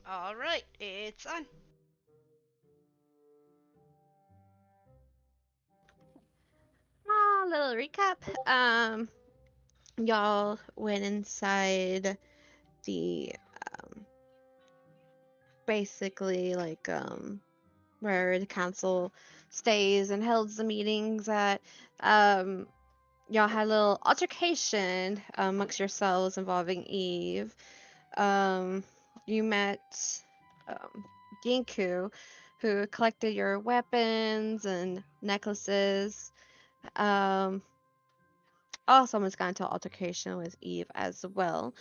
All right, it's on. Little recap. Y'all went inside the um, basically where the council stays and holds the meetings at. Um, y'all had a little altercation amongst yourselves involving Eve. Um, you met um, Ginku, who collected your weapons and necklaces. Um, also almost got into an altercation with Eve as well.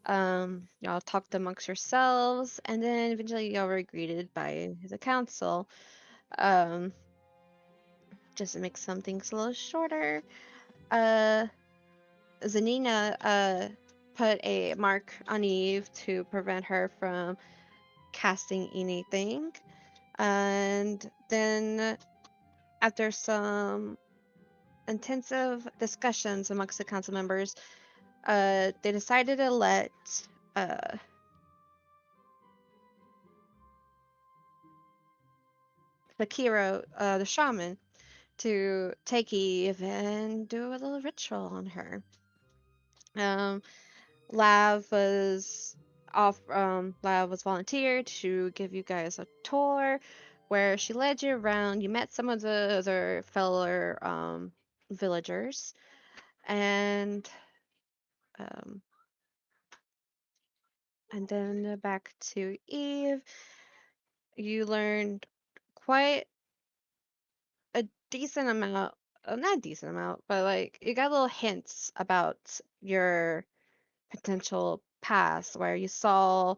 Y'all talked amongst yourselves, and then eventually y'all were greeted by the council. Um, just to make some things a little shorter, uh, Zanina put a mark on Eve to prevent her from casting anything, and then after some intensive discussions amongst the council members, they decided to let uh, Fakiro, the shaman, to take Eve and do a little ritual on her. Um, Lav was volunteered to give you guys a tour where she led you around. You met some of the other fellow villagers, and um, then back to Eve. You learned quite a decent amount, not decent amount, but like you got little hints about your potential past where you saw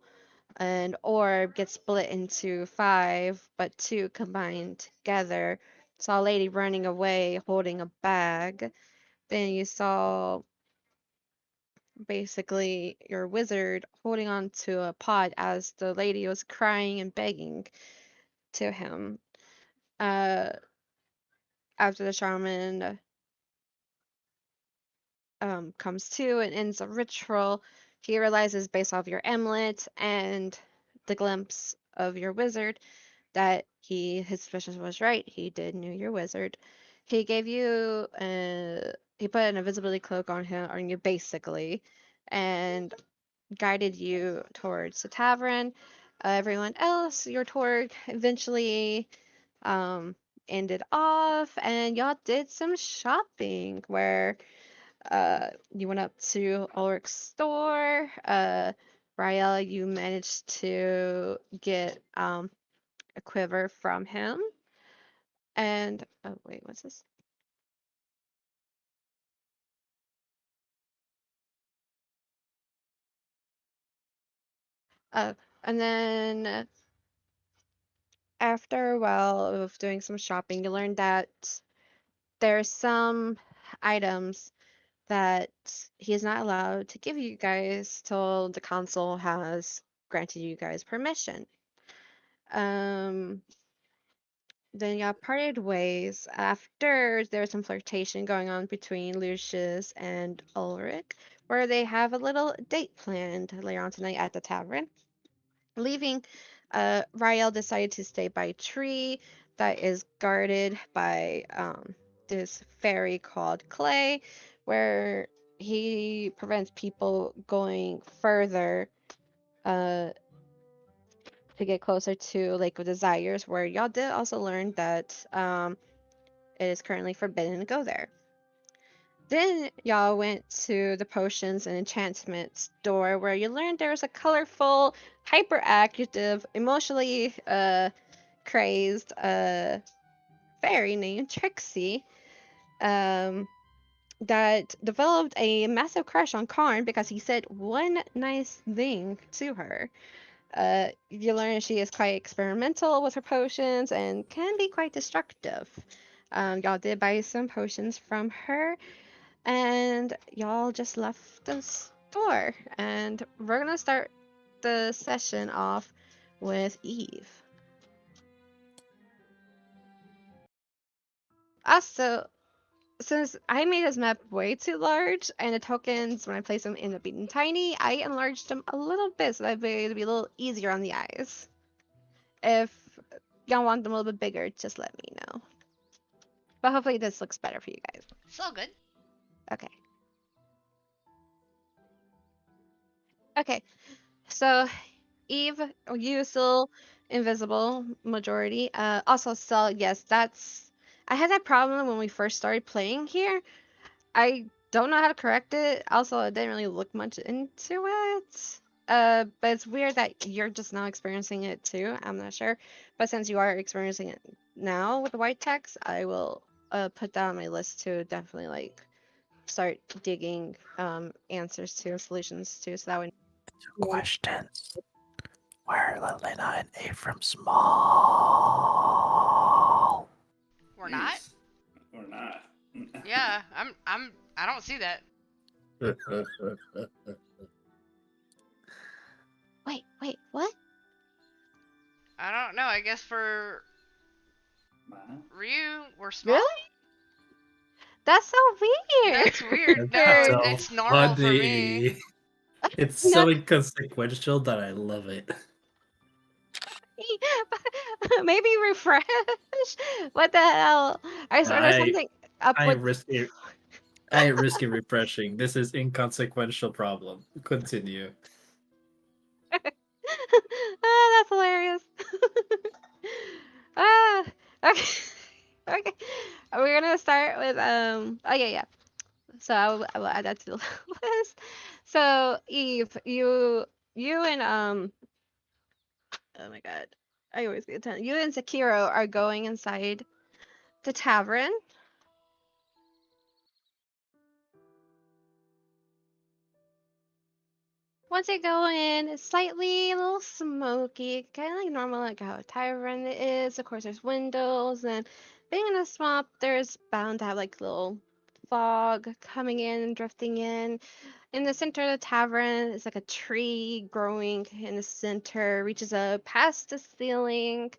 an orb get split into five, but two combined together. Saw a lady running away holding a bag. Then you saw basically your wizard holding on to a pot as the lady was crying and begging to him. Uh, After the shaman comes to and ends a ritual, he realizes based off your amulet and the glimpse of your wizard that his suspicion was right. He did knew your wizard. He gave you he put an invisibility cloak on you basically, and guided you towards the tavern. Everyone else, your tour eventually um ended off, and y'all did some shopping where you went up to Ulrich's store. Rael, you managed to get a quiver from him. And oh wait, what's this? Uh, and then after a while of doing some shopping, you learned that there's some items that he is not allowed to give you guys till the council has granted you guys permission. Um, then y'all parted ways after there's some flirtation going on between Lucius and Ulrich, where they have a little date planned later on tonight at the tavern. Leaving, Rael decided to stay by a tree that is guarded by this fairy called Clay, where he prevents people going further uh, to get closer to Lake of Desires, where y'all did also learn that it is currently forbidden to go there. Then y'all went to the potions and enchantments store where you learned there was a colorful, hyperactive, emotionally crazed fairy named Trixie um, that developed a massive crush on Karn because he said one nice thing to her. You learn she is quite experimental with her potions and can be quite destructive. Y'all did buy some potions from her, and y'all just left the store. And we're gonna start the session off with Eve. Also, since I made this map way too large, and the tokens when I place them end up being tiny, I enlarged them a little bit so that it'd be a little easier on the eyes. If y'all want them a little bit bigger, just let me know. But hopefully this looks better for you guys. It's all good. Okay. Okay. So Eve, you still invisible majority. Also, so yes, that's. I had that problem when we first started playing here. I don't know how to correct it. Also, I didn't really look much into it. But it's weird that you're just now experiencing it too. I'm not sure. But since you are experiencing it now with the white text, I will put that on my list to definitely like start digging answers to solutions to so that way. Two questions. Why are Lelena and Ephraim small? We're not. Or not. Yeah, I don't see that. Wait, what? I don't know. I guess for Wow. Ryu, we're small. Really? That's so weird. That's weird. No, That's so it's normal for me. funny. It's No. so inconsequential that I love it. Maybe refresh. What the hell? I swear there's something up I with. ain't risky refreshing. This is inconsequential problem. Continue. Ah, that's hilarious. Ah, okay. Okay. We're gonna start with oh yeah. So I will add that to the list. So Eve, you and oh my god. I always get 10. You and Sekiro are going inside the tavern. Once you go in, it's slightly a little smoky, kind of like normal, like how a tavern is. Of course, there's windows, and being in a swamp, there's bound to have like little fog coming in and drifting in. In the center of the tavern is like a tree growing in the center, reaches up past the ceiling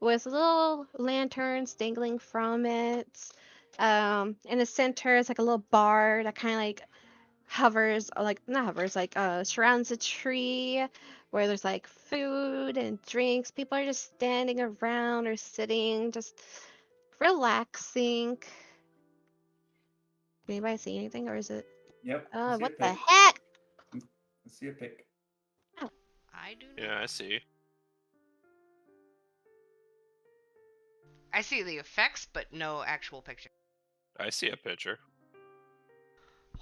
with little lanterns dangling from it. In the center is like a little bar that kind of like hovers, or like not hovers, like surrounds a tree where there's like food and drinks. People are just standing around or sitting, just relaxing. Can anybody see anything, or is it? Yep. I see a What the pig. heck? I see a pig. I do not. Yeah, I see. I see the effects, but no actual picture. I see a picture.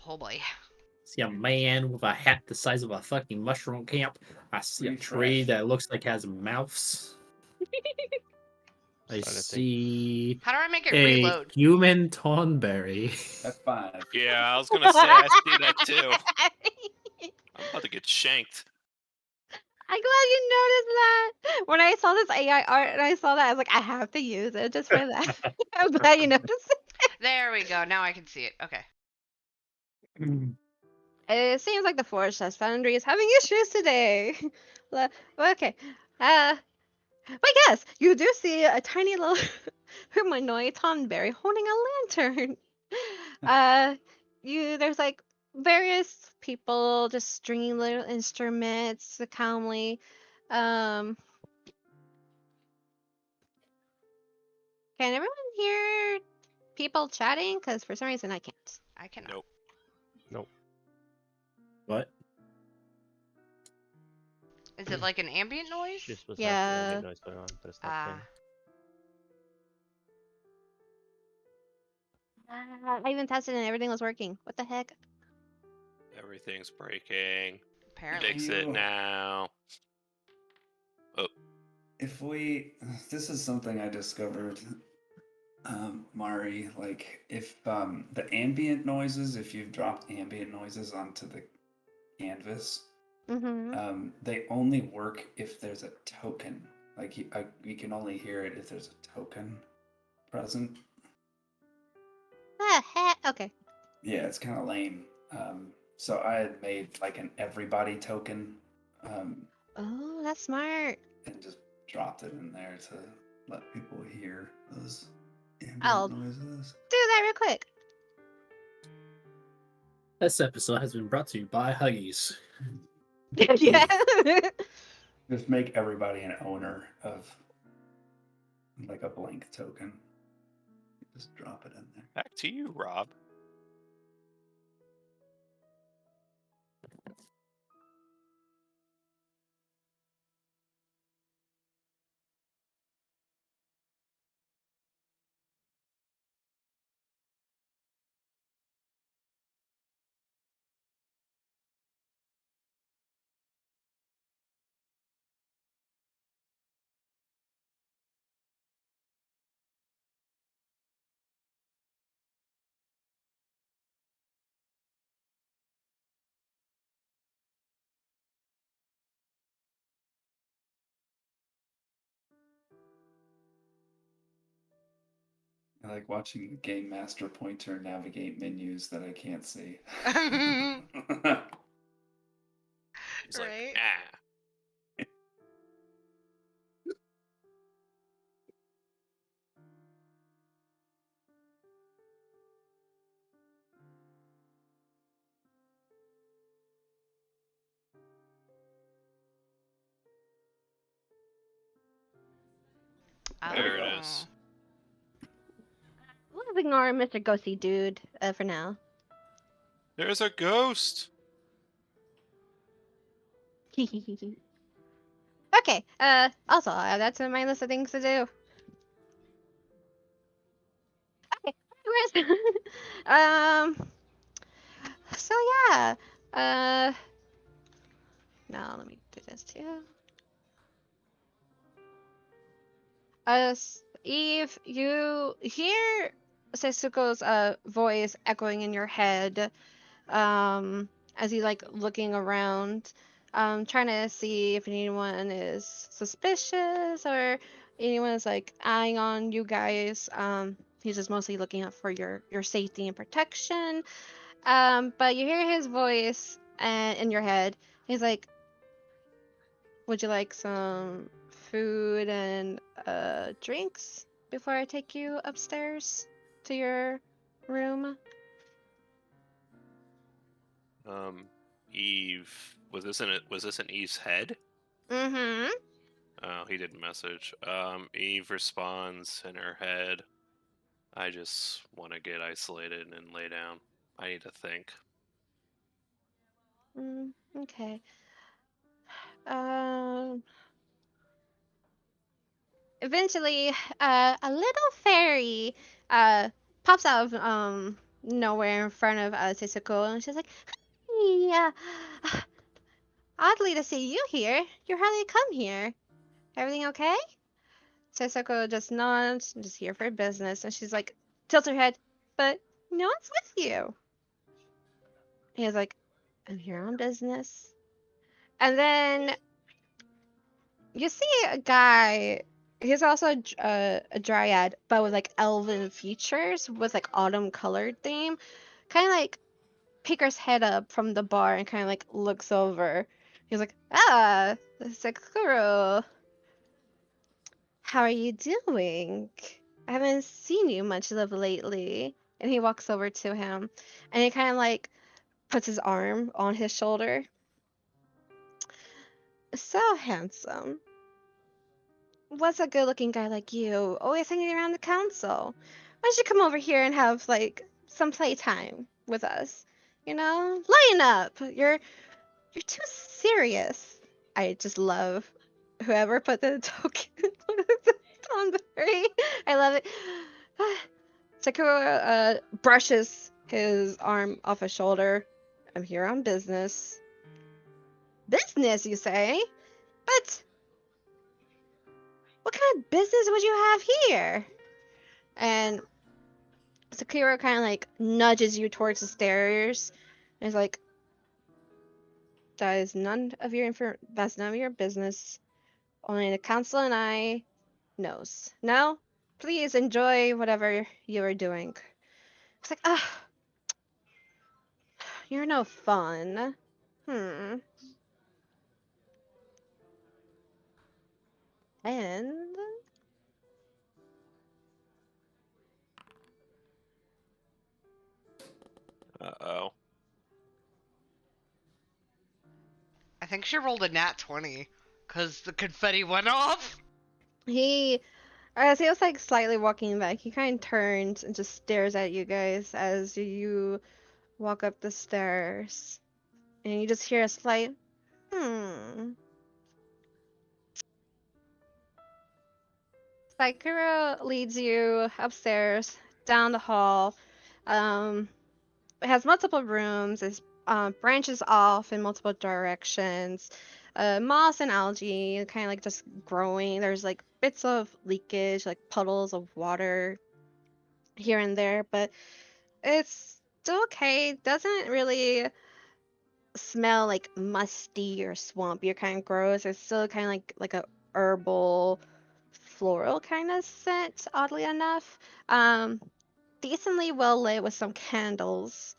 Oh boy. See a man with a hat the size of a fucking mushroom camp. I see a tree Refresh. that looks like has mouths. I see How do I make it a reload? human tonberry. F5. Yeah, I was gonna say I see that too. I'm about to get shanked. I'm glad you noticed that. When I saw this AI art and I saw that, I was like, I have to use it just for that. I'm glad you noticed it. There we go. Now I can see it. Okay. It seems like the Forge Test Foundry is having issues today. Okay. But yes, you do see a tiny little humanoid Tonberry holding a lantern. There's like various people just stringing little instruments calmly. Um, can everyone hear people chatting? Because for some reason I can't. I cannot. Nope. What? Is it like an ambient noise? Just was Yeah. ambient noise going on, but it's not Ah. I even tested and everything was working. What the heck? Everything's breaking. Apparently. Fix it now. If we, this is something I discovered, Mari. Like, if the ambient noises, if you've dropped ambient noises onto the canvas, Mm-hmm. they only work if there's a token. Like, you can only hear it if there's a token present. The heck? Okay. Yeah, it's kind of lame. So I had made like an everybody token, Oh, that's smart. and just dropped it in there to let people hear those ambient I'll noises. do that real quick. This episode has been brought to you by Huggies. Yeah. Just make everybody an owner of like a blank token. Just drop it in there. Back to you, Rob. I like watching the game master pointer navigate menus that I can't see. He's like, Right? nah. There it is. We'll ignore Mr. Ghosty Dude for now. There's a ghost. Okay. Also, I'll add that to my list of things to do. Okay. Where's So yeah. Now let me do this too. Eve, you hear Setsuko's voice echoing in your head, as you like looking around, trying to see if anyone is suspicious or anyone is like eyeing on you guys. He's just mostly looking out for your safety and protection. But you hear his voice and in your head. He's like, would you like some food and drinks before I take you upstairs to your room? Eve. Was this in Eve's head? Mm-hmm. Oh, he didn't message. Eve responds in her head. I just want to get isolated and lay down. I need to think. Okay. Um. Eventually, a little fairy pops out of nowhere in front of Sisako, and she's like, "Hey, oddly to see you here. You hardly come here. Everything okay?" Sisako just nods, just here for business, and she's like, tilts her head, "But no one's with you." He's like, "I'm here on business." And then you see a guy. He's also a dryad, but with like elven features, with like autumn colored theme. Kind of like peeks head up from the bar and kind of like looks over. He's like, "Ah, Sakura, how are you doing? I haven't seen you much of lately." And he walks over to him, and he kind of like puts his arm on his shoulder. "So handsome. What's a good-looking guy like you always hanging around the council? Why don't you come over here and have like some playtime with us? You know, lighten up. You're too serious." I just love whoever put the token on the tree. I love it. Sakura brushes his arm off his shoulder. "I'm here on business." "Business, you say? But what kind of business would you have here?" And Sakura kind of like nudges you towards the stairs and is like, That's none of your business. Only the council and I knows. Now, please enjoy whatever you are doing." It's like, ah, you're no fun. Hmm. And Uh-oh. I think she rolled a nat 20 because the confetti went off. He, as he was like slightly walking back, he kind of turns and just stares at you guys as you walk up the stairs, and you just hear a slight hmm. Sakura leads you upstairs, down the hall. It has multiple rooms. It branches off in multiple directions. Moss and algae, kind of like just growing. There's like bits of leakage, like puddles of water here and there, but it's still okay. Doesn't really smell like musty or swampy or kind of gross. It's still kind of like a herbal, floral kind of scent. Oddly enough, decently well lit with some candles.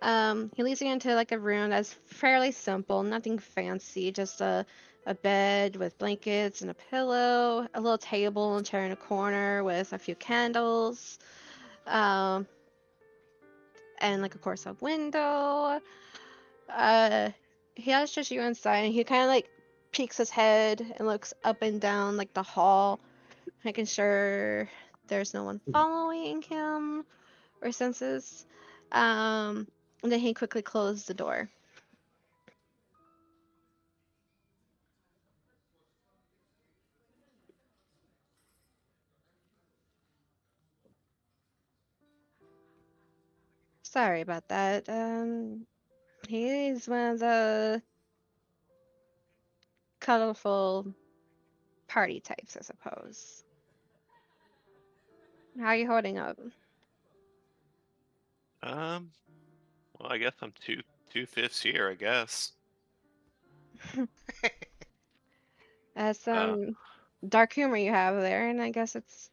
He leads you into like a room that's fairly simple, nothing fancy, just a bed with blankets and a pillow, a little table and chair in a corner with a few candles, um, and like of course a window. Uh, he ushers you inside, and he kind of like peeks his head and looks up and down like the hall, making sure there's no one following him or senses. And then he quickly closed the door. Sorry about that. He's one of the colorful party types, I suppose. How are you holding up? Well, I guess I'm two fifths here. I guess. That's Uh, some dark humor you have there, and I guess it's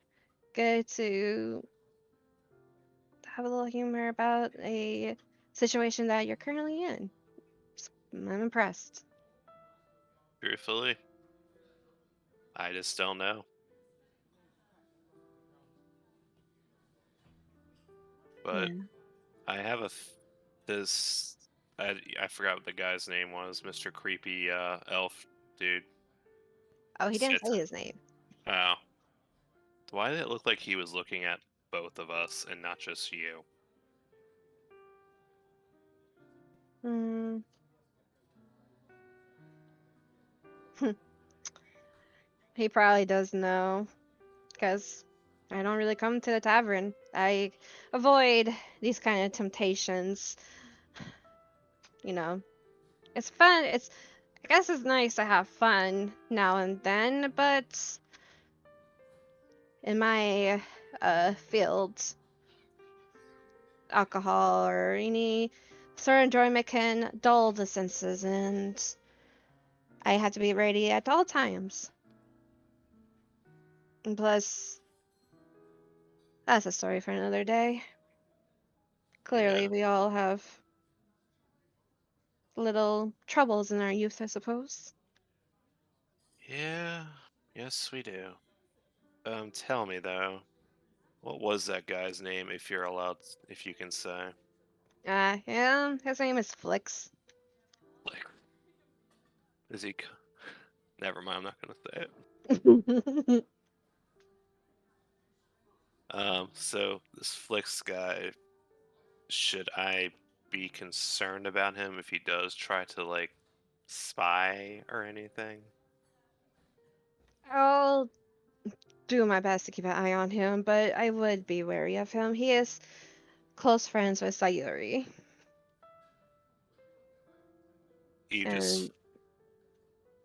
good to have a little humor about a situation that you're currently in. I'm impressed. truthfully, I just don't know. But Yeah. I have this. I forgot what the guy's name was. Mr. Creepy elf dude. Oh, he didn't Sit. say his name. Oh, why did it look like he was looking at both of us and not just you? Hmm. He probably does know, because I don't really come to the tavern. I avoid these kind of temptations. You know, it's fun. I guess it's nice to have fun now and then, but in my field, alcohol or any sort of enjoyment can dull the senses, and I have to be ready at all times. And plus, that's a story for another day. Clearly, Yeah. we all have little troubles in our youth, I suppose. Yeah. Yes, we do. Tell me though, what was that guy's name? If you're allowed, if you can say. Yeah, his name is Flix. Like, is he? Never mind. I'm not gonna say it. So this Flix guy, should I be concerned about him if he does try to like spy or anything? I'll do my best to keep an eye on him, but I would be wary of him. He is close friends with Sayuri, He just and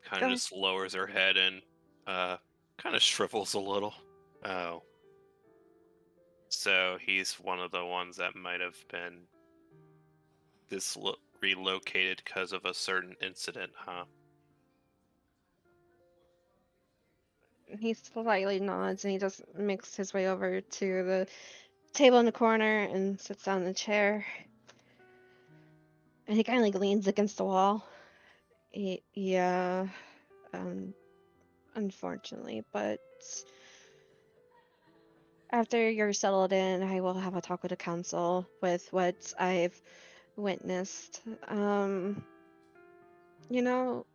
kind go of ahead. just lowers her head and uh kind of shrivels a little. Oh, so he's one of the ones that might have been relocated because of a certain incident, huh? He slightly nods and he just makes his way over to the table in the corner and sits down in the chair. And he kind of like leans against the wall. Yeah, um, unfortunately, but after you're settled in, I will have a talk with the council with what I've witnessed. You know,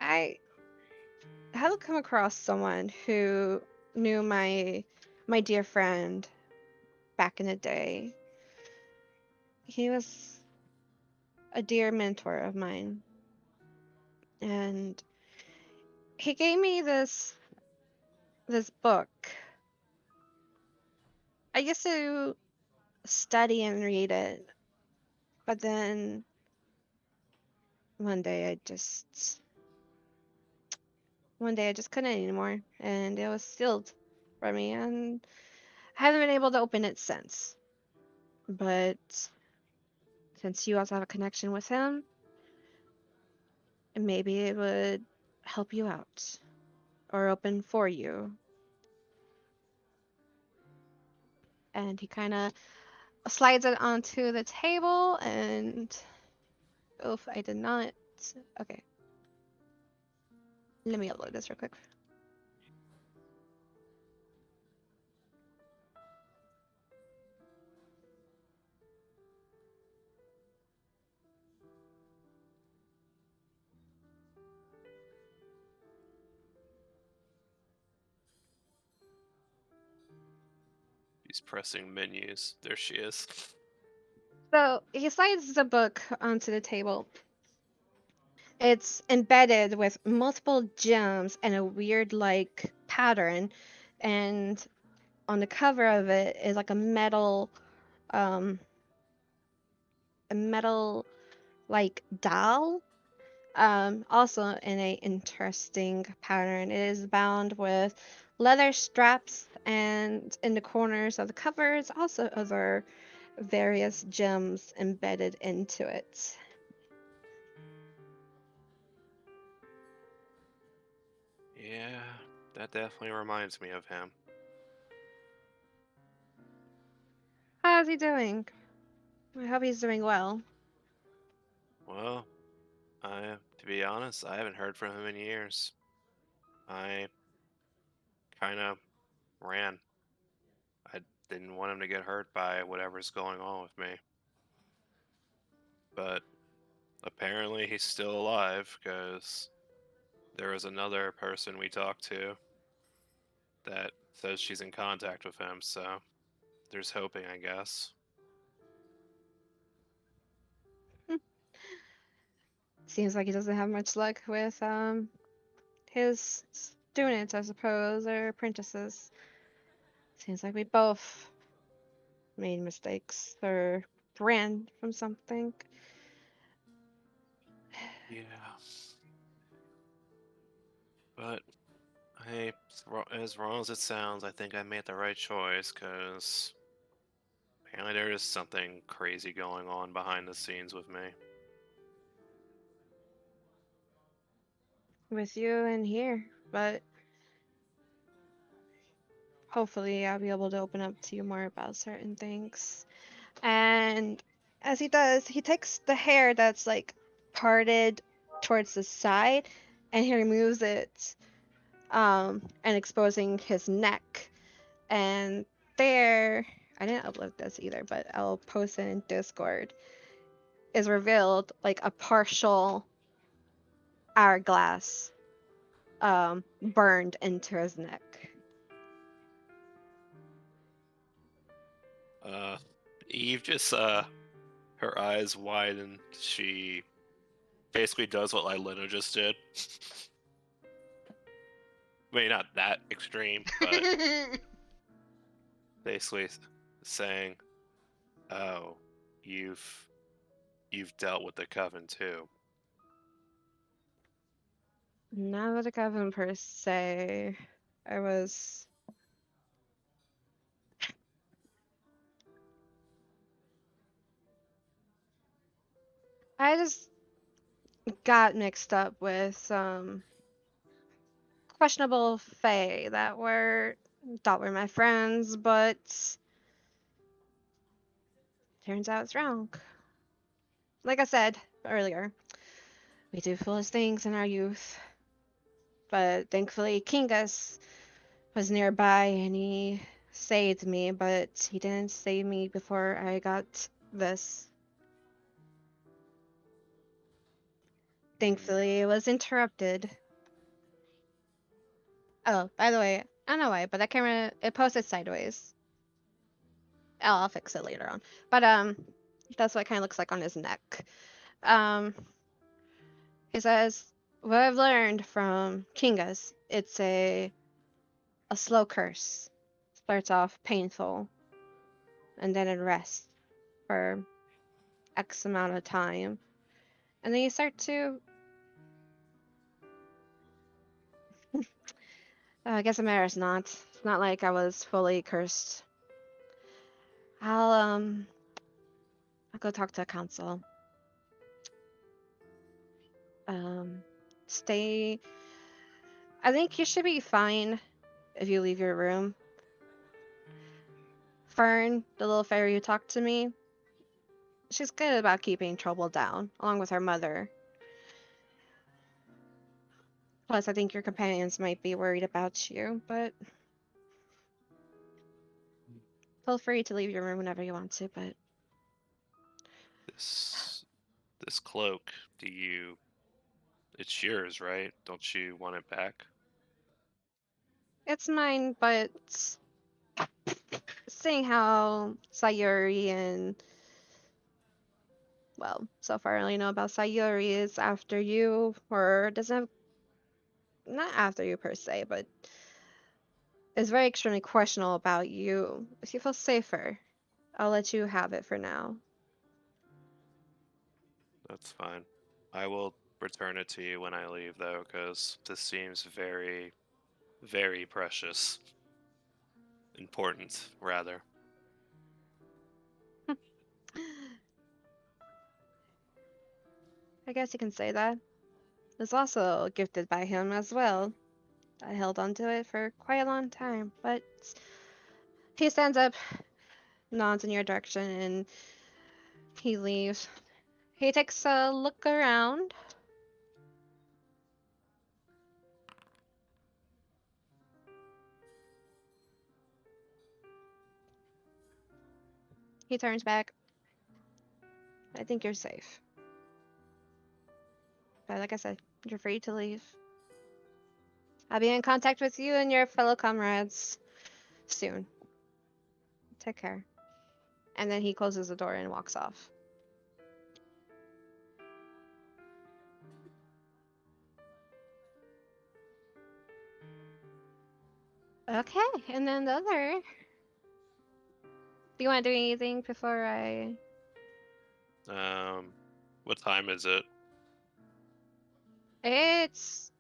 I have come across someone who knew my dear friend back in the day. He was a dear mentor of mine, and he gave me this book. I used to study and read it, but then one day I just couldn't anymore, and it was sealed for me, and I haven't been able to open it since. But since you also have a connection with him, maybe it would help you out or open for you. And he kind of slides it onto the table, and oof, I did not. Okay, let me upload this real quick. He's pressing menus. There she is. So he slides the book onto the table. It's embedded with multiple gems and a weird like pattern, and on the cover of it is like um a metal like doll, also in a interesting pattern. It is bound with leather straps, and in the corners of the cover is also other various gems embedded into it. Yeah, that definitely reminds me of him. How's he doing? I hope he's doing well. Well, to be honest, I haven't heard from him in years. I kind of ran. I didn't want him to get hurt by whatever's going on with me. But apparently he's still alive because there was another person we talked to that says she's in contact with him, so there's hoping, I guess. Seems like he doesn't have much luck with his students, I suppose, or apprentices. Seems like we both made mistakes or ran from something. Yeah. But hey, as wrong as it sounds, I think I made the right choice because apparently there is something crazy going on behind the scenes with me. With you in here, but hopefully I'll be able to open up to you more about certain things. And as he does, he takes the hair that's like parted towards the side and he removes it, and exposing his neck. And there, I didn't upload this either, but I'll post it in Discord, is revealed like a partial hourglass burned into his neck. Uh, Eve just her eyes widen. She basically does what Lylena just did. I mean, not that extreme, but basically saying, "Oh, you've dealt with the coven too." Not with a coven per se. I was. I just got mixed up with some questionable fae that were thought were my friends, but turns out it's wrong. Like I said earlier, we do foolish things in our youth. But thankfully, Kingus was nearby and he saved me, but he didn't save me before I got this. Thankfully, it was interrupted. Oh, by the way, I don't know why, but that camera it posted sideways. Oh, I'll fix it later on. But that's what it kind of looks like on his neck. Um, he says, "What I've learned from Kingas, it's a slow curse. Starts off painful, and then it rests for X amount of time, and then you start to. I guess it matters not. It's not like I was fully cursed. I'll go talk to council. Um, stay. I think you should be fine if you leave your room. Fern, the little fairy who talked to me, she's good about keeping trouble down, along with her mother. Plus, I think your companions might be worried about you, but feel free to leave your room whenever you want to, but This cloak, do you? It's yours, right? Don't you want it back? it's mine, but seeing how Sayuri and well, so far I only know about Sayuri is after you, or doesn't have, not after you per se, but is very extremely questionable about you. If you feel safer, I'll let you have it for now. That's fine. I will return it to you when I leave, though, because this seems very, very precious. Important, rather. I guess you can say that. It's also gifted by him as well. I held on to it for quite a long time, but he stands up, nods in your direction, and he leaves. He takes a look around. He turns back. I think you're safe. But like I said, you're free to leave. I'll be in contact with you and your fellow comrades soon. Take care. And then he closes the door and walks off. Okay, and then the other. Do you want to do anything before I? What time is it? It's.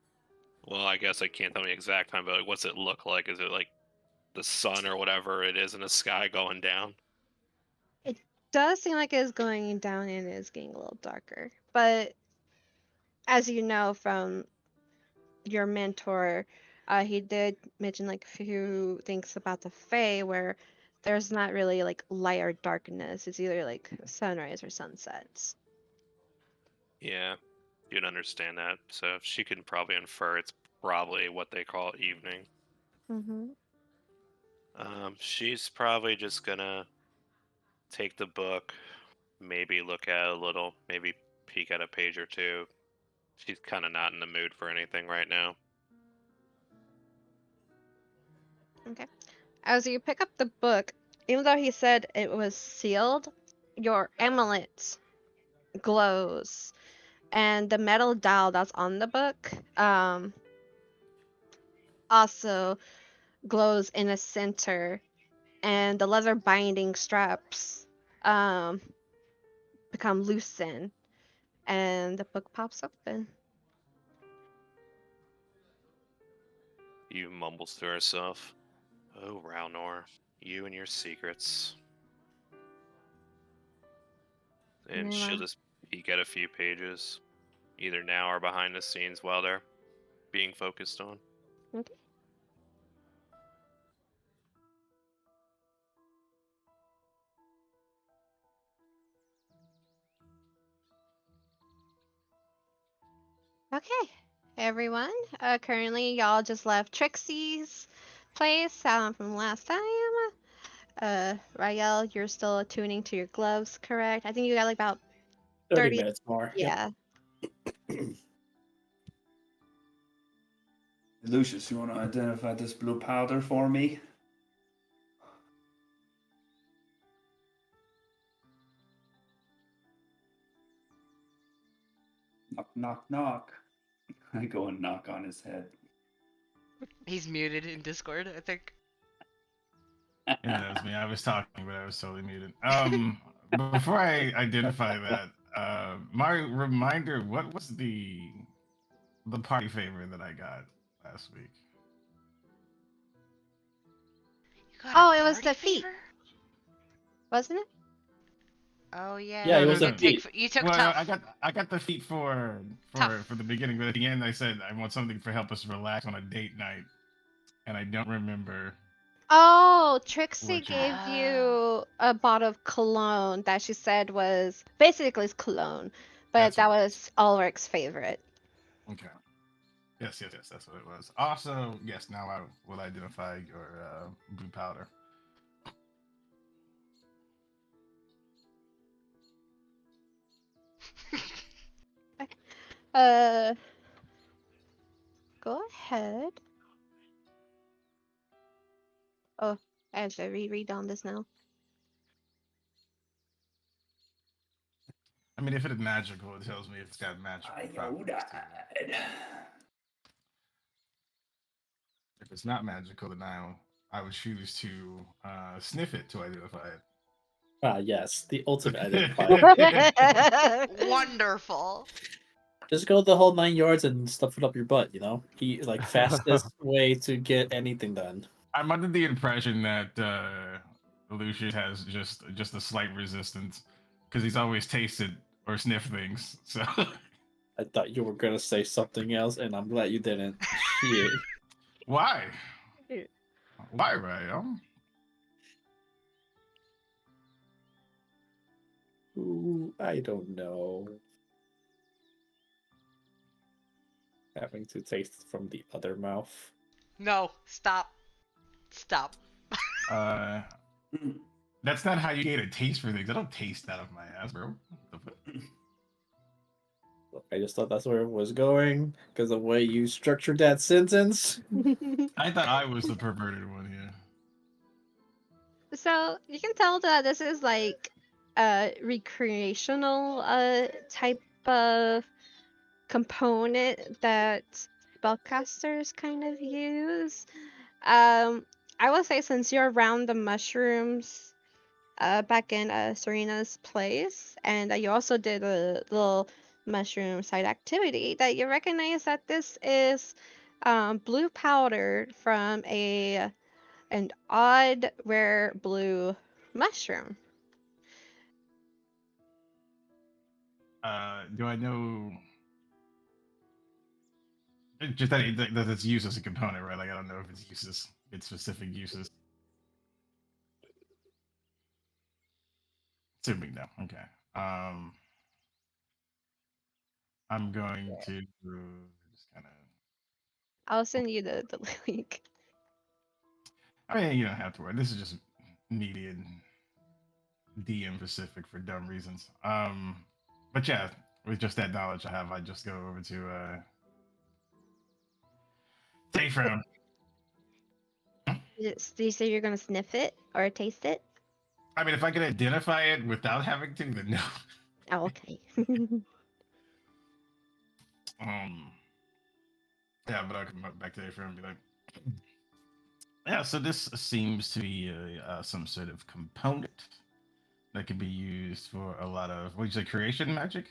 Well, I guess I can't tell me exact time, but like, what's it look like? Is it like the sun or whatever it is in the sky going down? It does seem like it's going down and it's getting a little darker. But as you know from your mentor, he did mention like a few things about the Fae where there's not really like light or darkness. It's either like sunrise or sunsets. Yeah, you'd understand that. So she can probably infer it's probably what they call evening. Mm-hmm. She's probably just gonna take the book, maybe look at it a little, maybe peek at a page or two. She's kind of not in the mood for anything right now. Okay. As you pick up the book, even though he said it was sealed, your amulet glows, and the metal dial that's on the book also glows in the center, and the leather binding straps um, become loosened, and the book pops open. You mumbles to herself. Oh, Raunor, you and your secrets. And she'll Meanwhile, just peek at a few pages, either now or behind the scenes while they're being focused on. okay. Okay, everyone. Currently, y'all just left Trixie's place from last time. Rael, you're still attuning to your gloves, correct? I think you got like about 30 30. minutes more. Yep. Yeah. Lucius, you want to identify this blue powder for me? Knock, knock, knock. I go and knock on his head. He's muted in Discord, I think. Yeah, that was me. I was talking, but I was totally muted. Before I identify that, my reminder, what was the party favor that I got last week? You got Oh, a it was party the feet. favor? Wasn't it? Oh yeah. Yeah, it was you a did take. feat. You took Well, tough. I got the feat for Tough. the beginning, but at the end I said I want something for help us relax on a date night, and I don't remember. Oh, Trixie What you gave got? you a bottle of cologne that she said was basically it's cologne, but That's that what it was Ulrich's favorite. Okay. Yes, that's what it was. Also, yes, now I will identify your blue powder. Uh, go ahead. Oh, I have to reread on this now. I mean, if it is magical, it tells me it's got magical I properties to it. died. If it's not magical, then I would choose to sniff it to identify Ah, yes, the ultimate it. identifier. Wonderful. Just go the whole 9 yards and stuff it up your butt. You know, like fastest way to get anything done. I'm under the impression that Lucius has just a slight resistance because he's always tasted or sniffed things. So I thought you were gonna say something else, and I'm glad you didn't. Shit. why? Why, Ryan? Ooh, I don't know. Having to taste from the other mouth. No, stop. Stop. Uh, that's not how you get a taste for things. I don't taste out of my ass, bro. I just thought that's where it was going because the way you structured that sentence. I thought I was the perverted one here. So you can tell that this is like a recreational type of component that spellcasters kind of use. I will say since you're around the mushrooms back in Serena's place, and you also did a little mushroom side activity, that you recognize that this is blue powder from an odd rare blue mushroom. Do I know? Just that it's used as a component, right? Like I don't know if it's uses its specific uses. Assuming no. Okay. I'm going to just kind of. I'll send you the link. I mean, you don't have to worry. This is just needed DM specific for dumb reasons. But yeah, with just that knowledge I have, I just go over to Tayfram. Do you say you're gonna sniff it or taste it? I mean, if I can identify it without having to, then no. Oh, okay. Um, yeah, but I'll come back to Tayfram and be like, yeah. So this seems to be some sort of component that can be used for a lot of what you say, creation magic.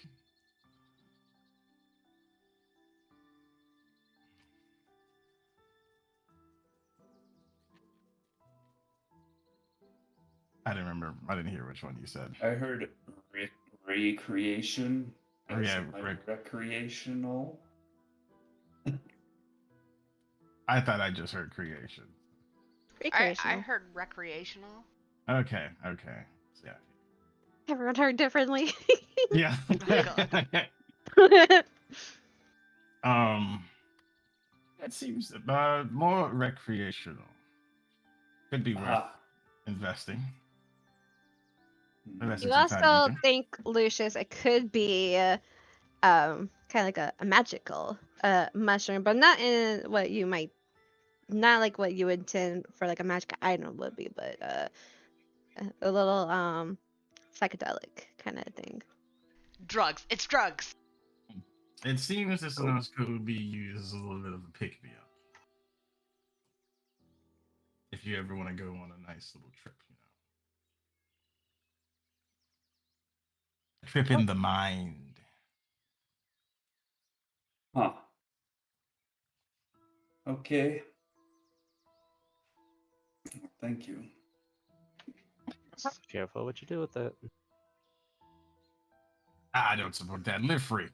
I didn't remember. I didn't hear which one you said. I heard recreation. Oh as yeah, in, like, Rick. recreational. I thought I just heard creation. I Recreational. heard recreational. Okay. Yeah. Everyone heard differently. Yeah. God. That seems more recreational. Could be worth Ah. investing. Hmm. Investing You some time also into. think, Lucius, it could be kind of like a magical mushroom, but not in what you might, not like what you intend for like a magic item would be, but a little psychedelic kind of thing. Drugs. It's drugs. It seems this nose could be used as a little bit of a pick me up. If you ever want to go on a nice little trip, Trip in the mind. Huh. Okay. Thank you. Just careful what you do with it. I don't support that. Live free.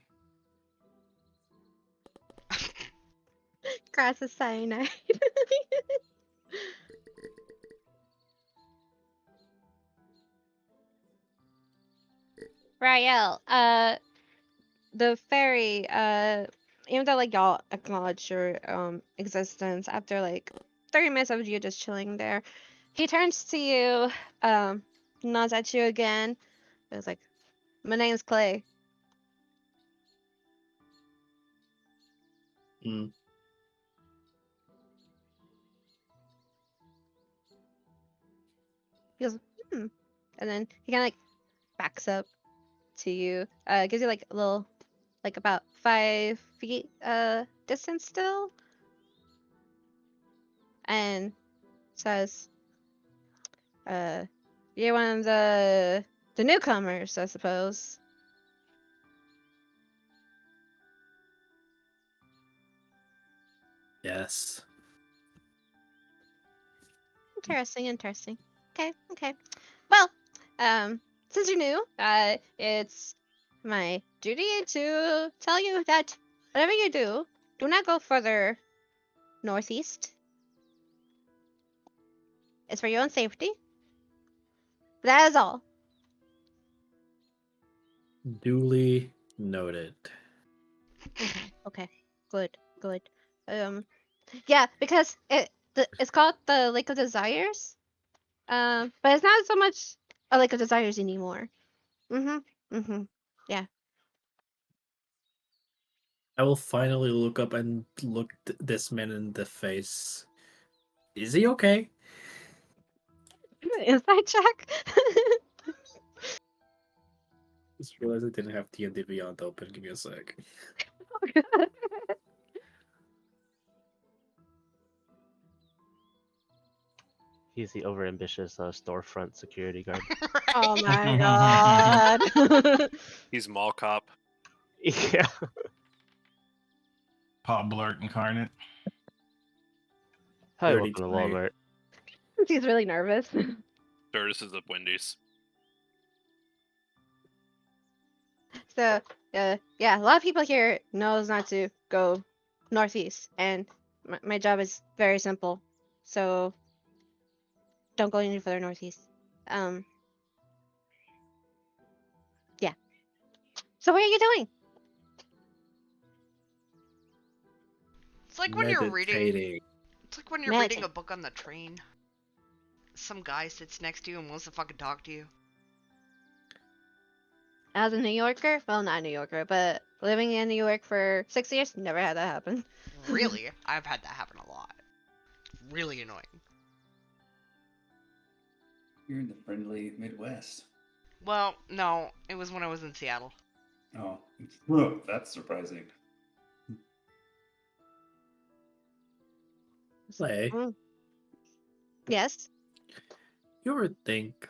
Grass is cyanide. Rael, the fairy, even though like y'all acknowledge your existence after like 30 minutes of you just chilling there, he turns to you, nods at you again. It's like, my name's Clay. Mm. He goes, hmm. And then he kind of like backs up to you, gives you like a little, like about 5 feet distance still, and says, you're one of the newcomers, I suppose. Yes. Interesting, interesting. Okay, okay. Well, since you're new, it's my duty to tell you that whatever you do not go further northeast. It's for your own safety. That is all. Duly noted. Okay, good, good. Yeah, because it's called the Lake of Desires. But it's not so much a Lake of Desires anymore. Yeah. I will finally look up and look this man in the face. Is he okay? Inside check. Just realized I didn't have D&D Beyond open. Give me a sec. He's the overambitious storefront security guard. Oh my god. He's mall cop. Yeah. Paul Blart incarnate. Hi, Dirty welcome to 20. Walmart. She's really nervous. Services of Wendy's. So, yeah, a lot of people here knows not to go northeast, and my job is very simple. So, don't go any further northeast. Yeah. So, what are you doing? It's like when you're reading. Meditating. It's like when you're reading a book on the train. Some guy sits next to you and wants to fucking talk to you. As a New Yorker, well, not a New Yorker, but living in New York for 6 years, never had that happen. Really? I've had that happen a lot. It's really annoying. You're in the friendly Midwest. Well, no, it was when I was in Seattle. Oh, that's surprising. Play. Yes. You ever think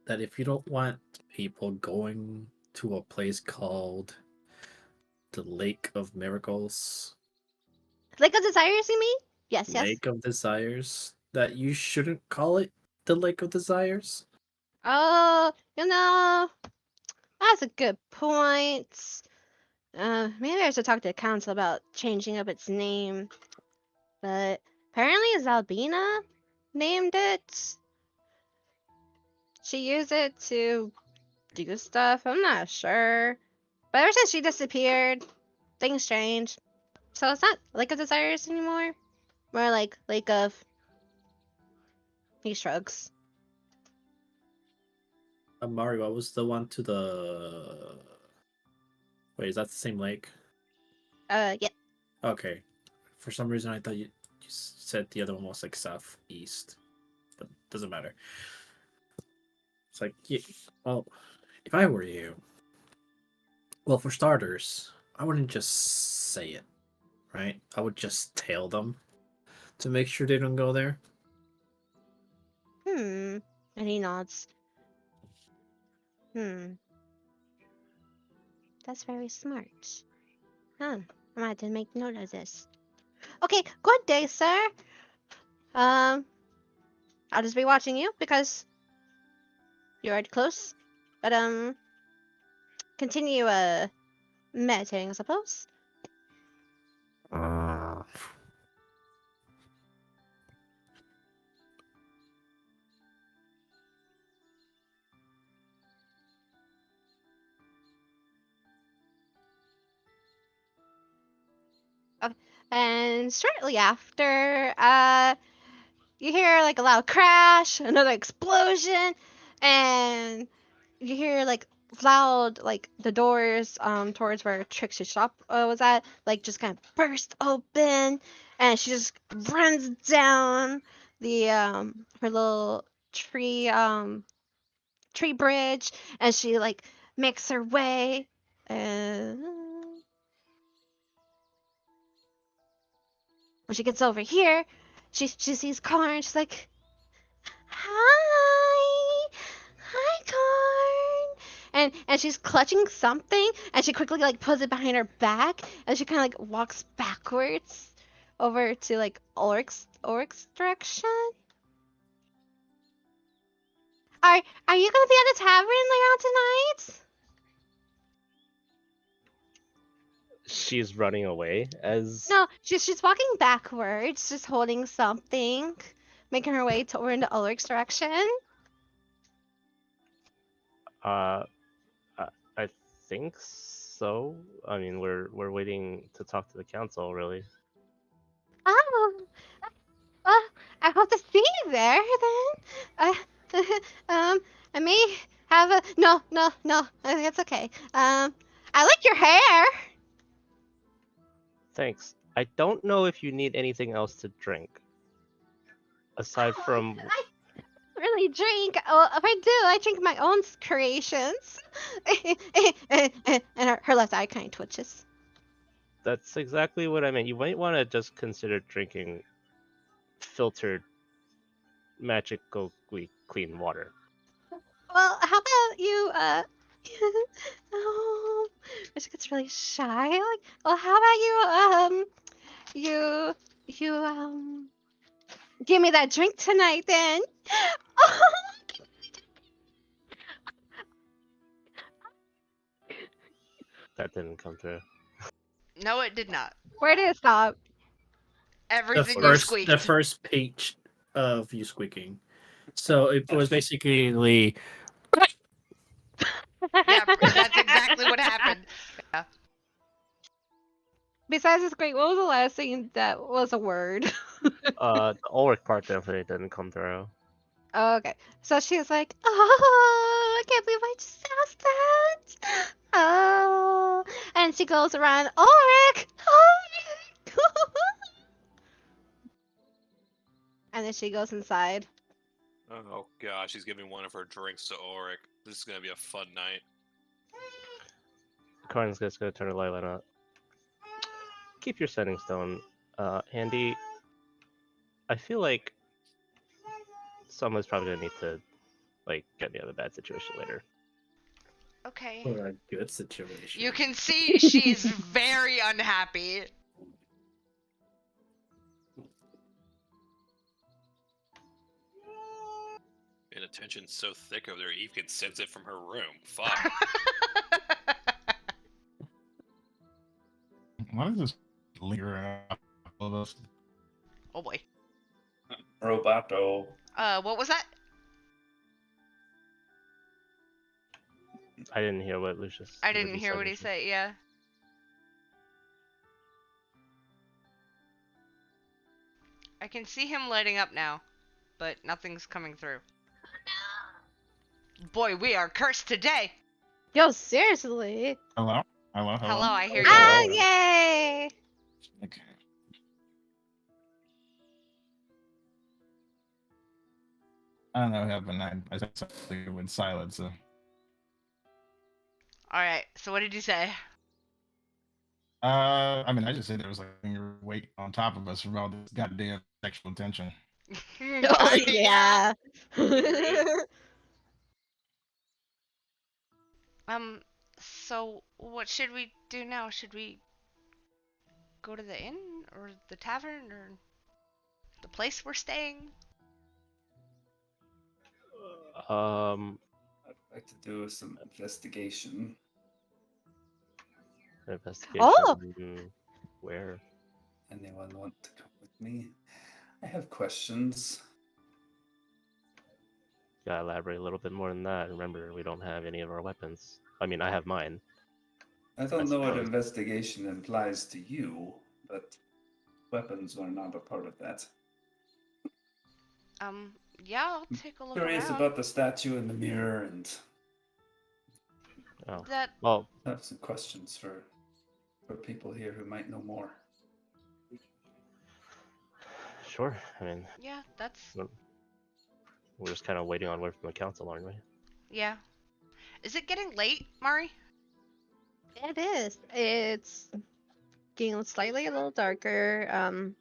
that if you don't want people going to a place called the Lake of Miracles, Lake of Desires, you mean? Yes, yes. Lake of Desires, that you shouldn't call it the Lake of Desires? Oh, that's a good point. Maybe I should talk to the council about changing up its name. But apparently Zalbina named it. She used it to do stuff. I'm not sure. But ever since she disappeared, things changed. So it's not Lake of Desires anymore. More like Lake of... He shrugs. Mario, what was the one to the Wait, is that the same lake? Yeah. Okay. For some reason, I thought you said the other one was like southeast, but doesn't matter. It's like, yeah, well, if I were you, well, for starters, I wouldn't just say it, right? I would just tail them to make sure they don't go there. And he nods. That's very smart. Huh. I might have to make note of this. Okay, good day, sir. I'll just be watching you because you're already close. But continue meditating, I suppose. And shortly after, you hear like a loud crash, another explosion, and you hear like loud like the doors towards where Trixie's shop was at like just kind of burst open, and she just runs down the her little tree bridge, and she like makes her way and when she gets over here, she sees Karn. She's like, "Hi, hi, Karn," and she's clutching something, and she quickly like puts it behind her back, and she kind of like walks backwards over to like Ulrich's direction. Are you gonna be at the tavern later on tonight? She's running away as No, she's walking backwards, just holding something, making her way over into Ulrich's direction. I think so. I mean, we're waiting to talk to the council, really. Oh, well, I hope to see you there then. I may have a no. It's okay. I like your hair. Thanks. I don't know if you need anything else to drink. Aside from I don't really drink. Well, if I do, I drink my own creations. And her left eye kind of twitches. that's exactly what I meant. You might want to just consider drinking filtered, magically clean water. Well, how about you? Oh, she gets really shy. Like, well, how about you give me that drink tonight then. That didn't come through. No, it did not. Where did it stop? Everything you squeaked. The first page of you squeaking. So it was basically Yeah, that's exactly what happened. Yeah. Besides this great, what was the last thing that was a word? The Ulrich part definitely didn't come through. Oh, okay. So she's like, oh, I can't believe I just asked that. Oh, and she goes around, Ulrich, Ulrich. And then she goes inside. Oh gosh, she's giving one of her drinks to Ulrich. This is gonna be a fun night. Karn's just gonna turn the light on. Keep your setting stone handy. I feel like someone's probably gonna need to like get me out of a bad situation later. Okay. or a good situation. You can see she's very unhappy. Inattention's so thick over there, Eve can sense it from her room. Fuck. Why does this linger out all of us? Oh boy. Roboto. What was that? I didn't hear what Lucius. I didn't hear said, what he Lucius. said, yeah. I can see him lighting up now, but nothing's coming through. Boy, we are cursed today! Yo, seriously. Hello? Hello, Hello, I hear you. Ah, Hello. yay! Okay. I don't know what happened. I said something with silence. So. All right. So what did you say? I mean, I just said there was like a weight on top of us from all this goddamn sexual tension. Oh Yeah. yeah. So what should we do now? Should we go to the inn or the tavern or the place we're staying? Um, I'd like to do some investigation. investigation. Oh! Where? Anyone want to come with me? I have questions. Gotta elaborate a little bit more than that. Remember, we don't have any of our weapons. I mean, I have mine. I don't know what suppose. investigation implies to you, but weapons are not a part of that. Yeah, I'll take a look Curious around. about the statue in the mirror and Oh, That well, have some questions for people here who might know more. sure. I mean, yeah, that's we're just kind of waiting on word from the council, aren't we? yeah. Is it getting late, Mari? It is. It's getting slightly a little darker.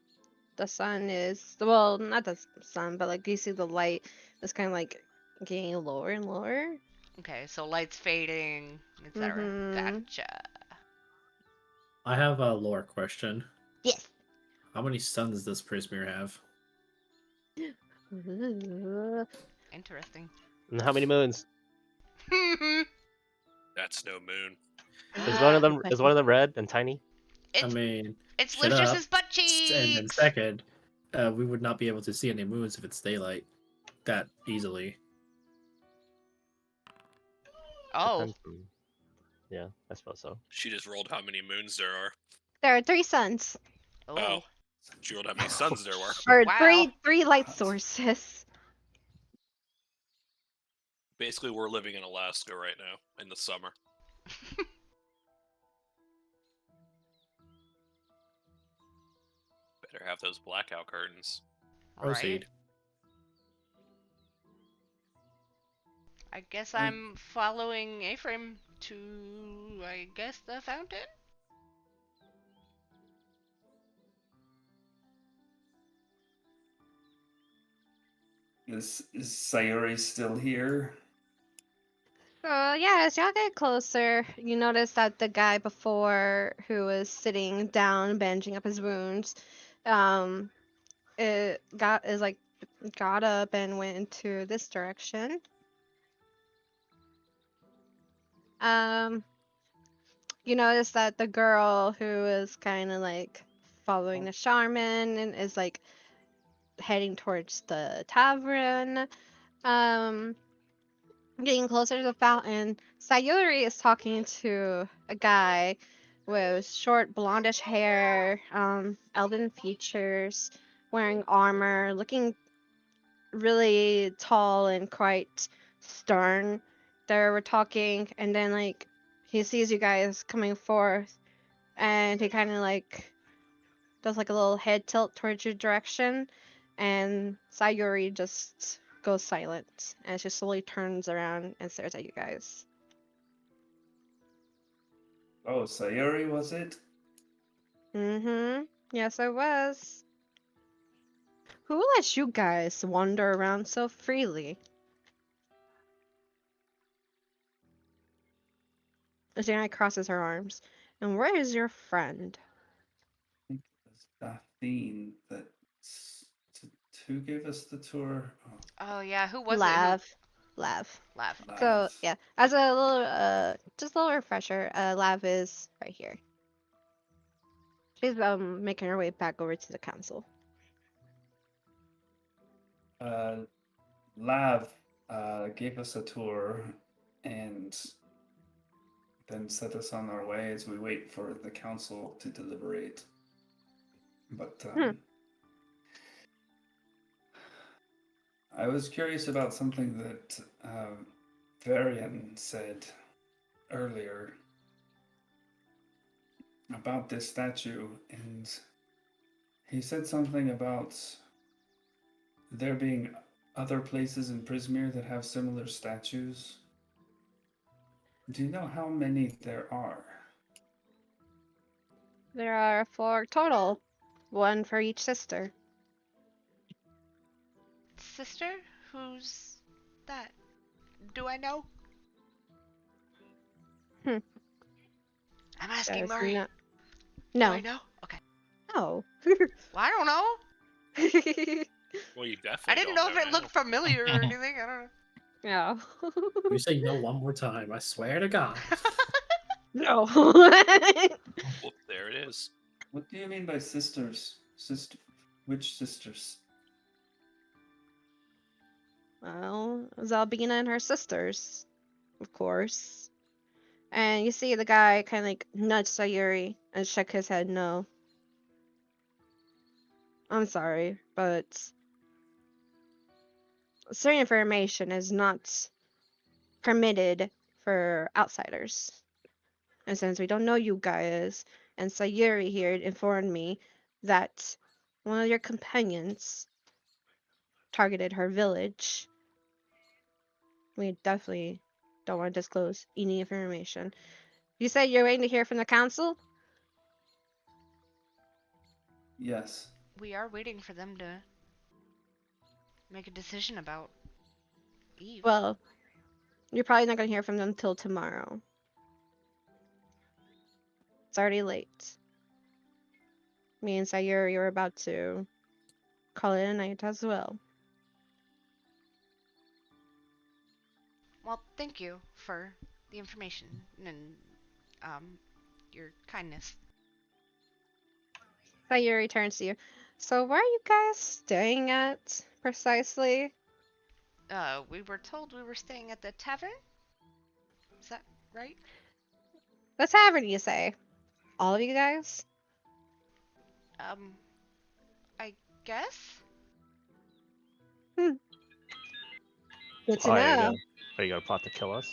The sun is, well, not the sun, but like you see the light is kind of like getting lower and lower. Okay, so light's fading, etc. Mm-hmm. Gotcha. I have a lore question. Yes. How many suns does this Prismere have? Interesting. And how many moons? That's no moon. Is one of them red and tiny? I It's mean, it's shut up. Lucious's butt And then cheeks. second, we would not be able to see any moons if it's daylight that easily. Oh, Depends on- Yeah, I suppose so. She just rolled how many moons there are. There are 3 suns, Oh, oh, she rolled how many suns there were. or wow. three light sources. Basically, we're living in Alaska right now in the summer. Better have those blackout curtains. Proceed. I guess I'm following Ephraim to, I guess, the fountain? Is Sayuri still here? Yeah, as y'all get closer, you notice that the guy before who was sitting down, bandaging up his wounds, um, got up and went into this direction. You notice that the girl who is kind of like following the shaman and is like heading towards the tavern. Um, Getting closer to the fountain, Sayuri is talking to a guy with short blondish hair, elven features, wearing armor, looking really tall and quite stern. They were talking, and then like he sees you guys coming forth, and he kind of like does like a little head tilt towards your direction, and Sayuri just goes silent, and she slowly turns around and stares at you guys. Oh, Sayuri, was it? Mm-hmm. Yes, I was. Who lets you guys wander around so freely? Azana crosses her arms. And where is your friend? I think it was Daphne that who gave us the tour. Oh, Oh yeah, who was it? Lav. Who? Lav. Lav. Okay. So Lav. yeah, as a little just a little refresher, Lav is right here. She's making her way back over to the council. Lav gave us a tour and then set us on our way as we wait for the council to deliberate. But I was curious about something that Varian said earlier. about this statue, and he said something about there being other places in Prismere that have similar statues. Do you know how many there are? There are 4 total, 1 for each sister. Sister? Who's that? Do I know? Hmm. I'm asking Yes, Murray. no. Do No. I know? Okay. No. Well, I don't know. Well, you I definitely didn't don't know if it now. looked familiar or anything. I don't know. Yeah. If you say no one more time, I swear to God. No. Well, there it is. What do you mean by sisters? Which sisters? Well, Zalbina and her sisters, of course. And you see the guy kind of like nudged Sayuri and shook his head no. I'm sorry, but certain information is not permitted for outsiders. And since we don't know you guys, and Sayuri here informed me that one of your companions targeted her village, we definitely don't want to disclose any information. You said you're waiting to hear from the council? Yes. We are waiting for them to make a decision about Eve. Well, you're probably not going to hear from them till tomorrow. It's already late. Me and Sayuri are about to call it a night as well. Well, thank you for the information and your kindness. Sayuri turns to you. So where are you guys staying at precisely? We were told we were staying at the tavern. Is that right? The tavern, you say? All of you guys? I guess. Good to Oh, are you know. gonna, are you gonna plot to kill us?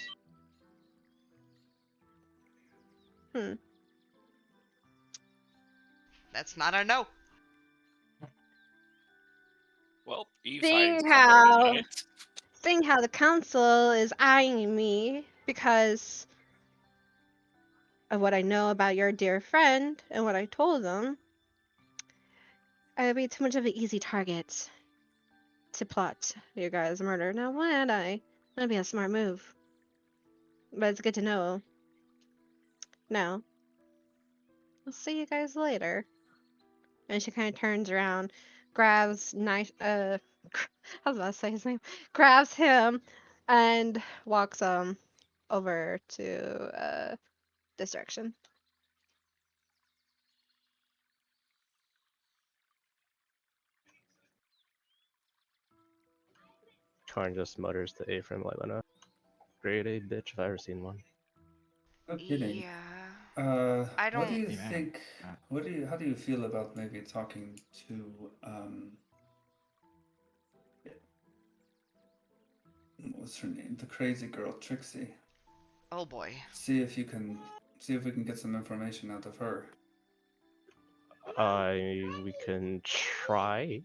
That's not a no. Well, Eve's Seeing hiding somewhere how tonight. seeing how the council is eyeing me because of what I know about your dear friend and what I told them, I would be too much of an easy target to plot your guys' murder. Now, would I? That'd be a smart move. But it's good to know. Now, I'll see you guys later. And she kind of turns around, grabs knife. I was about to say his name. Grabs him, and walks over to this direction. Karn just mutters to Ephraim like, "Grade A bitch if I ever seen one." No kidding. Yeah. I What do don't. you Yeah. think? How do you feel about maybe talking to what's her name? The crazy girl, Trixie. Oh boy. See if we can get some information out of her. We can try.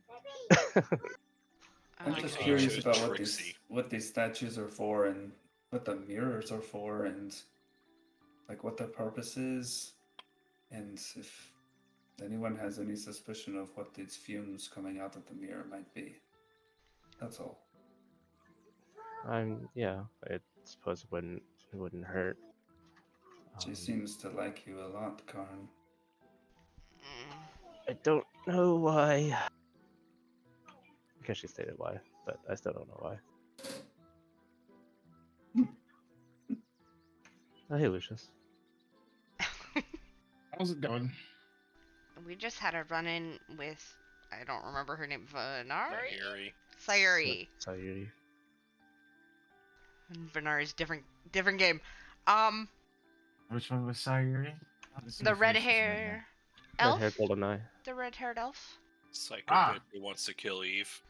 I'm Like just how you curious chose about Trixie. what these statues are for and what the mirrors are for and like what their purpose is and if anyone has any suspicion of what these fumes coming out of the mirror might be. That's all. Yeah. I suppose it wouldn't hurt. She seems to like you a lot, Karn. I don't know why. I guess she stated why, but I still don't know why. Oh, hey, Lucius. How's it going? We just had a run-in with, I don't remember her name, Venari? Sayuri. Sayuri. Sayuri. Venari's different game. Which one was Sayuri? The red hair elf? Red-haired golden eye. The red-haired elf? Psycho Ah. bitch who wants to kill Eve.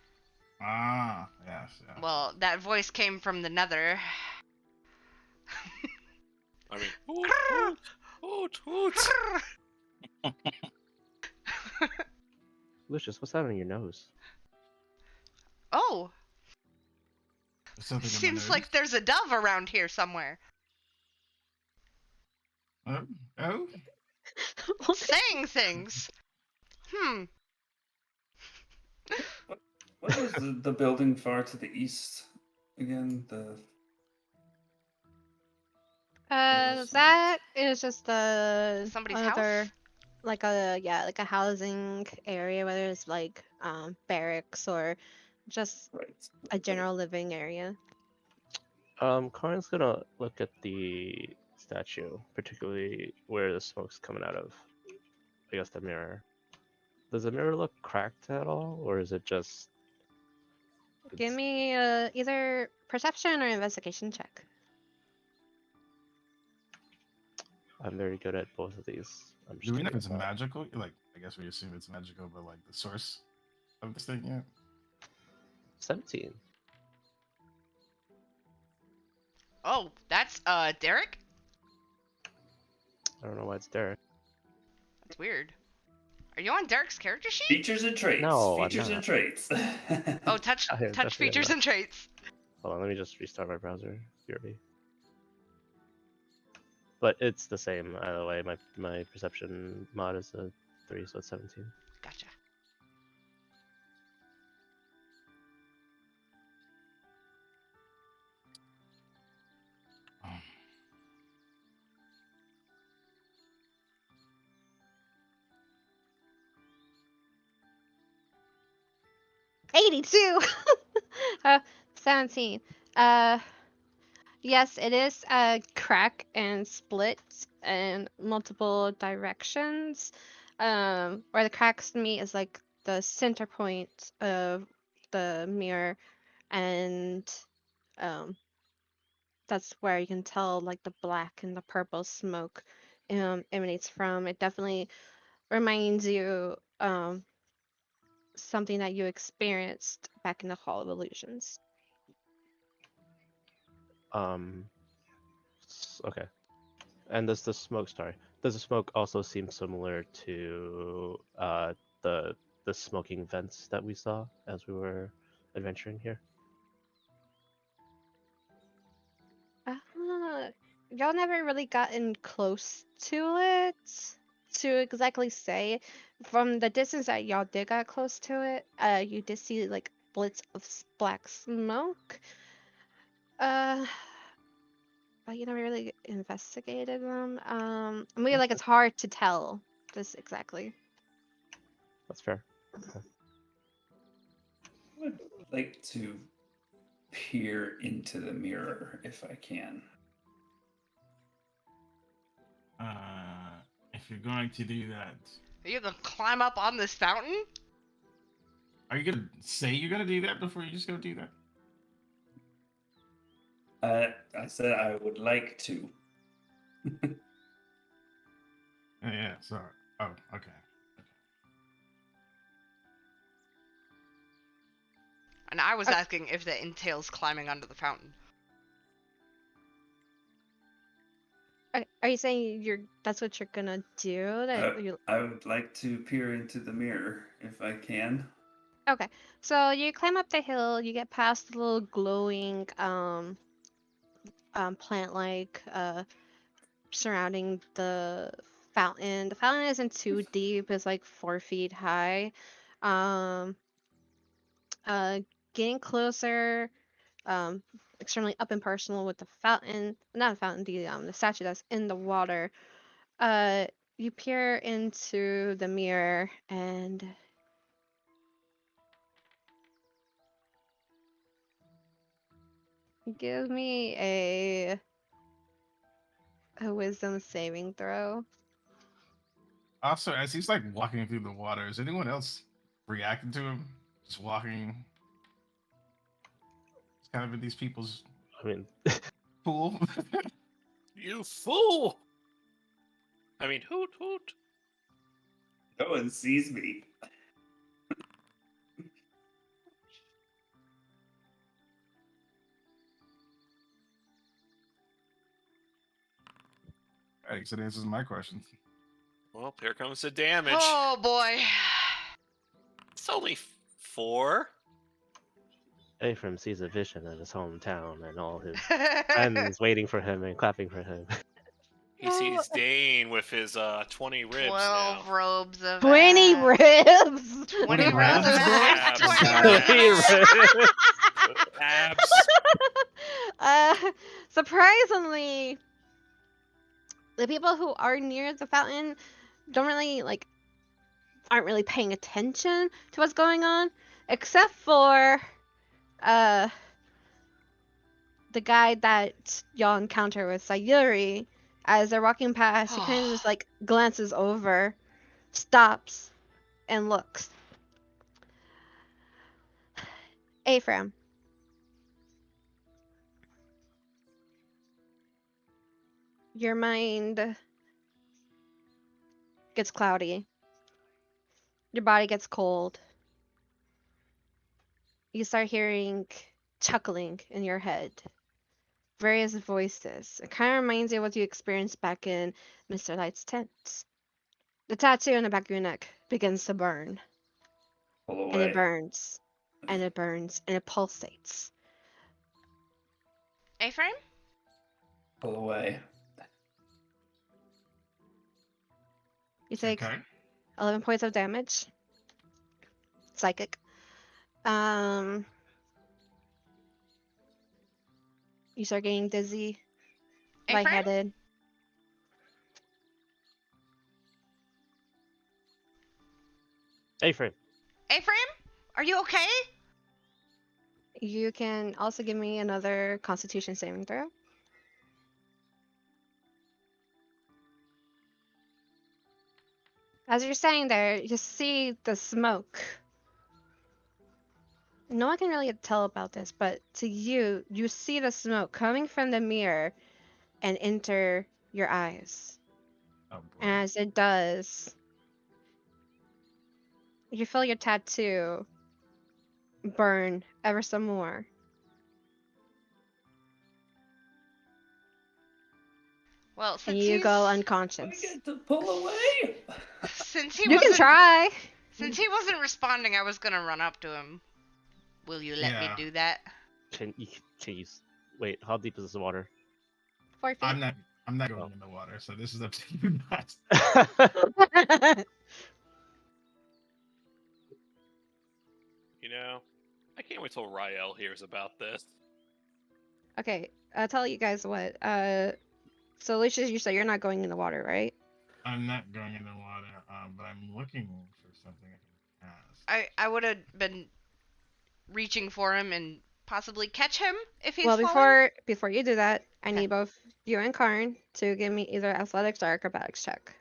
Ah, yes. Well, that voice came from the nether. I mean, hoot, hoot, hoot, hoot. Lucious, what's that on your nose? Oh, There's something in my seems nose. like there's a dove around here somewhere. Oh, Saying things. Hmm. What was the building far to the east again? That is just Somebody's another house? like a housing area, whether it's like barracks or just Right. a general living area. Karin's gonna look at the statue, particularly where the smoke's coming out of. I guess the mirror. Does the mirror look cracked at all, or is it just? Give It's, me either perception or investigation check. I'm very good at both of these. I'm do just we know gonna if it's get that. magical? Like, I guess we assume it's magical, but like the source of this thing, yeah. 17. Oh, that's Derek? I don't know why it's there. That's weird. Are you on Derek's character sheet? Features and traits. No, I'm Features and not. traits. Oh, touch I am touch definitely features not. and traits. Hold on, let me just restart my browser. Fury. But it's the same either way. My perception mod is a 3, so it's 17. Gotcha. Oh. 82. 17. Uh, yes, it is a crack and split in multiple directions. Where the cracks meet is like the center point of the mirror, and that's where you can tell like the black and the purple smoke emanates from. It definitely reminds you something that you experienced back in the Hall of Illusions. Okay. And does the smoke? Sorry. Does the smoke also seem similar to the smoking vents that we saw as we were adventuring here? Y'all never really gotten close to it to exactly say. From the distance that y'all did got close to it, you did see like blits of black smoke. But you never really investigated them. I mean, like it's hard to tell this exactly. That's fair. I would like to peer into the mirror if I can. If you're going to do that, Are you gonna climb up on this fountain? are you gonna say you're gonna do that before you just go do that? I said I would like to. Yeah, sorry. Oh, okay. And I was asking if that entails climbing under the fountain. Are you saying that's what you're gonna do? I would like to peer into the mirror if I can. Okay, so you climb up the hill, you get past the little glowing plant-like surrounding the fountain. The fountain isn't too deep; it's like 4 feet high. Um, Getting closer, extremely up and personal with the fountain, not a fountain, the statue that's in the water. Uh, you peer into the mirror and give me a wisdom saving throw. Also, as he's like walking through the water, is anyone else reacting to him? Just walking. It's kind of in these people's I mean, pool. You fool! I mean, hoot hoot. No one sees me. Right, so that answers my question. Well, here comes the damage. Oh boy. It's only 4. Ephraim sees a vision in his hometown and all his friends waiting for him and clapping for him. He sees Dane with his 20 ribs 12 now. robes of 20 abs. ribs. 20 ribs, rows of bro? abs. 20 Abs. abs. Abs. Surprisingly, the people who are near the fountain don't really aren't really paying attention to what's going on, except for the guy that y'all encounter with Sayuri. As they're walking past, he kind of just glances over, stops, and looks. Ephraim. Your mind gets cloudy. Your body gets cold. You start hearing chuckling in your head. Various voices. It kind of reminds you of what you experienced back in Mr. Light's tent. The tattoo on the back of your neck begins to burn. Pull And it away. burns. And it burns. And it pulsates. A-frame? Pull away. You take Okay. 11 points of damage. Psychic. You start getting dizzy, A-frame? lightheaded. Ephraim. A-frame? Are you okay? You can also give me another Constitution saving throw. As you're standing there, you see the smoke. No one can really tell about this, but to you, you see the smoke coming from the mirror and enter your eyes. Oh boy. And as it does, you feel your tattoo burn ever some more. Well, And since you go I unconscious. get to pull away. since he You can wasn't try. since he wasn't responding, I was gonna run up to him. Will you let me Yeah. do that? Can you wait? How deep is this water? 4 feet. I'm not going in the water, so this is up to you guys. You know, I can't wait till Rael hears about this. Okay, I'll tell you guys what. So Lucious, you said you're not going in the water, right? I'm not going in the water, but I'm looking for something I can cast. I would have been reaching for him and possibly catch him if he's Well, falling. before you do that, I Okay. need both you and Karn to give me either athletics or acrobatics check.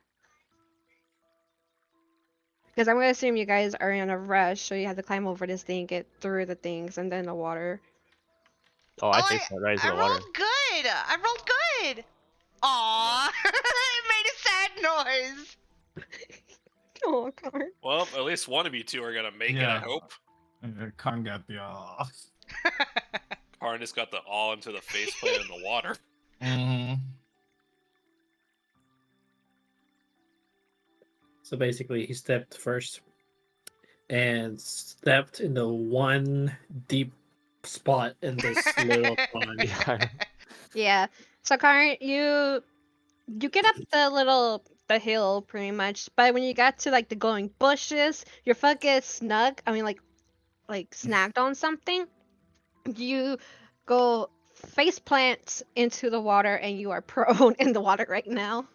Because I'm gonna assume you guys are in a rush, so you have to climb over this thing, get through the things, and then the water. Oh, I face that right into I the water. rolled good. I rolled good. Aw, it made a sad noise. Oh, Karn. Well, at least one of you two are gonna make it, I Yeah. hope. Khan got the Karn just got the all into the faceplate in the water. Mm-hmm. So basically, he stepped first and stepped in the one deep spot in this little pond. Yeah. Yeah. So Karn, you get up the hill pretty much, but when you got to the glowing bushes, your foot gets snug. I mean snagged on something. You go face plant into the water and you are prone in the water right now.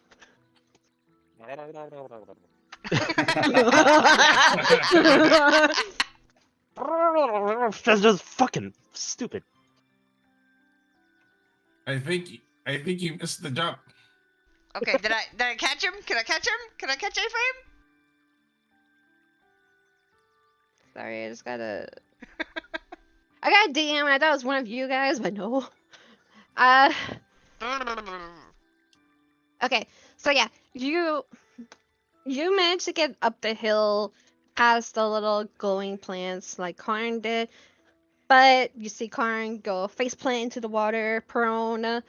That's just fucking stupid. I think you missed the jump. Okay, did I catch him? Can I catch him? Can I catch A-frame? Sorry, I just gotta. I got a DM and I thought it was one of you guys, but no. Okay, so yeah, you managed to get up the hill past the little glowing plants like Karn did, but you see Karn go faceplant into the water, prone.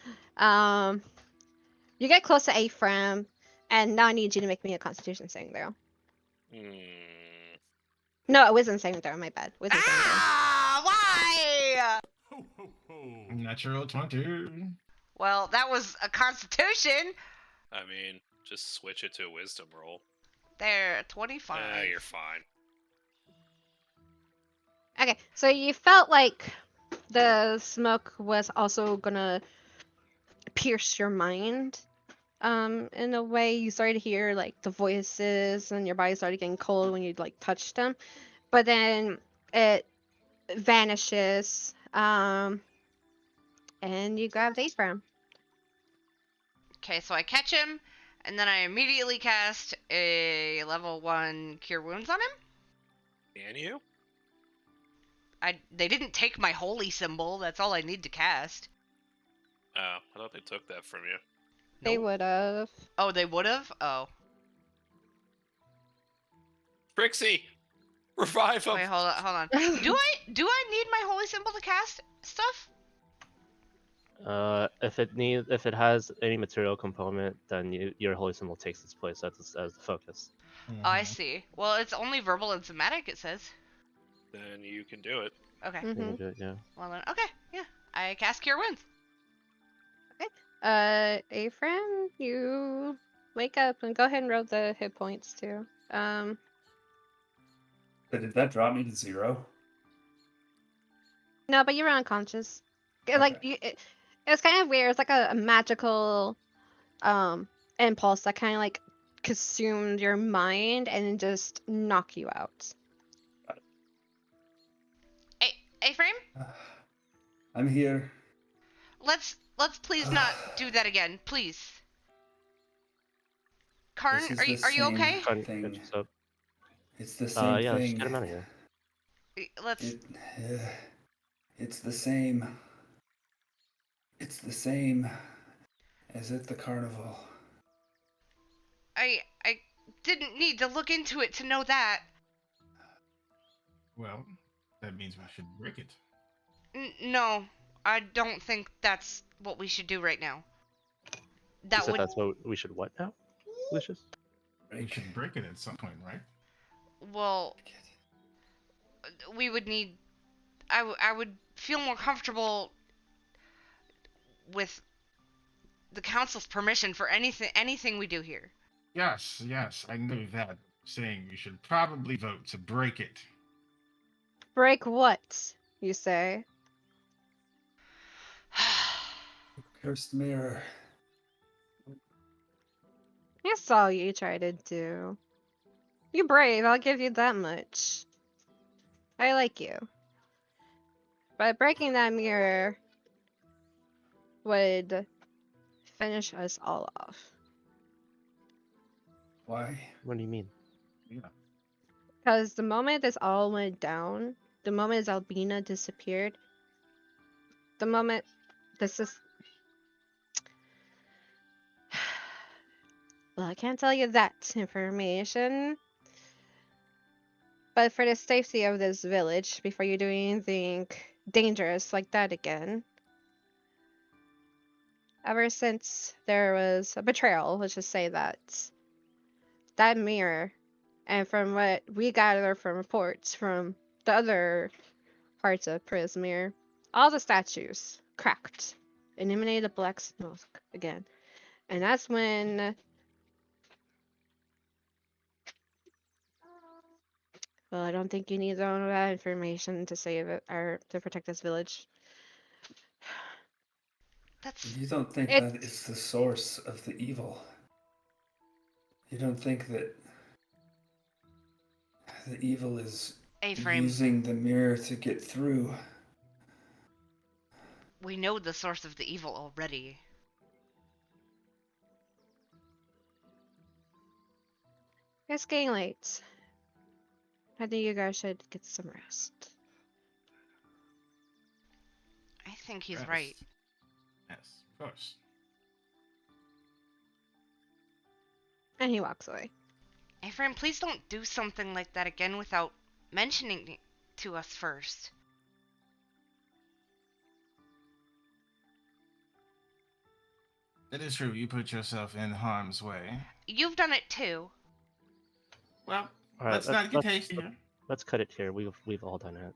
You get close to Ephraim, and now I need you to make me a Constitution saving throw. No, a wisdom saving throw. My bad. Wisdom saving throw. Ah, why? Ho, ho, ho. Natural 20. Well, that was a Constitution. I mean, just switch it to a wisdom roll. There, 25. Yeah, you're fine. Okay, so you felt like the smoke was also gonna pierce your mind. In a way, you started to hear like the voices, and your body started getting cold when you like touched them. But then it vanishes. And you grabbed Ephraim. Okay, so I catch him, and then I immediately cast a level 1 Cure Wounds on him. Can you? They didn't take my holy symbol. That's all I need to cast. Oh, I thought they took that from you. They Nope. would have. Oh, they would have? Oh. Trixie! Revive him! Wait, hold on. Do I need my holy symbol to cast stuff? If it has any material component, then your holy symbol takes its place as the focus. Oh, I Mhm. see. Well, it's only verbal and somatic, it says. Then you can do it. Okay. You Mm-hmm. can do it, yeah. Well then, okay, yeah. I cast Cure Wounds. Ephraim, you wake up and go ahead and roll the hit points too. But did that drop me to 0? No, but you were unconscious. Like it was kind of weird. It's like a magical impulse that kind of like consumed your mind and just knock you out. Ephraim, I'm here. let's please not do that again, please. Karn, This is are the you okay? same Karn, thing. catch us up. It's the same Yeah, let's thing. get him out of here. Let's. It's the same. It's the same as at the carnival. I didn't need to look into it to know that. Well, that means we should break it. No, I don't think that's what we should do right now. You That said would. that's what we should what now, Lucius? We should break it at some point, right? Well, we would need. I would feel more comfortable with the council's permission for anything we do here. Yes, I knew that. Saying we should probably vote to break it. Break what, you say? Cursed mirror. I saw you try to do. You're brave, I'll give you that much. I like you. But breaking that mirror would finish us all off. Why? What do you mean? Yeah. Because the moment this all went down, the moment Albina disappeared, the moment this is. Well, I can't tell you that information. But for the safety of this village, before you do anything dangerous like that again, ever since there was a betrayal, let's just say that mirror, and from what we gather from reports from the other parts of Prismere, all the statues cracked and emanated black smoke again. And that's when. Well, I don't think you need all of that information to save it or to protect this village. That's. You don't think It's- that is the source of the evil? You don't think that the evil is A-frame. using the mirror to get through? We know the source of the evil already. It's getting late. I think you guys should get some rest. I think he's Rest. right. Yes, of course. And he walks away. A-frame, please don't do something like that again without mentioning it to us first. It is true, you put yourself in harm's way. You've done it too. Well, All right, let's not get hasty here. let's cut it here. We've all done it.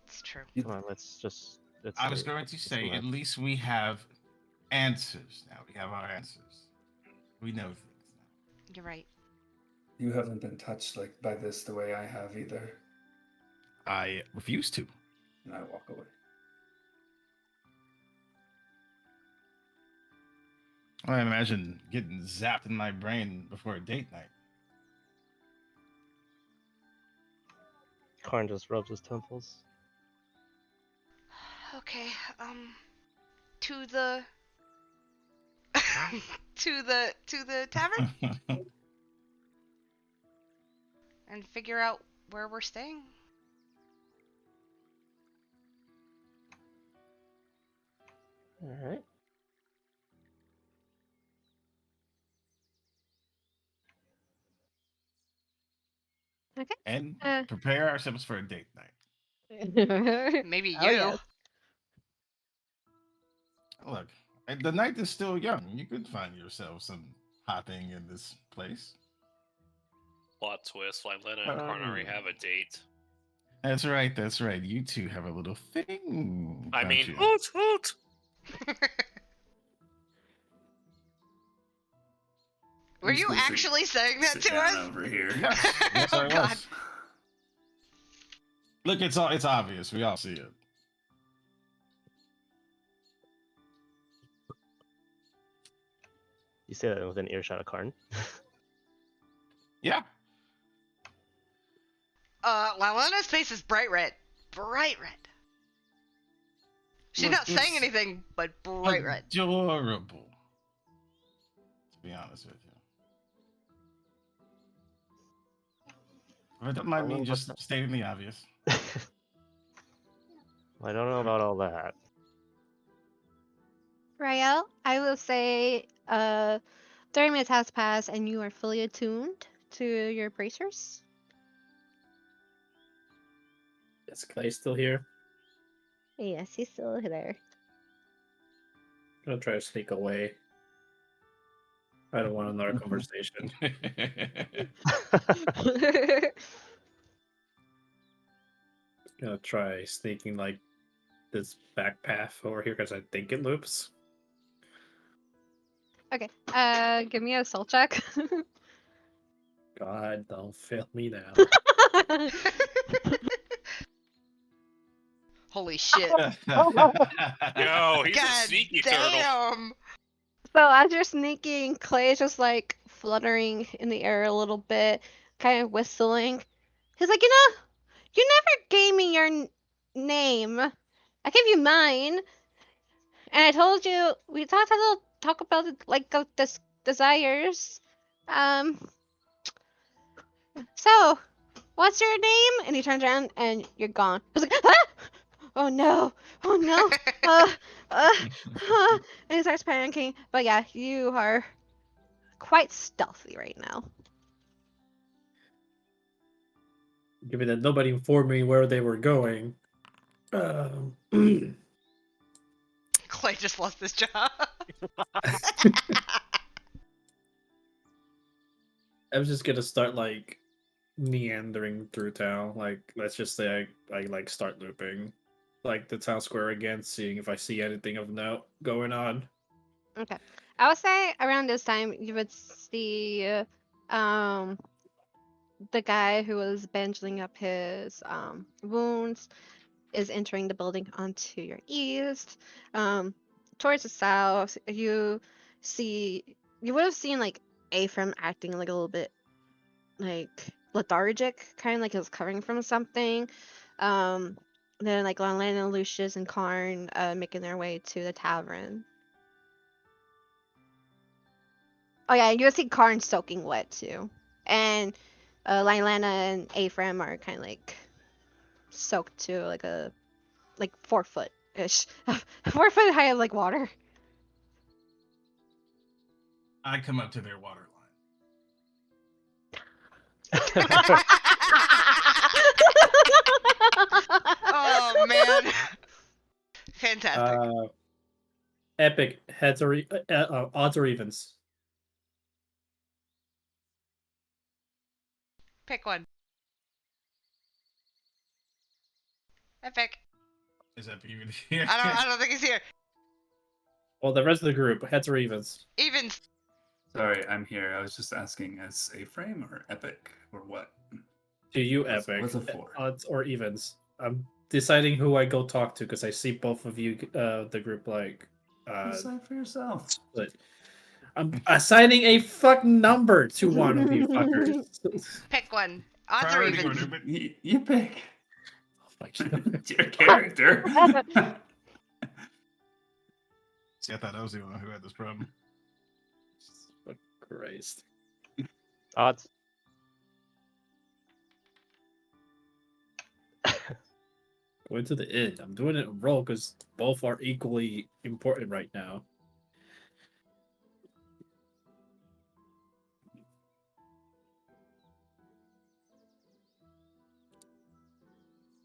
It's true. Come on, let's just. I was going to say, at least we have answers now. We have our answers. We know things now. You're right. You haven't been touched like by this the way I have either. I refuse to. And I walk away. I imagine getting zapped in my brain before a date night. Karn just rubs his temples. Okay, to the to the tavern and figure out where we're staying. All right. Okay. And prepare ourselves for a date night. Maybe you. Oh, yes. Look, the night is still young. You could find yourself some hopping in this place. Plot twist: Lylena and Karn already have a date. That's right. That's right. You two have a little thing. I don't mean, you? hoot hoot. Were you Who's gonna actually saying that sit to down us? over here. Yes, yes, I Oh, God. was. Look, it's obvious. We all see it. You say that within earshot of Karn. Yeah. Lylena's face is bright red. Bright red. She's Look, not saying it's anything, but bright red. Adorable. To be honest with you. If it doesn't mind me just stating the obvious. I don't know about all that. Rael, I will say 30 minutes has passed and you are fully attuned to your bracers. Is Clay still here? Yes, he's still there. I'm gonna try to sneak away. I don't want another conversation. Gonna try sneaking like this back path over here because I think it loops. Okay, give me a soul check. God, don't fail me now. Holy shit. Yo, he's a God sneaky turtle. damn. So as you're sneaking, Clay is just like fluttering in the air a little bit, kind of whistling. He's like, you never gave me your name. I gave you mine, and I told you we talk about it, like this desires. So what's your name? And he turns around and you're gone. I was like, ah! Oh no, and he starts panicking. But yeah, you are quite stealthy right now. Given that nobody informed me where they were going. Clay just lost his job. I was just gonna start like meandering through town. Like, let's just say I like start looping like the town square again, seeing if I see anything of note going on. Okay, I would say around this time you would see the guy who was bandaging up his wounds is entering the building onto your east. Towards the south, you would have seen like Ephraim acting like a little bit like lethargic, kind of like he was covering from something. Then like Lylena, Lucious, and Karn making their way to the tavern. Oh yeah, you would see Karn soaking wet too, and Lylena and Ephraim are kind of like soaked to like 4 foot ish, 4 foot high of like water. I come up to their water line. Oh man. Fantastic. Epic heads or odds or evens. Pick one. Epic. Is that even here? I don't think he's here. Well, the rest of the group, heads or evens? Evens. Sorry, I'm here. I was just asking as A-frame or epic or what? To you, What's- Epic. what's a 4? Odds or evens? I'm deciding who I go talk to because I see both of you, the group, like. Decide for yourself. Split. I'm assigning a fucking number to one of you fuckers. Pick one. Odds or Priority evens. order, but You pick. Oh my God. It's your character. see, I thought I was the one who had this problem. Fuck Christ. Odds. Going to the end. I'm doing it in roll because both are equally important right now.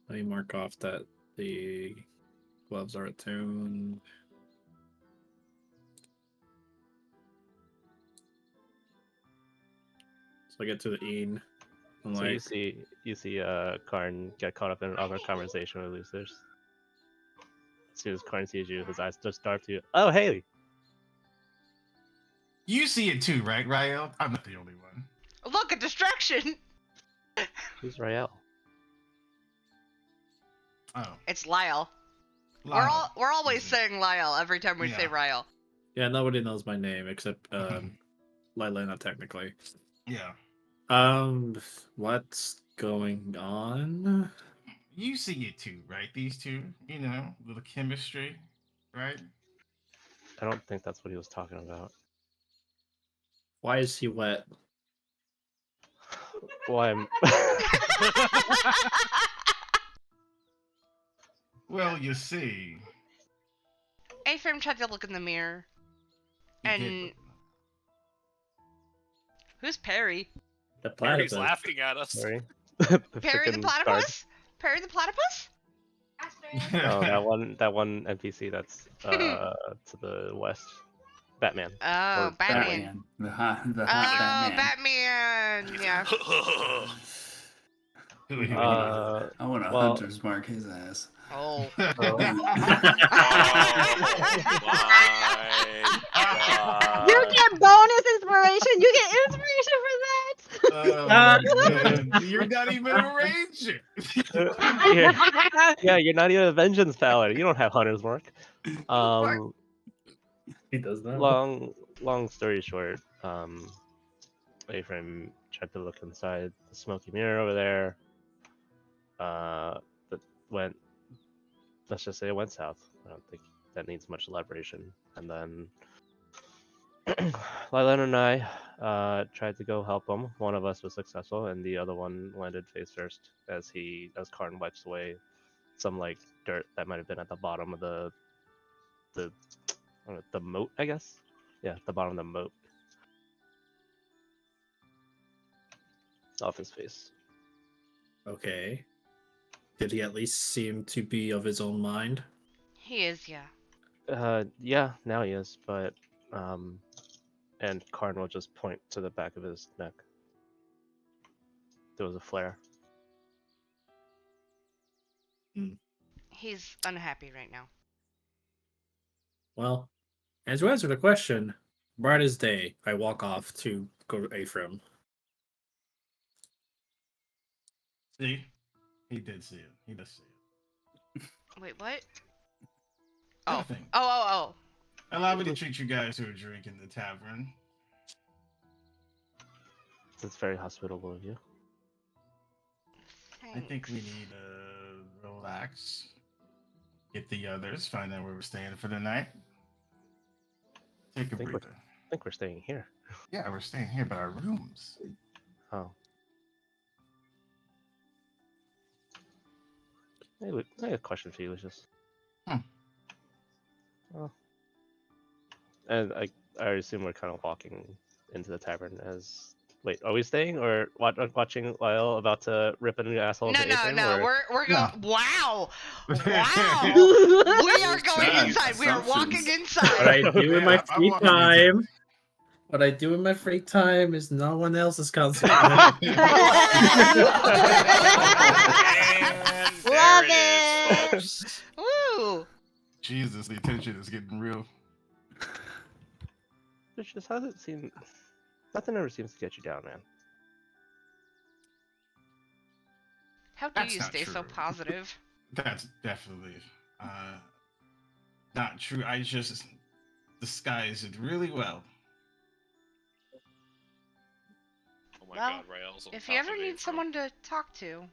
Let me mark off that the gloves are attuned. So I get to the Ean. I'm So like, you see Karn get caught up in another conversation with Lucious. As soon as Karn sees you, his eyes just dart to you. Oh, hey! You see it too, right, Rael? I'm not the only one. Look, a distraction. Who's Rael? Oh, It's Lyle. Lyle. We're always Easy. saying Lyle every time we say Yeah. Ryle. yeah, nobody knows my name except Lylena technically. Yeah. What's going on? You see it too, right? These two, you know, little chemistry, right? I don't think that's what he was talking about. Why is he wet? Well, I'm. Well, you see. A-frame tried to look in the mirror. he did And- look- Who's Perry? The Perry's platypus. laughing at us. Sorry. Perry the frickin' platypus? Perry the platypus? guard. Oh, that one NPC that's to the west. Batman. Oh, Or Batman. The hot Oh, Batman. Batman. Yeah. Who he- Uh, I want to well- hunter's mark his ass. Oh. Oh my god. You get bonus inspiration. You get inspiration for that. Oh, man. You're not even a ranger. yeah, you're not even a vengeance paladin. You don't have hunter's mark. He does not. Long story short, A-frame tried to look inside the smoky mirror over there. But let's just say it went south. I don't think that needs much elaboration. And then Lylena and I tried to go help him. One of us was successful, and the other one landed face first as Karn wipes away some like dirt that might have been at the bottom of the moat, I guess. Yeah, the bottom of the moat. Off his face. Okay. Did he at least seem to be of his own mind? He is, yeah. Yeah, now he is, but and Karn will just point to the back of his neck. There was a flare. He's unhappy right now. Well, and to answer the question, bright as day, I walk off to go to A-frame. See? He did see it. He does see it. Wait, what? Oh. Nothing. Oh. Allow me to treat you guys to a drink in the tavern. It's very hospitable of you. I think we need to relax. Get the others, find out where we're staying for the night. Take a I think breather. I think we're staying here. Yeah, we're staying here by our rooms. Oh. I have a question for you, Lucious. Hmm. Oh. And I assume we're kind of walking into the tavern as... Wait, are we staying or watching Lyle about to rip a new asshole No, into Abraham, no. or... We're going. No. Wow. We are going God, inside. We are walking assumptions. What inside. I do in my Yeah, I'm free walking into- time. What I do in my free time is no one else's consequence. And Love there it is. it. Gross. Woo! Jesus, the tension is getting real. Lucious, how does it seem? Nothing ever seems to get you down, man. How do That's you not stay so true. positive? That's definitely not true. I just disguise it really well. Oh my Well, god, Rael's on if top you ever of me need from... someone to talk to,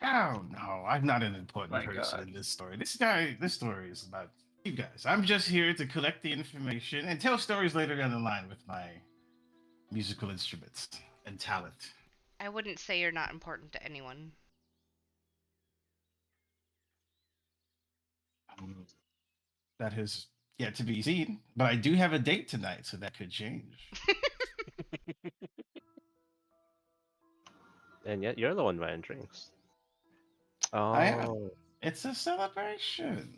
Oh no, I'm not an important My person God. in this story. This story is about you guys. I'm just here to collect the information and tell stories later down the line with my musical instruments and talent. I wouldn't say you're not important to anyone. That has yet to be seen, but I do have a date tonight, so that could change. And yet you're the one buying drinks. I am. Oh, It's a celebration.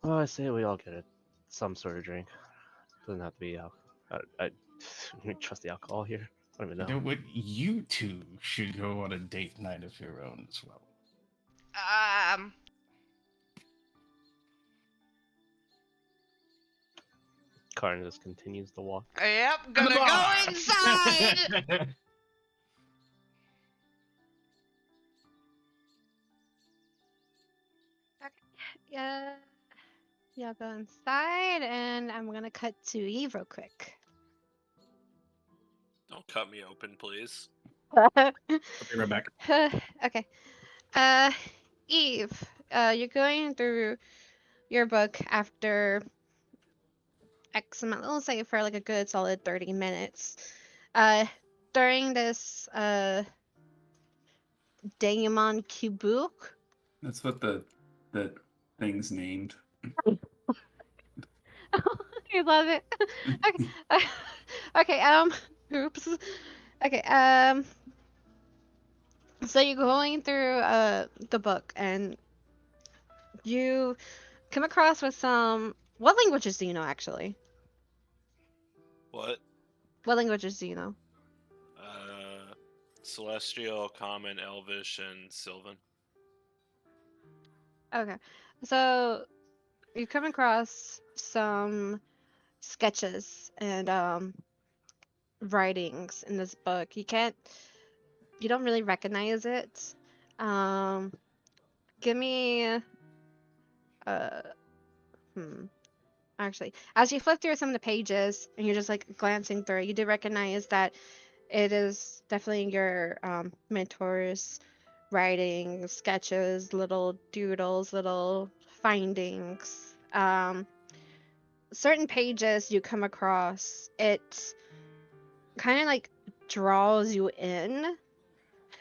well, I say we all get it. Some sort of drink. Doesn't have to be alcohol. I trust the alcohol here. I don't even You know. know what? You two should go on a date night of your own as well. Um, Karn just continues to walk. yep, gonna go inside! Yeah. Y'all go inside, and I'm gonna cut to Eve real quick. Don't cut me open, please. I'll be right back. Okay. Eve, you're going through your book after X amount, let's say for like a good solid 30 minutes. During this, Daemon Kubuk. That's what the thing's named. You love it. Okay. Okay, oops. Okay, so you're going through the book and you come across with some, what languages do you know actually? What? What languages do you know? Celestial, Common, Elvish, and Sylvan. Okay. So you come across some sketches and writings in this book. You don't really recognize it. Um give me uh hmm. Actually, as you flip through some of the pages and you're just like glancing through, you do recognize that it is definitely your mentor's writing, sketches, little doodles, little findings. Certain pages you come across, it kind of like draws you in,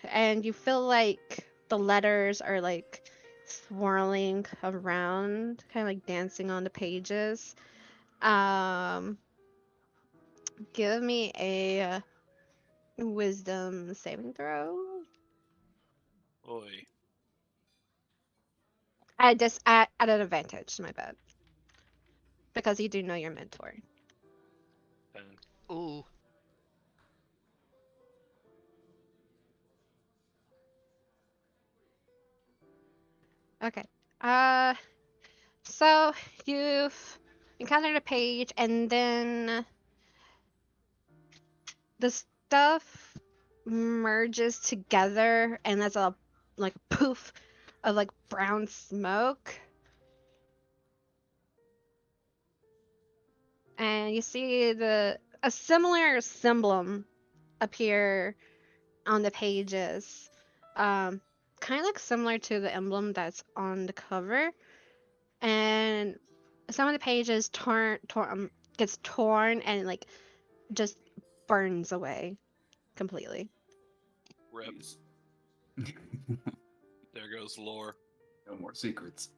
and you feel like the letters are like swirling around, kind of like dancing on the pages. Um, Give me a wisdom saving throw. Oi. At an advantage, my bad. Because you do know your mentor. And Ooh. Okay. Uh, so you've encountered a page, and then the stuff merges together, and there's a like poof of like brown smoke. And you see a similar emblem appear on the pages. Kind of like similar to the emblem that's on the cover. And some of the pages gets torn and like just burns away completely. rip. Jeez. There goes lore. No more secrets.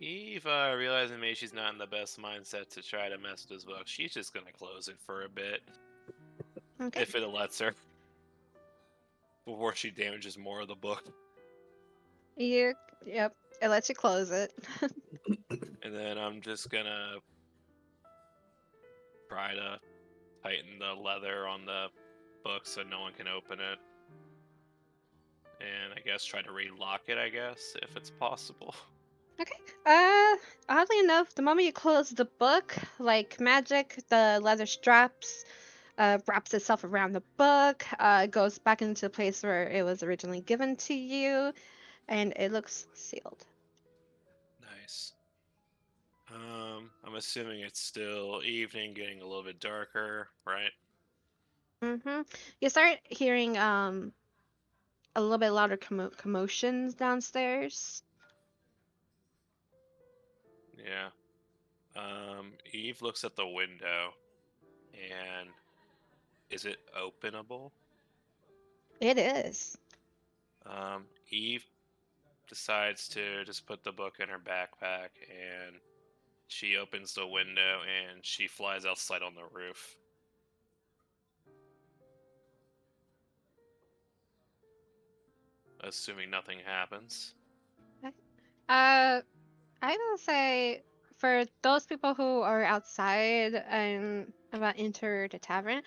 Eve, realizing maybe she's not in the best mindset to try to mess with his book, she's just gonna close it for a bit. Okay. If it lets her. Before she damages more of the book. Yep, it lets you close it. And then I'm just gonna try to tighten the leather on the book so no one can open it. And I guess try to relock it, I guess, if it's possible. Okay. Oddly enough, the moment you close the book, like magic, the leather straps wraps itself around the book, goes back into the place where it was originally given to you, and it looks sealed. Nice. I'm assuming it's still evening, getting a little bit darker, right? You start hearing a little bit louder commotions downstairs. Yeah. Eve looks at the window, and is it openable? It is. Eve decides to just put the book in her backpack, and she opens the window, and she flies outside on the roof. Assuming nothing happens. I will say for those people who are outside and about to enter the tavern,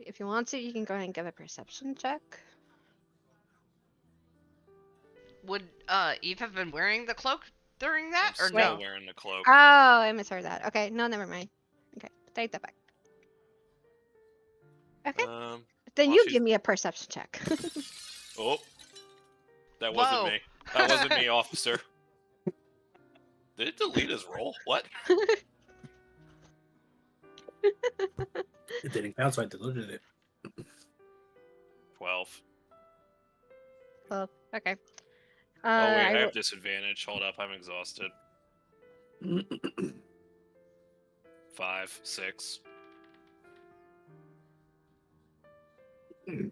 if you want to, you can go ahead and give a perception check. Would Eve have been wearing the cloak during that, I'm or still no? wearing the cloak. Oh, I misheard that. Okay, no, never mind. Okay, take that back. Okay, then While you she's... give me a perception check. Oh, that wasn't Whoa. me. That wasn't me, officer. Did it delete his roll? What? It didn't count, so I deleted it. 12. Well, okay. Oh wait, I will. have disadvantage. Hold up, I'm exhausted. 5, 6. Okay.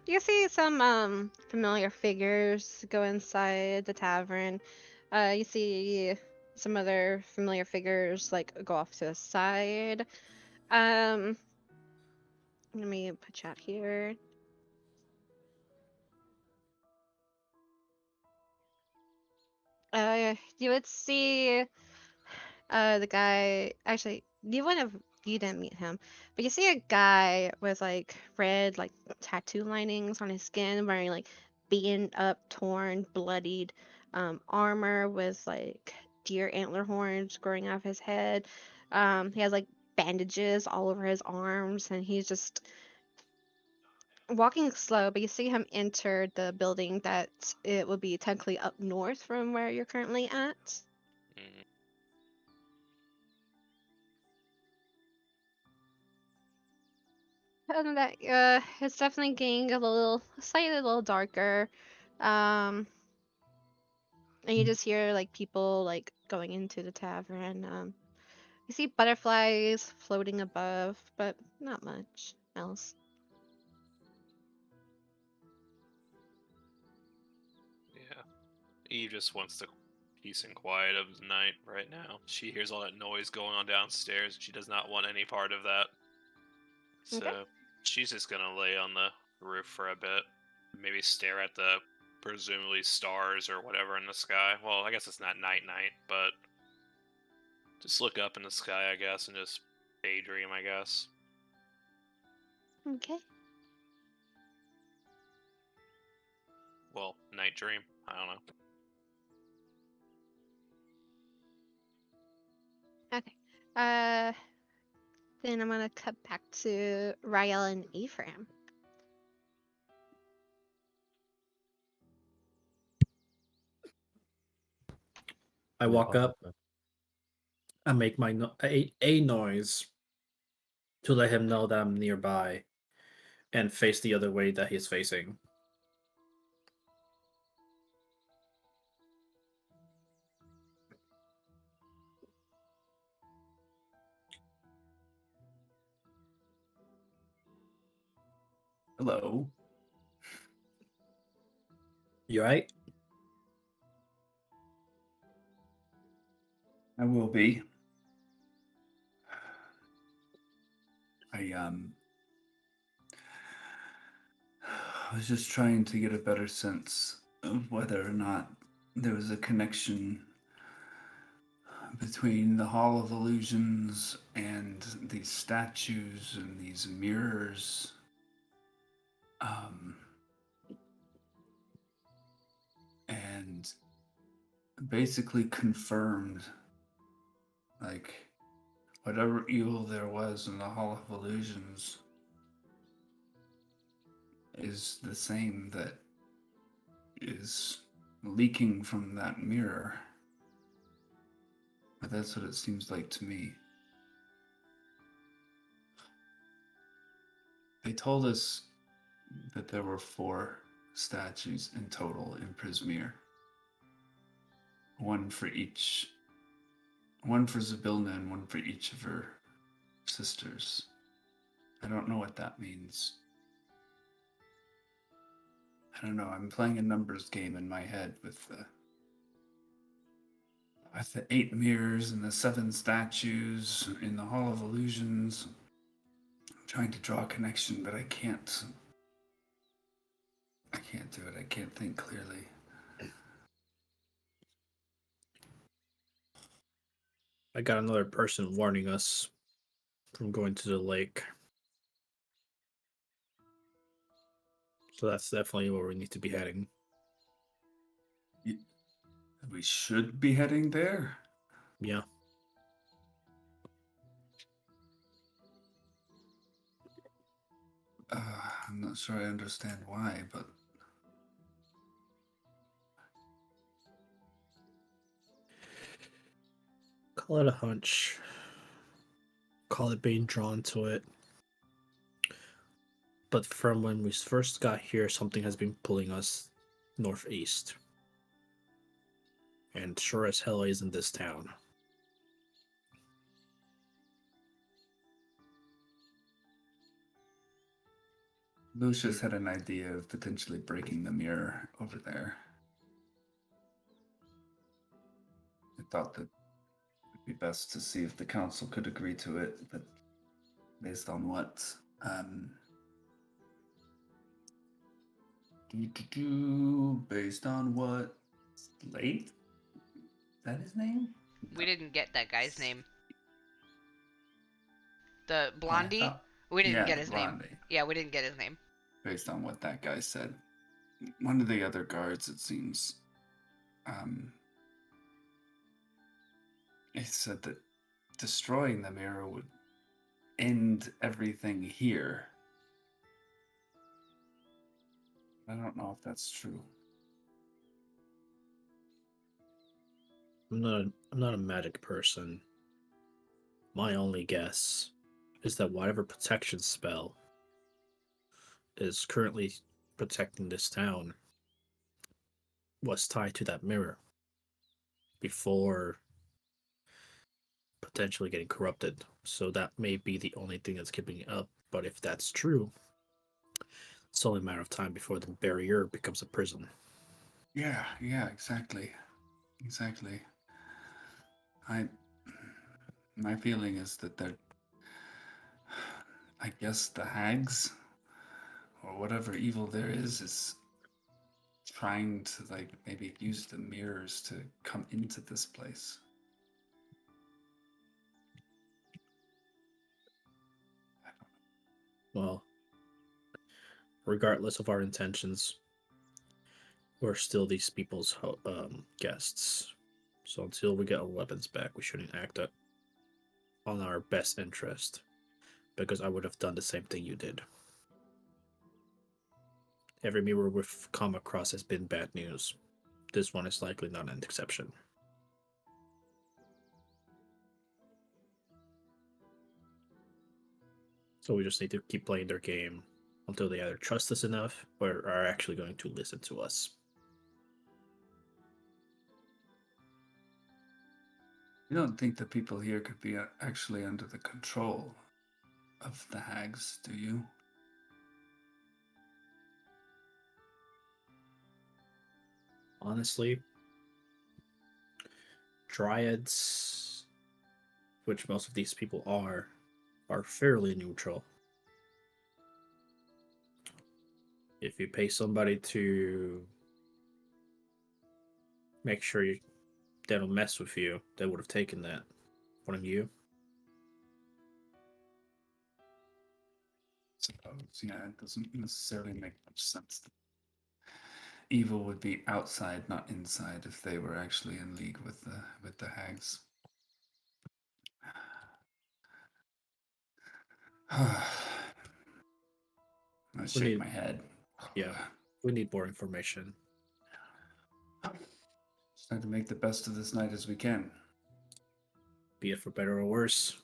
You see some familiar figures go inside the tavern. You see some other familiar figures like go off to the side. Let me put chat here. You would see the guy. Actually, you didn't meet him, but you see a guy with like red like tattoo linings on his skin, wearing like beaten up, torn, bloodied armor with like deer antler horns growing off his head. He has like bandages all over his arms, and he's just walking slow, but you see him enter the building that it would be technically up north from where you're currently at. Mm. Other than that, it's definitely getting slightly a little darker. And you just hear like people like going into the tavern. You see butterflies floating above, but not much else. Yeah. Eve just wants the peace and quiet of the night right now. She hears all that noise going on downstairs. She does not want any part of that. So Okay. she's just gonna lay on the roof for a bit. Maybe stare at the presumably stars or whatever in the sky. Well, I guess it's not night, but just look up in the sky, I guess, and just daydream, I guess. Okay. Well, night dream. I don't know. Okay. Then I'm gonna cut back to Rael and Ephraim. I walk up. I make my a noise to let him know that I'm nearby, and face the other way that he's facing. Hello. You right? I will be. I was just trying to get a better sense of whether or not there was a connection between the Hall of Illusions and these statues and these mirrors and basically confirmed like whatever evil there was in the Hall of Illusions is the same that is leaking from that mirror. But that's what it seems like to me. They told us that there were 4 statues in total in Prismere. One for Zybilna and one for each of her sisters. I don't know what that means. I don't know, I'm playing a numbers game in my head with the 8 mirrors and the 7 statues in the Hall of Illusions. I'm trying to draw a connection, but I can't. I can't do it. I can't think clearly. I got another person warning us from going to the lake. So that's definitely where we need to be heading. We should be heading there? Yeah. I'm not sure I understand why, but Call it a hunch. Call it being drawn to it. But from when we first got here, something has been pulling us northeast. And sure as hell isn't this town. Lucious had an idea of potentially breaking the mirror over there. I thought that it'd be best to see if the council could agree to it, but based on what? Based on what? Slate? Is that his name? We didn't get that guy's name. The I blondie? thought- We didn't yeah, get the his name. blondie. Yeah, we didn't get his name. Based on what that guy said. One of the other guards, it seems, he said that destroying the mirror would end everything here. I don't know if that's true. I'm not a magic person. My only guess is that whatever protection spell is currently protecting this town was tied to that mirror before potentially getting corrupted. So that may be the only thing that's keeping it up. But if that's true, it's only a matter of time before the barrier becomes a prison. Yeah, exactly. Exactly. My feeling is that they're, I guess the hags, or whatever evil there is trying to, like, maybe use the mirrors to come into this place. Well, regardless of our intentions, we're still these people's guests. So until we get our weapons back, we shouldn't act on our best interest, because I would have done the same thing you did. Every mirror we've come across has been bad news. This one is likely not an exception. So we just need to keep playing their game until they either trust us enough or are actually going to listen to us. You don't think the people here could be actually under the control of the hags, do you? Honestly, dryads, which most of these people are fairly neutral. If you pay somebody to make sure they don't mess with you, they would have taken that. Wouldn't you? suppose. Yeah, it doesn't necessarily make much sense. Evil would be outside, not inside, if they were actually in league with the hags. I shake need- my head. Yeah, we need more information. Just have to make the best of this night as we can. Be it for better or worse.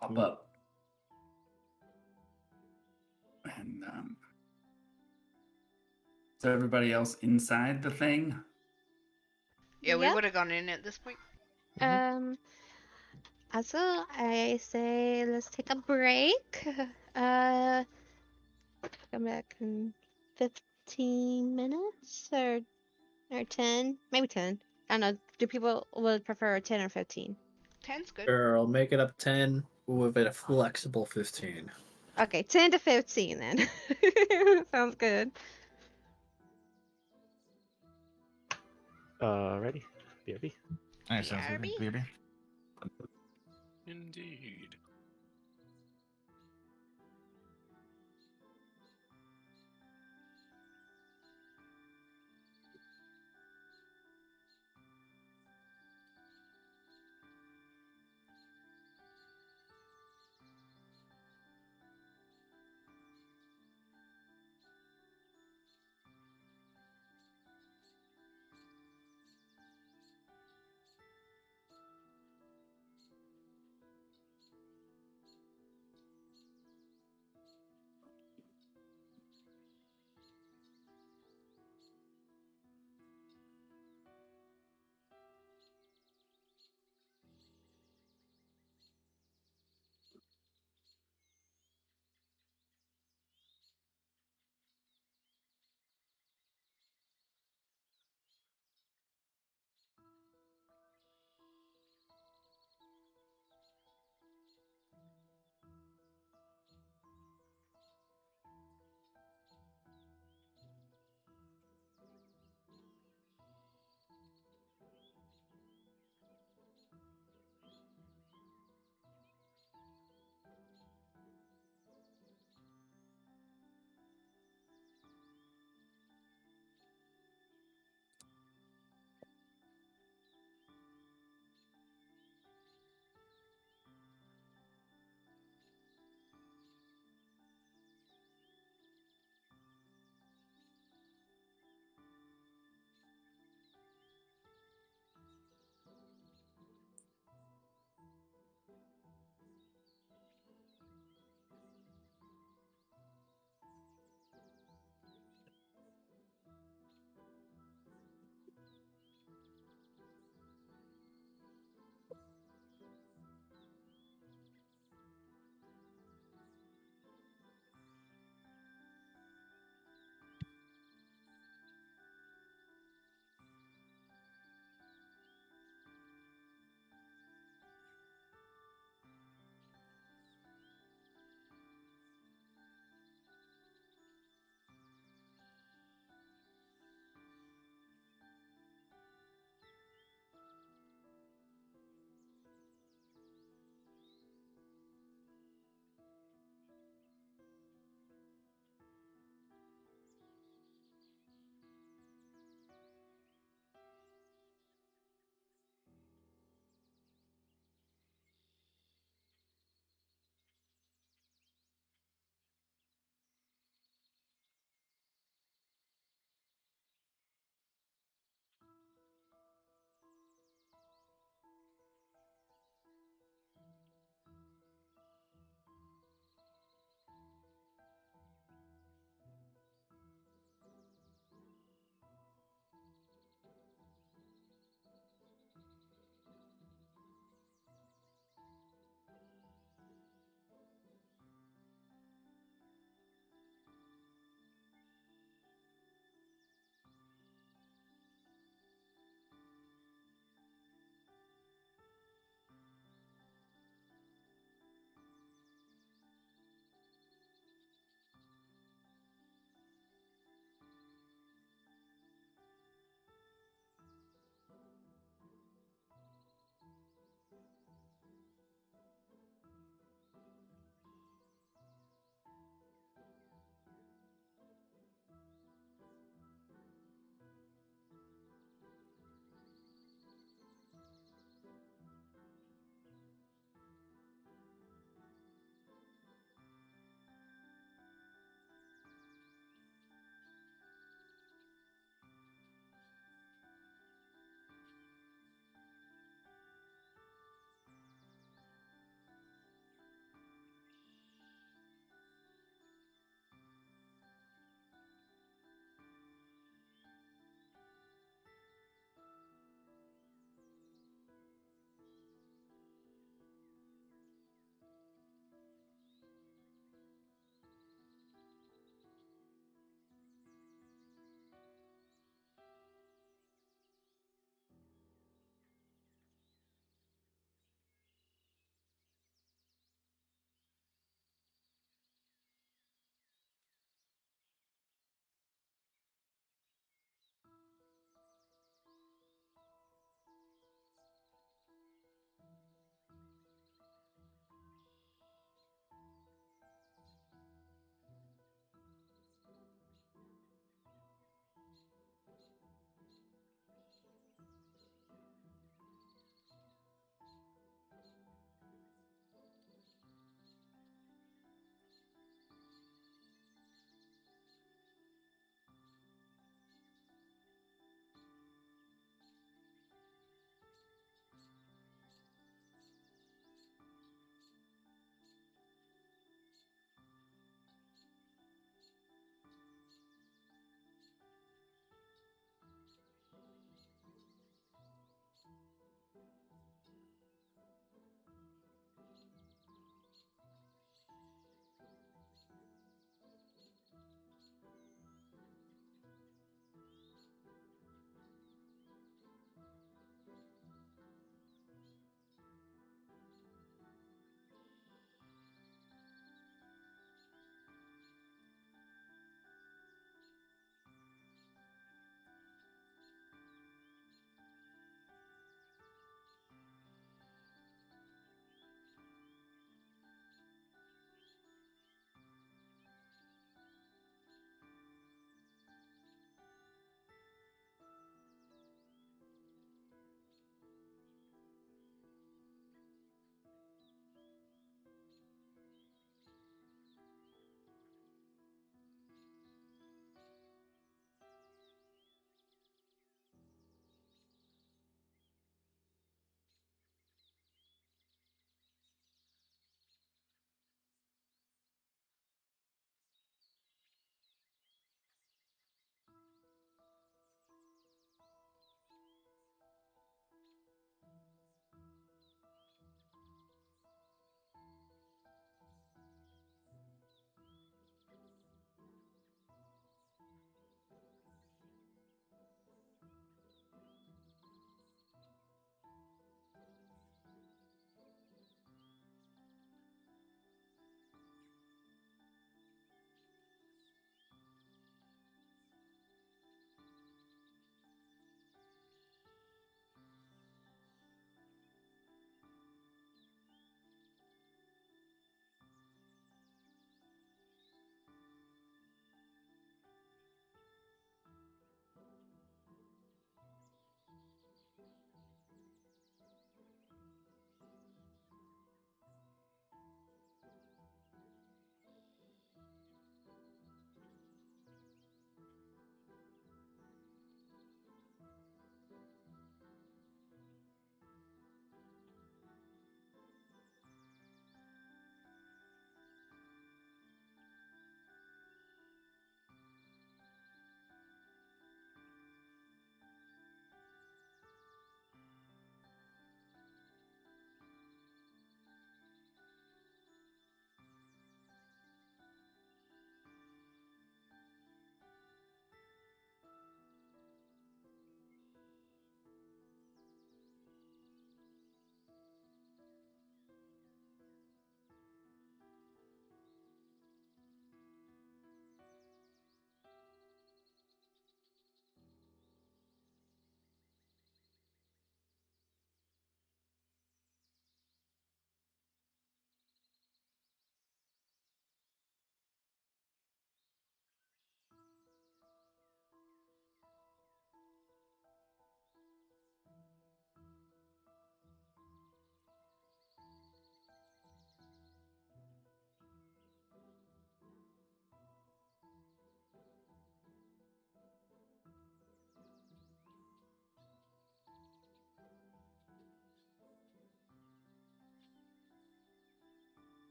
Hop up. And is everybody else inside the thing? Yeah, we Yep. would have gone in at this point. Also, I say let's take a break. Uh, come back in 15 minutes or 10, maybe 10. I don't know. Do people would prefer 10 or 15? 10's good. Sure, I'll make it up 10 with a flexible 15. Okay, 10 to 15 then. Sounds good. Ready? BRB. Alright, sounds good. BRB. BRB. Indeed.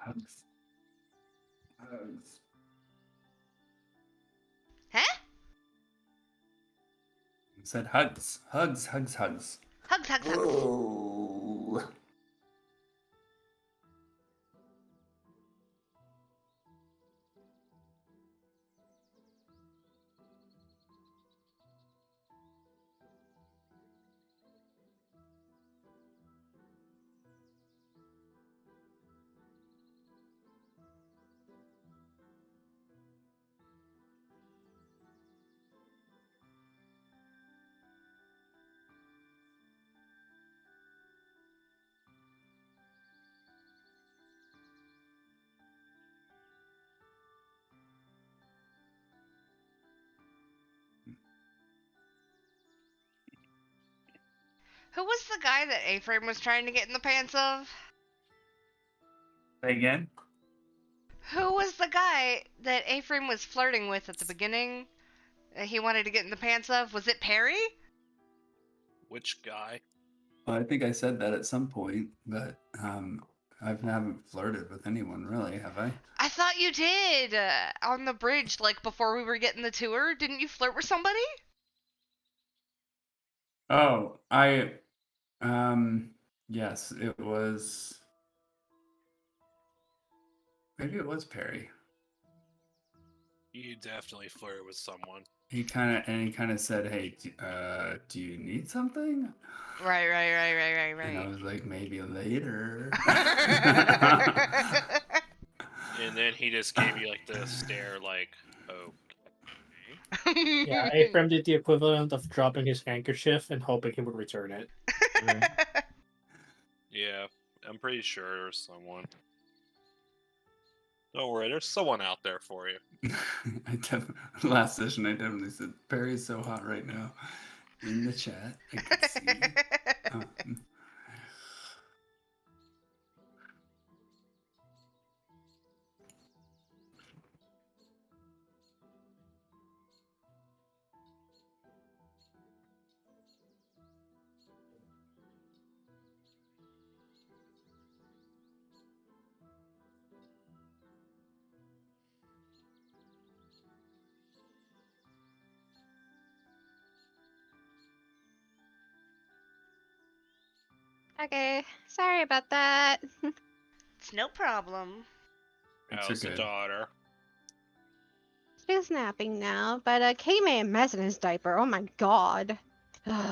Hugs. Hugs. Huh? I said hugs. Hugs, hugs, hugs. Hugs, hugs, hugs. Whoa. Who was the guy that A-Frame was trying to get in the pants of? Say again? Who was the guy that A-Frame was flirting with at the beginning that he wanted to get in the pants of? Was it Perry? Which guy? Well, I think I said that at some point, but I haven't flirted with anyone really, have I? I thought you did on the bridge, like before we were getting the tour. Didn't you flirt with somebody? Oh, yes, it was. Maybe it was Perry. You definitely flirted with someone. He kind of said, "Hey, do you need something?" Right. And I was like, "Maybe later." And then he just gave you like the stare, like, oh. Yeah, A-Frame did the equivalent of dropping his handkerchief and hoping he would return it. Yeah, I'm pretty sure there's someone. Don't worry, there's someone out there for you. Last session, I definitely said Perry's so hot right now. In the chat, I could see. Okay, sorry about that. It's no problem. It's How's the okay. daughter? She's napping now, but K-Man a mess in his diaper. Oh my god. Bucket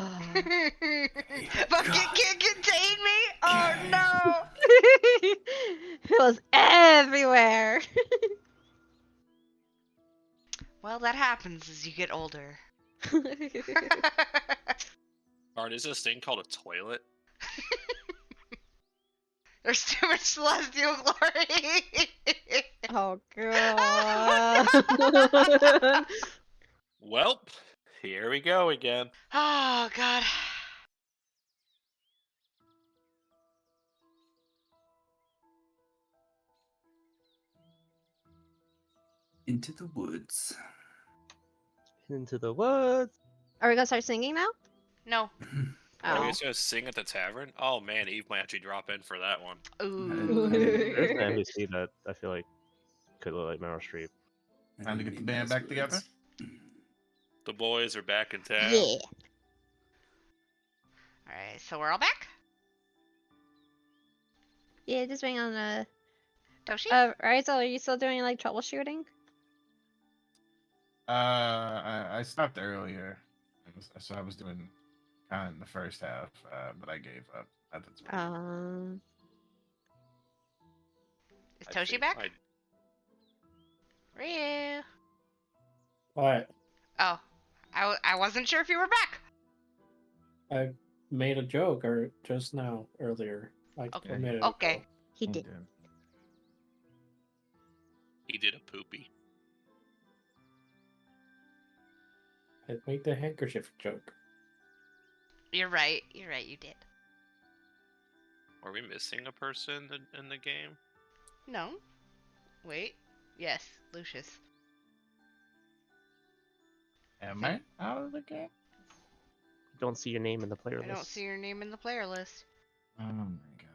God. can't contain me? Oh no! It was everywhere. Well, that happens as you get older. Art, is this thing called a toilet? There's too much celestial glory. Oh god. Welp, here we go again. Oh god. Into the woods. Into the woods. Are we gonna start singing now? No. Are we Oh. just gonna sing at the tavern? Oh man, Eve might actually drop in for that one. Ooh. There's an NPC that I feel like could look like Meryl Streep. Time to get the band back together? The boys are back in town. Yeah. Alright, so we're all back? Yeah, just waiting on Toshi? right, so are you still doing like troubleshooting? I stopped earlier, so I was doing kind of in the first half, but I gave up at the time. Is Toshi back? Ryu. What? Oh. I wasn't sure if you were back. I made a joke just now, earlier. Like Okay. a minute Okay. ago. He did. He did a poopy. I made the handkerchief joke. You're right. You're right, you did. Are we missing a person in the game? No. Wait. Yes, Lucius. Am I out of the game? Don't see your name in the player I list. don't see your name in the player list. Oh my god.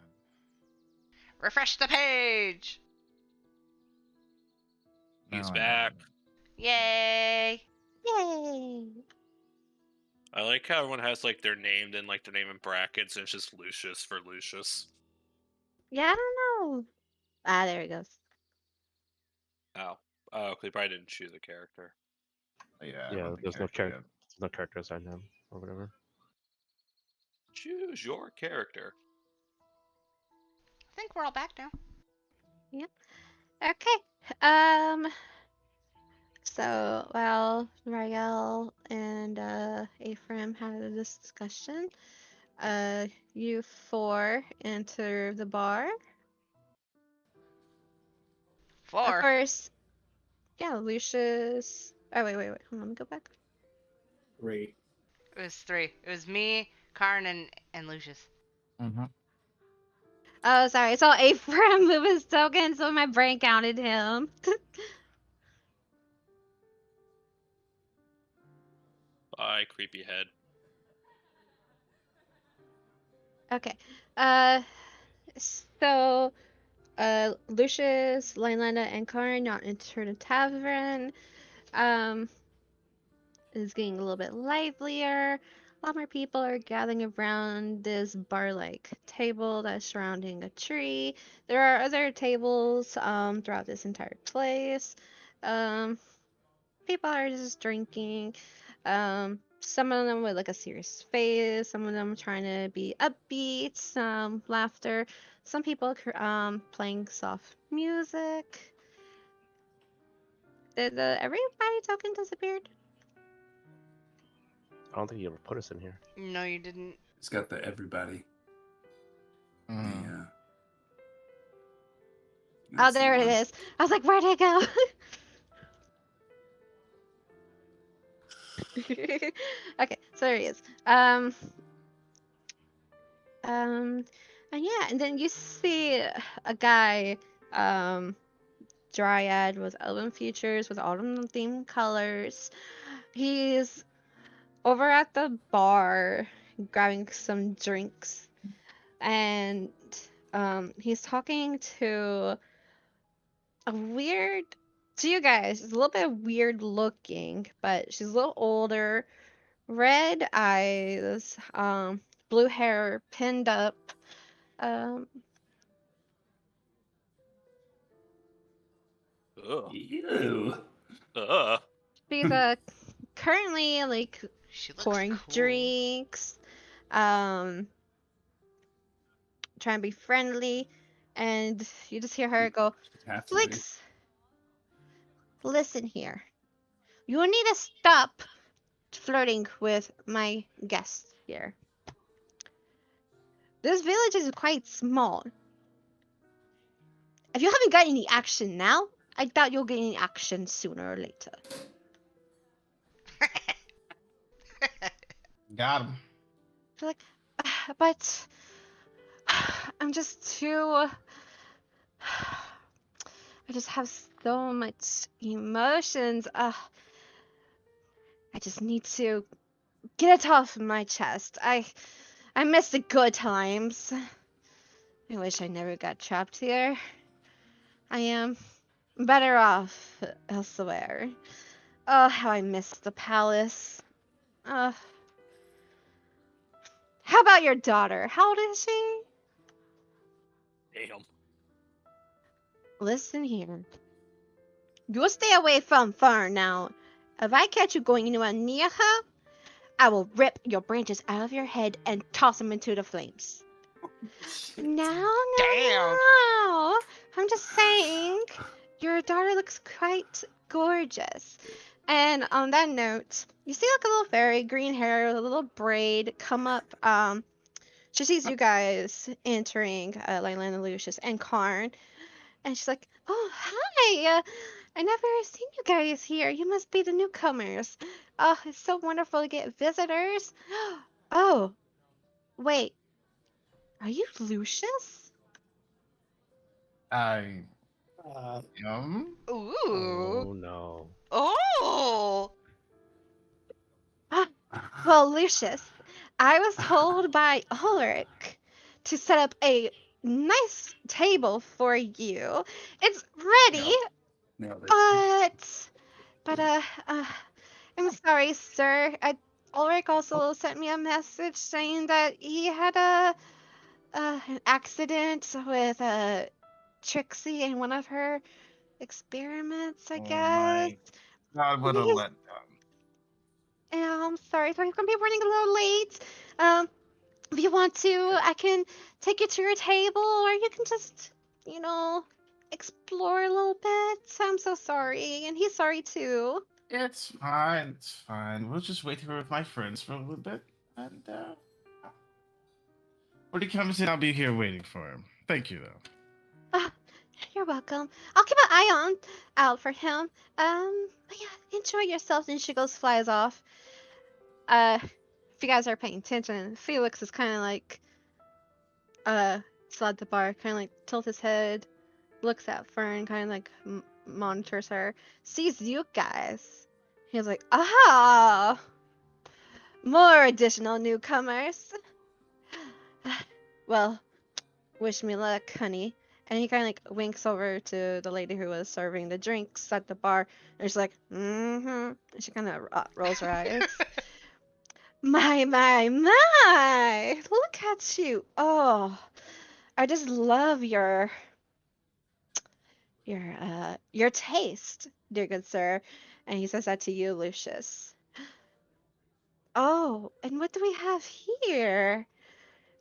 Refresh the page! He's Now I back. know. Yay! Yay! I like how everyone has like their name and like their name in brackets, and it's just Lucious for Lucius. Yeah, I don't know. Ah, there it goes. Oh, they probably didn't choose a character. Yeah, I Yeah, don't think there's no character character. There's no character assigned to him or whatever. Choose your character. I think we're all back now. Okay. So while Rael and Ephraim had a discussion, you four enter the bar. Of 4. course, yeah, Lucius. Oh wait. Hold on, let me go back. 3. It was 3. It was me, Karn, and Lucius. Mm-hmm. Oh, sorry. I saw Ephraim move his token, so my brain counted him. Bye, creepy head. Okay. So, Lucius, Lynelanda, and Karn not enter the tavern. It's getting a little bit livelier. A lot more people are gathering around this bar-like table that's surrounding a tree. There are other tables throughout this entire place. People are just drinking. Some of them with like a serious face. Some of them trying to be upbeat. Some laughter. Some people playing soft music. Did everybody token disappeared? I don't think you ever put us in here. No, you didn't. It's got the everybody. Mm. Yeah. Oh, That's the there it one. is. I was like, where'd it go? Okay, so there he is. And yeah, and then you see a guy, dryad with elven features with autumn themed colors. He's over at the bar grabbing some drinks, and he's talking to a weird, to you guys, she's a little bit weird looking, but she's a little older, red eyes, blue hair pinned up. Um, Ugh. Ew. Ugh. she's currently like She looks pouring cool. drinks, um, trying to be friendly, and you just hear her go, Have to be. Flix, listen here. You need to stop flirting with my guests here. This village is quite small. If you haven't got any action now, I doubt you'll get any action sooner or later. Got him. She's like, but I'm just too. I just have so much emotions. I just need to get it off my chest. I miss the good times. I wish I never got trapped here. I am better off elsewhere. Oh, how I miss the palace. How about your daughter? How old is she? Damn. Listen here. You stay away from Fern now. If I catch you going anywhere near her, I will rip your branches out of your head and toss them into the flames. No. Damn. I'm just saying, your daughter looks quite gorgeous. And on that note, you see like a little fairy, green hair, with a little braid come up. She sees you guys entering, Leyland and Lucius and Karn, and she's like, "Oh, hi! I never seen you guys here. You must be the newcomers. Oh, it's so wonderful to get visitors. Oh, wait, are you Lucius?" I Uh, am. Ooh. Oh no. Oh. Ah, well, Lucius, I was told by Ulrich to set up a nice table for you. It's ready. Yep. Nailed it. But I'm sorry, sir. Ulrich also sent me a message saying that he had an accident with Trixie in one of her experiments, I Oh guess. my God, what a He's, letdown. yeah, I'm sorry, so he's gonna be running a little late. Um, if you want to, I can take you to your table, or you can just, you know, explore a little bit. I'm so sorry, and he's sorry too. It's fine. It's fine. We'll just wait here with my friends for a little bit, and when he comes in, I'll be here waiting for him. Thank you, though. Ah, you're welcome. I'll keep an eye on out for him. But yeah, enjoy yourself. And she goes, flies off. If you guys are paying attention, Felix is kind of like still at the bar, kind of like tilts his head, looks at Fern, kind of like monitors her, sees you guys. He's like, aha, more additional newcomers. Well, wish me luck, honey. And he kind of like winks over to the lady who was serving the drinks at the bar. And she's like, mm-hmm. And she kind of rolls her eyes. My. Look at you. Oh, I just love your taste, dear good sir. And he says that to you, Lucius. Oh, and what do we have here?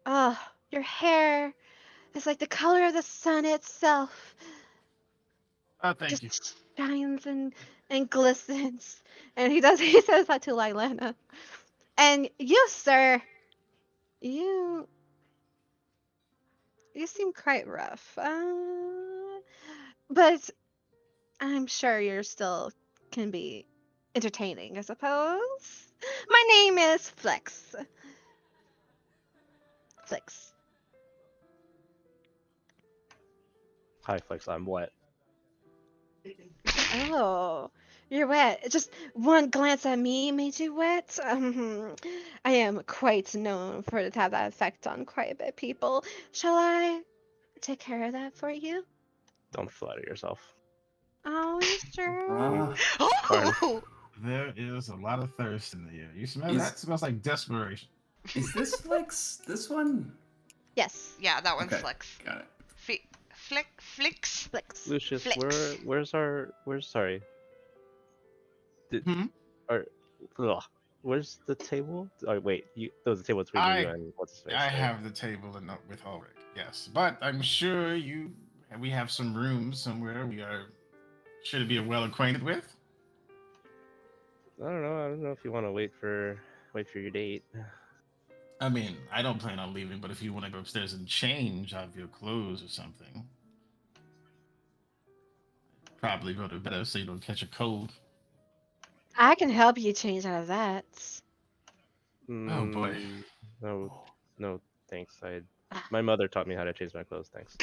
Oh, your hair is like the color of the sun itself. Thank you. Just shines and glistens. And he says that to Lylana. And you, sir, you you seem quite rough. But I'm sure you're still can be entertaining, I suppose. My name is Flex. Flex. Hi, Flex. I'm wet. Oh, you're wet. Just one glance at me made you wet. I am quite known for to have that effect on quite a bit of people. Shall I take care of that for you? Don't flatter yourself. Oh, you sure? Ah, Fine. Oh! There is a lot of thirst in the air. You smell Is- that? It smells like desperation. is this Flex? This one? Yes. Yeah, that one's Okay, Flex. got it. Flicks? Flex. Lucius, Flex. where's sorry? Hmm? Or, ugh, where's the table? Oh wait, there was a table between you and what's his face. I right? have the table with Ulrich, yes. But I'm sure we have some rooms somewhere we are sure to be well acquainted with. I don't know. I don't know if you want to wait for your date. I mean, I don't plan on leaving, but if you want to go upstairs and change out of your clothes or something, probably go to bed so you don't catch a cold. I can help you change out of that. Oh boy. No, thanks. My mother taught me how to change my clothes. Thanks.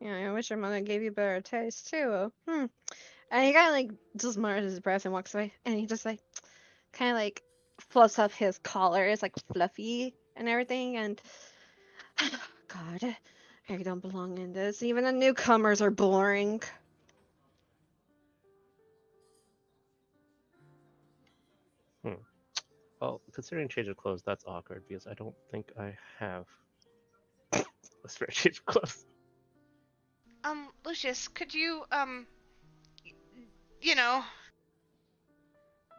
Yeah, I wish your mother gave you better taste too. And he kind of like just mutters his breath and walks away. And he just like kind of like fluffs up his collar. It's like fluffy and everything. And God, I don't belong in this. Even the newcomers are boring. Well, considering change of clothes, that's awkward because I don't think I have a spare change of clothes. Lucius, could you, you know,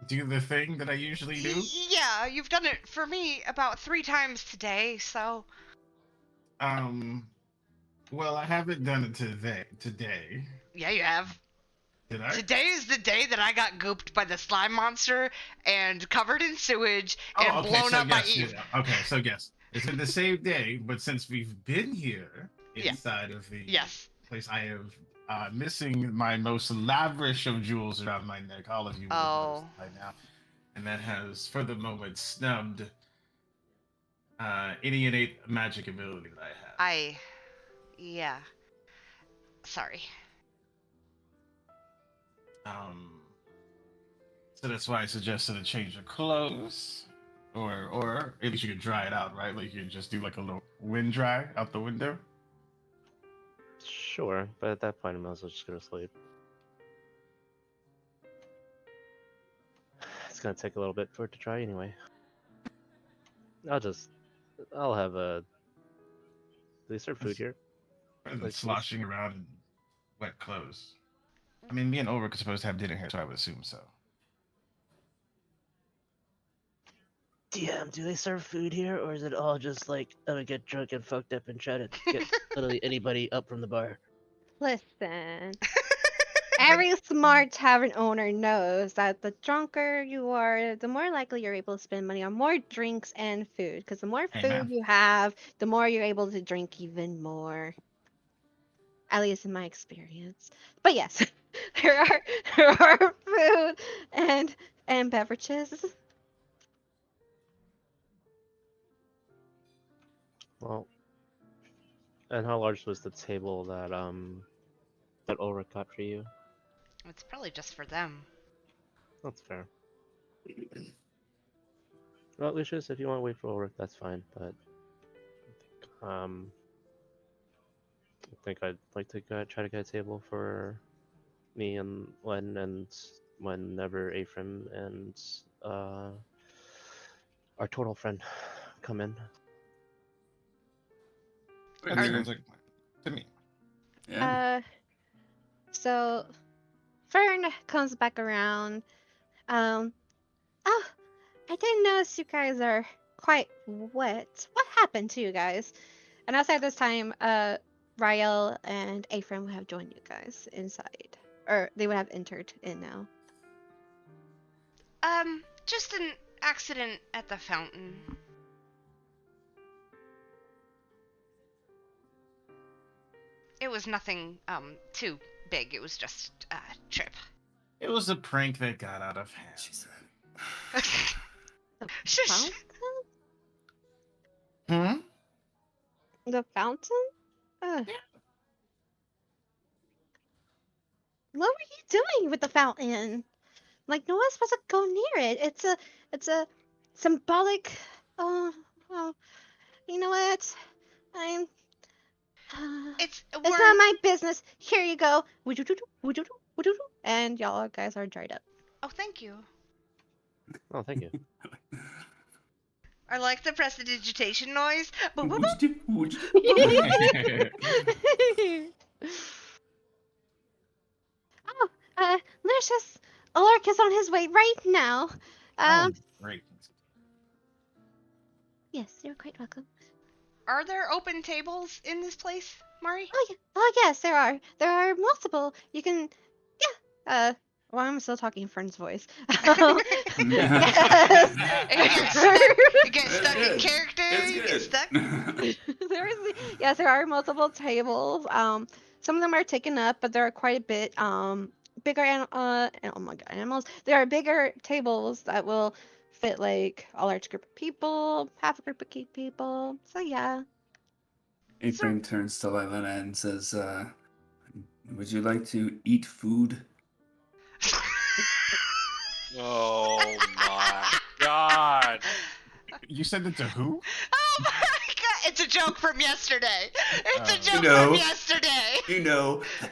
Do the thing that I usually do. yeah, you've done it for me about 3 times today, so. Well, I haven't done it today. Yeah, you have. Did I? Today is the day that I got gooped by the slime monster and covered in sewage and blown up by Eve. Yeah. Okay, so yes. It's been the same day, but since we've been here Yeah. inside of the Yes. place, I have missing my most lavish of jewels around my neck. All of you will have noticed by now. And that has, for the moment, snubbed any innate magic ability that I have. Yeah. Sorry. So that's why I suggested a change of clothes. Or at least you could dry it out, right? Like you could just do like a little wind dry out the window. Sure, but at that point, I might as well just go to sleep. It's gonna take a little bit for it to dry anyway. I'll have a. Do they serve food here? Rather than Like, sloshing around in wet clothes. I mean, me and Ulrich are supposed to have dinner here, so I would assume so. DM, do they serve food here, or is it all just like I'm gonna get drunk and fucked up and try to get literally anybody up from the bar? Listen, every smart tavern owner knows that the drunker you are, the more likely you're able to spend money on more drinks and food. Because the more food Amen. you have, the more you're able to drink even more. At least in my experience. But yes, there are food and beverages. Well, and how large was the table that Ulrich got for you? It's probably just for them. That's fair. Well, Lucius, if you want to wait for Ulrich, that's fine. But I think I'd like to try to get a table for me and Len, and whenever Ephraim and our total friend come in. That Are- sounds like a plan to me. Yeah. So Fern comes back around. Oh, I didn't notice you guys are quite wet. What happened to you guys? And outside this time, Rael and Ephraim would have joined you guys inside. Or they would have entered in now. Just an accident at the fountain. It was nothing, too big. It was just a trip. It was a prank that got out of hand. She said. The Shush. fountain? Hmm? The fountain? What were you doing with the fountain? Like, no one's supposed to go near it. It's a symbolic. Oh, oh, you know what? I'm. It's It's we're not my business. Here you go. Woo-doo-doo-doo, woo-doo-doo, woo-doo-doo. And y'all guys are dried up. Oh, thank you. Oh, thank you. I like the prestidigitation noise. Boop, boop, What'd boop. you do? What'd you do? Oh, Lucius, Ulrich is on his way right now. Oh, great. Yes, you're quite welcome. Are there open tables in this place, Mari? Oh yeah, oh yes, there are. There are multiple. You can, yeah. Well, I'm still talking in Fern's voice. Yes. You get stuck in Good. character. It's You get good. stuck. Yes, there are multiple tables. Some of them are taken up, but there are quite a bit bigger and oh my god, animals. There are bigger tables that will fit like a large group of people, half a group of people. So yeah. Ephraim turns to Lylena and says, would you like to eat food? Oh my god. You said it to who? Oh my god! It's a joke from yesterday. It's a joke No. from yesterday. You know, The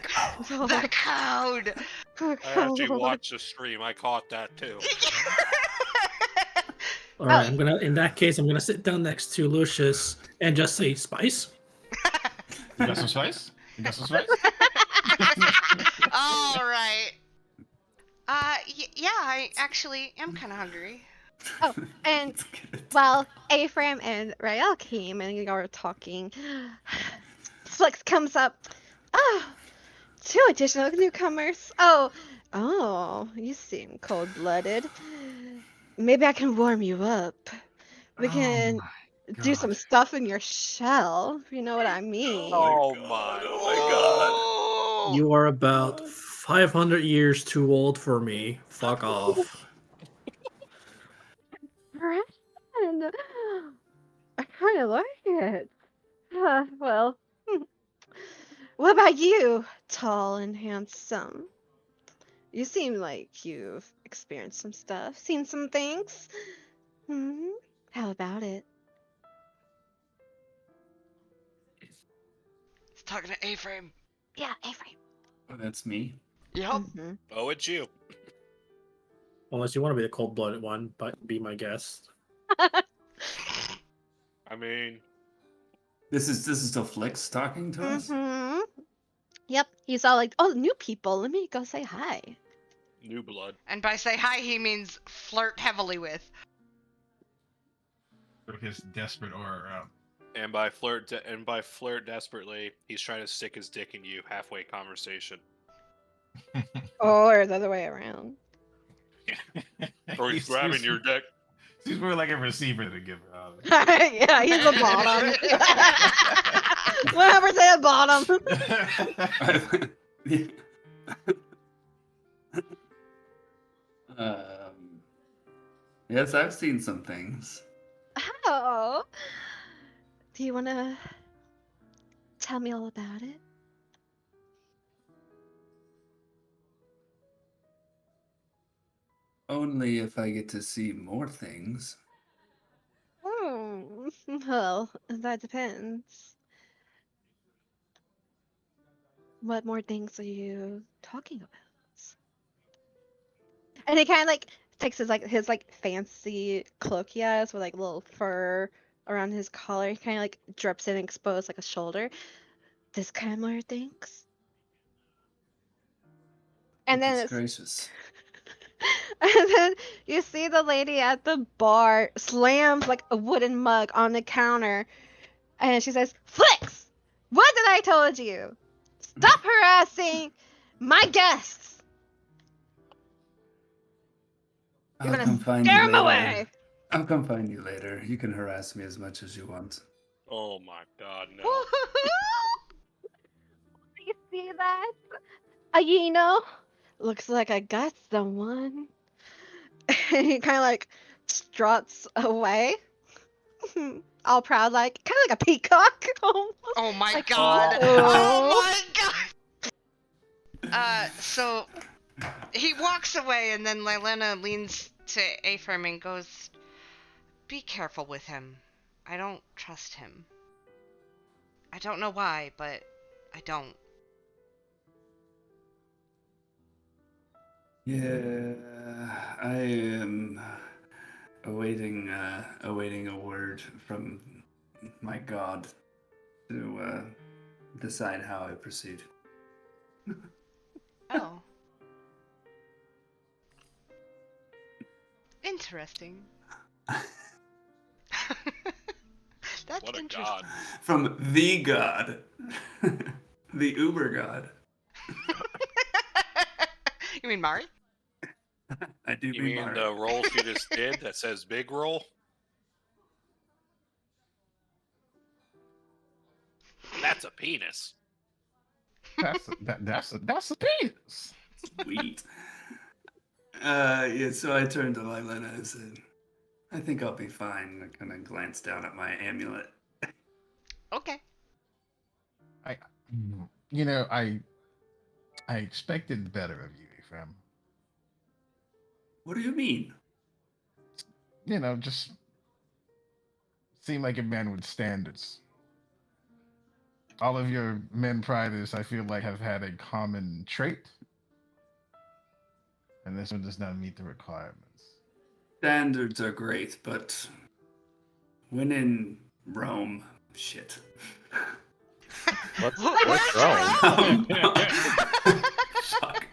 code. I actually watched the stream. I caught that too. All right, in that case, I'm gonna sit down next to Lucius and just say spice. You got some spice? You got some spice? All right. Yeah, I actually am kind of hungry. Oh, and while Ephraim and Rael came and you were talking, Flix comes up. Oh, 2 additional newcomers. Oh, you seem cold-blooded. Maybe I can warm you up. We can do some stuff in your shell, if you know what I mean. Oh my god. Oh. You are about 500 years too old for me. Fuck off. Friend, I kind of like it. Well, what about you, tall and handsome? You seem like you've experienced some stuff, seen some things. Hmm? How about it? He's talking to Ephraim. Yeah, Avery. Oh, that's me. Yep. Mm-hmm. Oh, it's you. Unless you want to be the cold-blooded one, but be my guest. I mean, This is still Flicks talking to us. Mm-hmm. Yep. He's all like, "Oh, new people. Let me go say hi." new blood. And by say hi, he means flirt heavily with. With his desperate aura around. And by flirt desperately, he's trying to stick his dick in you halfway conversation. Or the other way around. Or he's grabbing your dick. He's more like a receiver to give her. Yeah, he's the bottom. 100% bottom. Yes, I've seen some things. Oh. Do you want to tell me all about it? Only if I get to see more things. Well, that depends. What more things are you talking about? And he kind of like takes his fancy cloak he has with like little fur around his collar. He kind of like drips in and exposes like a shoulder. This kind of more things. And then Goodness it's gracious. and then you see the lady at the bar slams like a wooden mug on the counter, and she says, "Flicks, what did I told you? Stop harassing my guests. You're I'll gonna come find scare you 'em later. away." I'll come find you later. You can harass me as much as you want. Oh my god, no. You see that? You know, looks like I got someone. And he kind of like struts away, all proud, like kind of like a peacock. Almost. Oh my Like, god. "Oh." Oh my god. So he walks away, and then Lylena leans to Ephraim and goes, "Be careful with him. I don't trust him. I don't know why, but I don't." Yeah, I am awaiting a word from my god to decide how I proceed. Oh. Interesting. That's What a interesting. god. From the god, the Uber god. You mean Mari? I do You mean mean Mari. the roll she just did that says big roll? That's a penis. That's a penis. Sweet. Yeah, so I turned to Lylena and said, I think I'll be fine. I kind of glanced down at my amulet. Okay. I expected better of you, Ephraim. What do you mean? Just seem like a man with standards. All of your men prior to this, I feel like, have had a common trait, and this one does not meet the requirements. Standards are great, but when in Rome, shit. What's Where's wrong? Fuck.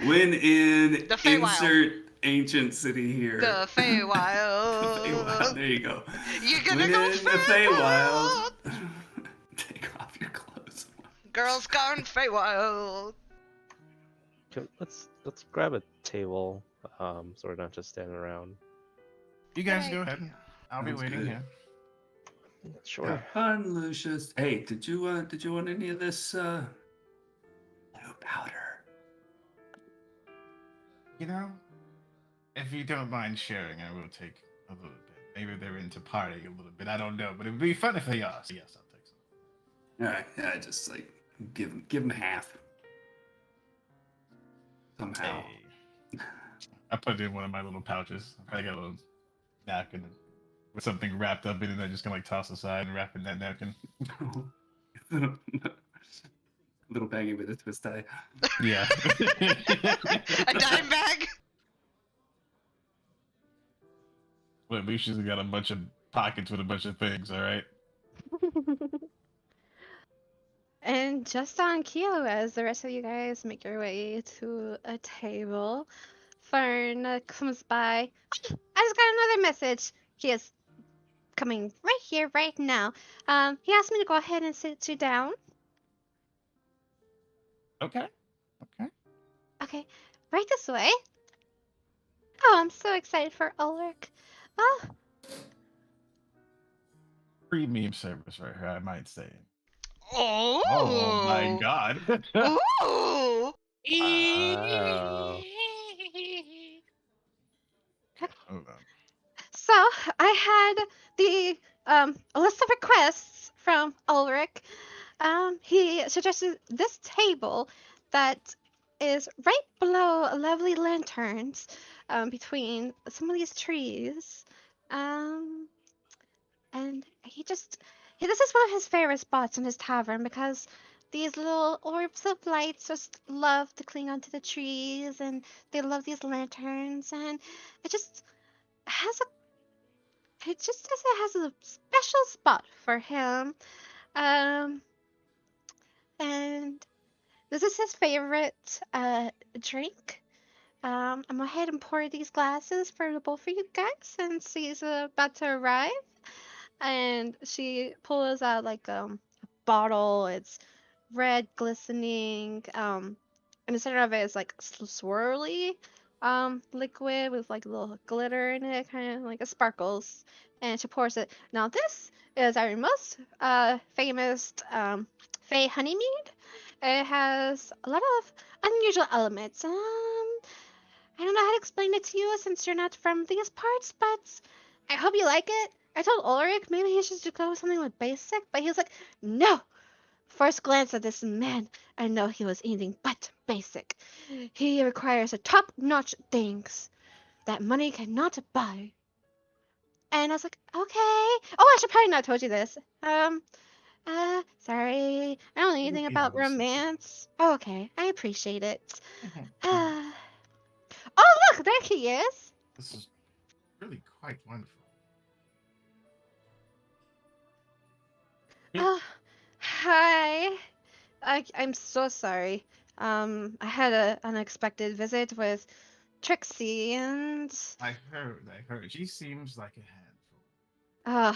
When in The Feywild. insert ancient city here. The Feywild. Feywild. There you go. You're gonna When go in the Feywild. Take off your clothes. Girls gone Feywild. Let's grab a table, so we're not just standing around. You guys Thank go ahead. you. I'll be Sounds waiting good. here. Sure. Have fun, Lucious. Hey, did you want any of this blue powder? If you don't mind sharing, I will take a little bit. Maybe they're into partying a little bit. I don't know, but it would be fun if they are. So yes, I'll take some. All right, yeah, just like give him half. Somehow. Hey. I put it in one of my little pouches. I got a little napkin with something wrapped up in it. I just can like toss aside and wrap in that napkin. little baggie with a twist tie. Yeah. A dime bag? Well, Lucius has got a bunch of pockets with a bunch of things. All right. And just on cue, as the rest of you guys make your way to a table, Fern comes by. I just got another message. He is coming right here, right now. He asked me to go ahead and sit you down. Okay. Okay. Okay, right this way. Oh, I'm so excited for Ulrich. Oh, Premium service right here, I might say. Oh. Oh my god. Ooh. Wow. Hold on. so I had the a list of requests from Ulrich. He suggested this table that is right below lovely lanterns between some of these trees. Um, and this is one of his favorite spots in his tavern because these little orbs of light just love to cling onto the trees and they love these lanterns and it just has it has a special spot for him. Um, and this is his favorite drink. I'm gonna go ahead and pour these glasses for the both of you guys since he's about to arrive. And she pulls out like a bottle. It's red, glistening. In the center of it is like swirly liquid with like a little glitter in it, kind of like it sparkles. And she pours it. Now this is our most famous Fey honey mead. It has a lot of unusual elements. I don't know how to explain it to you since you're not from these parts, but I hope you like it. I told Ulrich maybe he should go with something like basic, but he was like, no. First glance at this man, I know he was anything but basic. He requires the top-notch things that money cannot buy. And I was like, okay. Oh, I should probably not told you this. Sorry. I don't know anything Be about honest. romance. Oh, okay, I appreciate it. Mhm. Uh, oh, look, there he is. This is really quite wonderful. Yeah. Oh, hi. I'm so sorry. I had an unexpected visit with Trixie and I heard. She seems like a handful. uh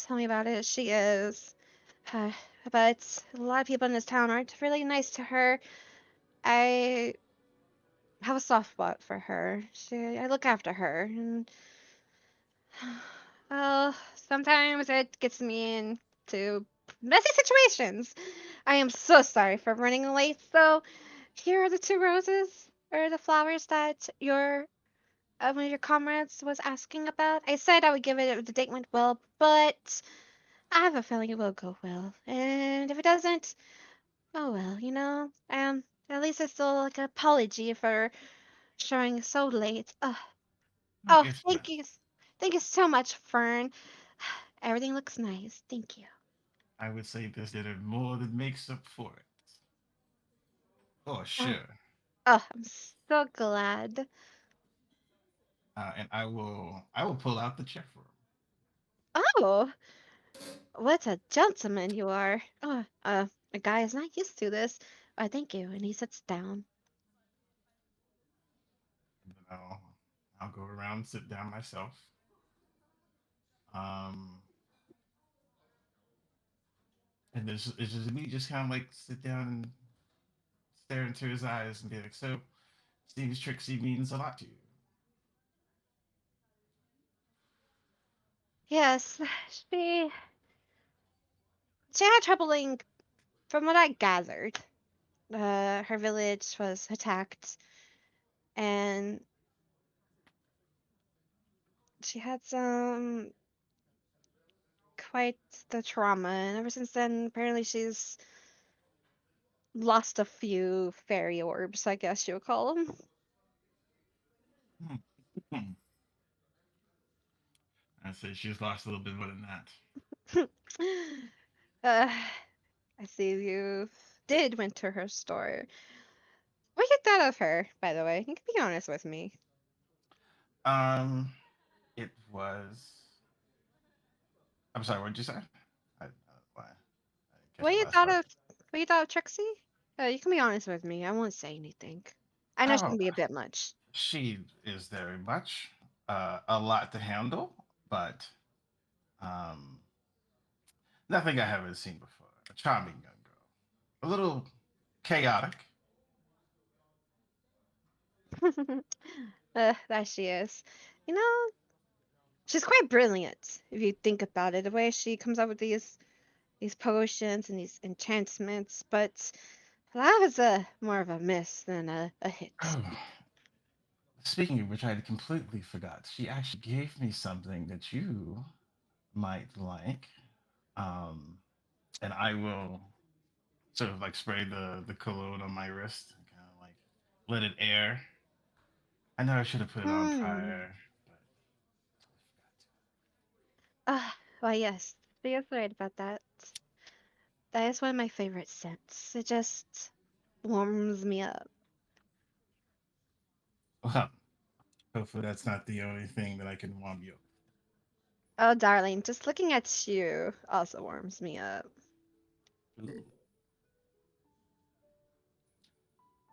tell me about it. She is. Uh, but a lot of people in this town aren't really nice to her. I have a soft spot for her. I look after her and well, sometimes it gets me into messy situations. I am so sorry for running late, so here are the two roses, or the flowers that one of your comrades was asking about. I said I would give it if the date went well, but I have a feeling it will go well. And if it doesn't, oh well, at least it's still like an apology for showing so late. Oh, Oh, yes, ma'am. thank you so much, Fern. Everything looks nice. Thank you. I would say this dinner more than makes up for it. Oh, Oh, sure. I'm so glad. And I will pull out the check for him. Oh, what a gentleman you are. Oh, a guy is not used to this. Thank you. And he sits down. And then I'll go around and sit down myself. Um, and it's just me just kind of like sit down and stare into his eyes and be like, so seems Trixie means a lot to you. Yes, she she had troubling, from what I gathered. Her village was attacked, and she had some quite the trauma. And ever since then, apparently she's lost a few fairy orbs, I guess you would call them. Hmm. Hmm. I'd say she's lost a little bit more than that. uh, I see you. did went to her store. What you thought of her, by the way? You can be honest with me. Um, it was. I'm sorry. What did you say? Why? I didn't catch What the you last thought part. of what you thought of Trixie? You can be honest with me. I won't say anything. I know she Oh, can be a bit much. she is very much a lot to handle, but um, nothing I haven't seen before. A charming young girl, a little chaotic. That she is. You know, she's quite brilliant if you think about it. The way she comes up with these potions and these enchantments, but that was a more of a miss than a hit. Oh, speaking of which, I had completely forgot. She actually gave me something that you might like, um, and I will sort of like spray the cologne on my wrist, kind of like let it air. I know I should have put it on Hmm. prior, but Well, yes, Thea's right about that. That is one of my favorite scents. It just warms me up. I forgot to. Well, hopefully that's not the only thing that I can warm you up. Oh, darling, just looking at you also warms me up. Ooh.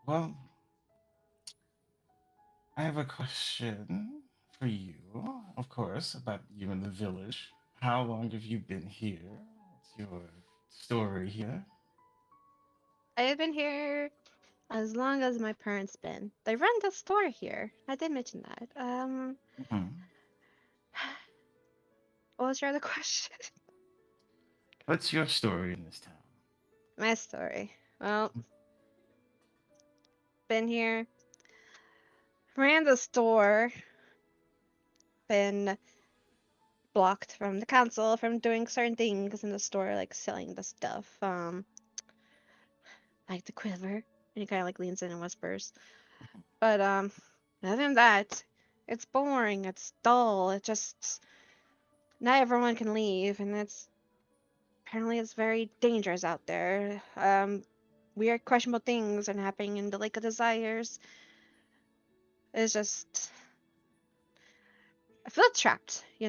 Well, I have a question for you, of course, about you in the village. How long have you been here? What's your story here? I have been here as long as my parents been. They run the store here. I did mention that. Hmm. What was your other question? What's your story in this town? My story. Well, been here, ran the store, been blocked from the council from doing certain things in the store, like selling the stuff. Like the quiver. And he kind of like leans in and whispers. But other than that, it's boring. It's dull. It just not everyone can leave, and it's very dangerous out there. Weird, questionable things are happening in the Lake of Desires. It's just I feel trapped. I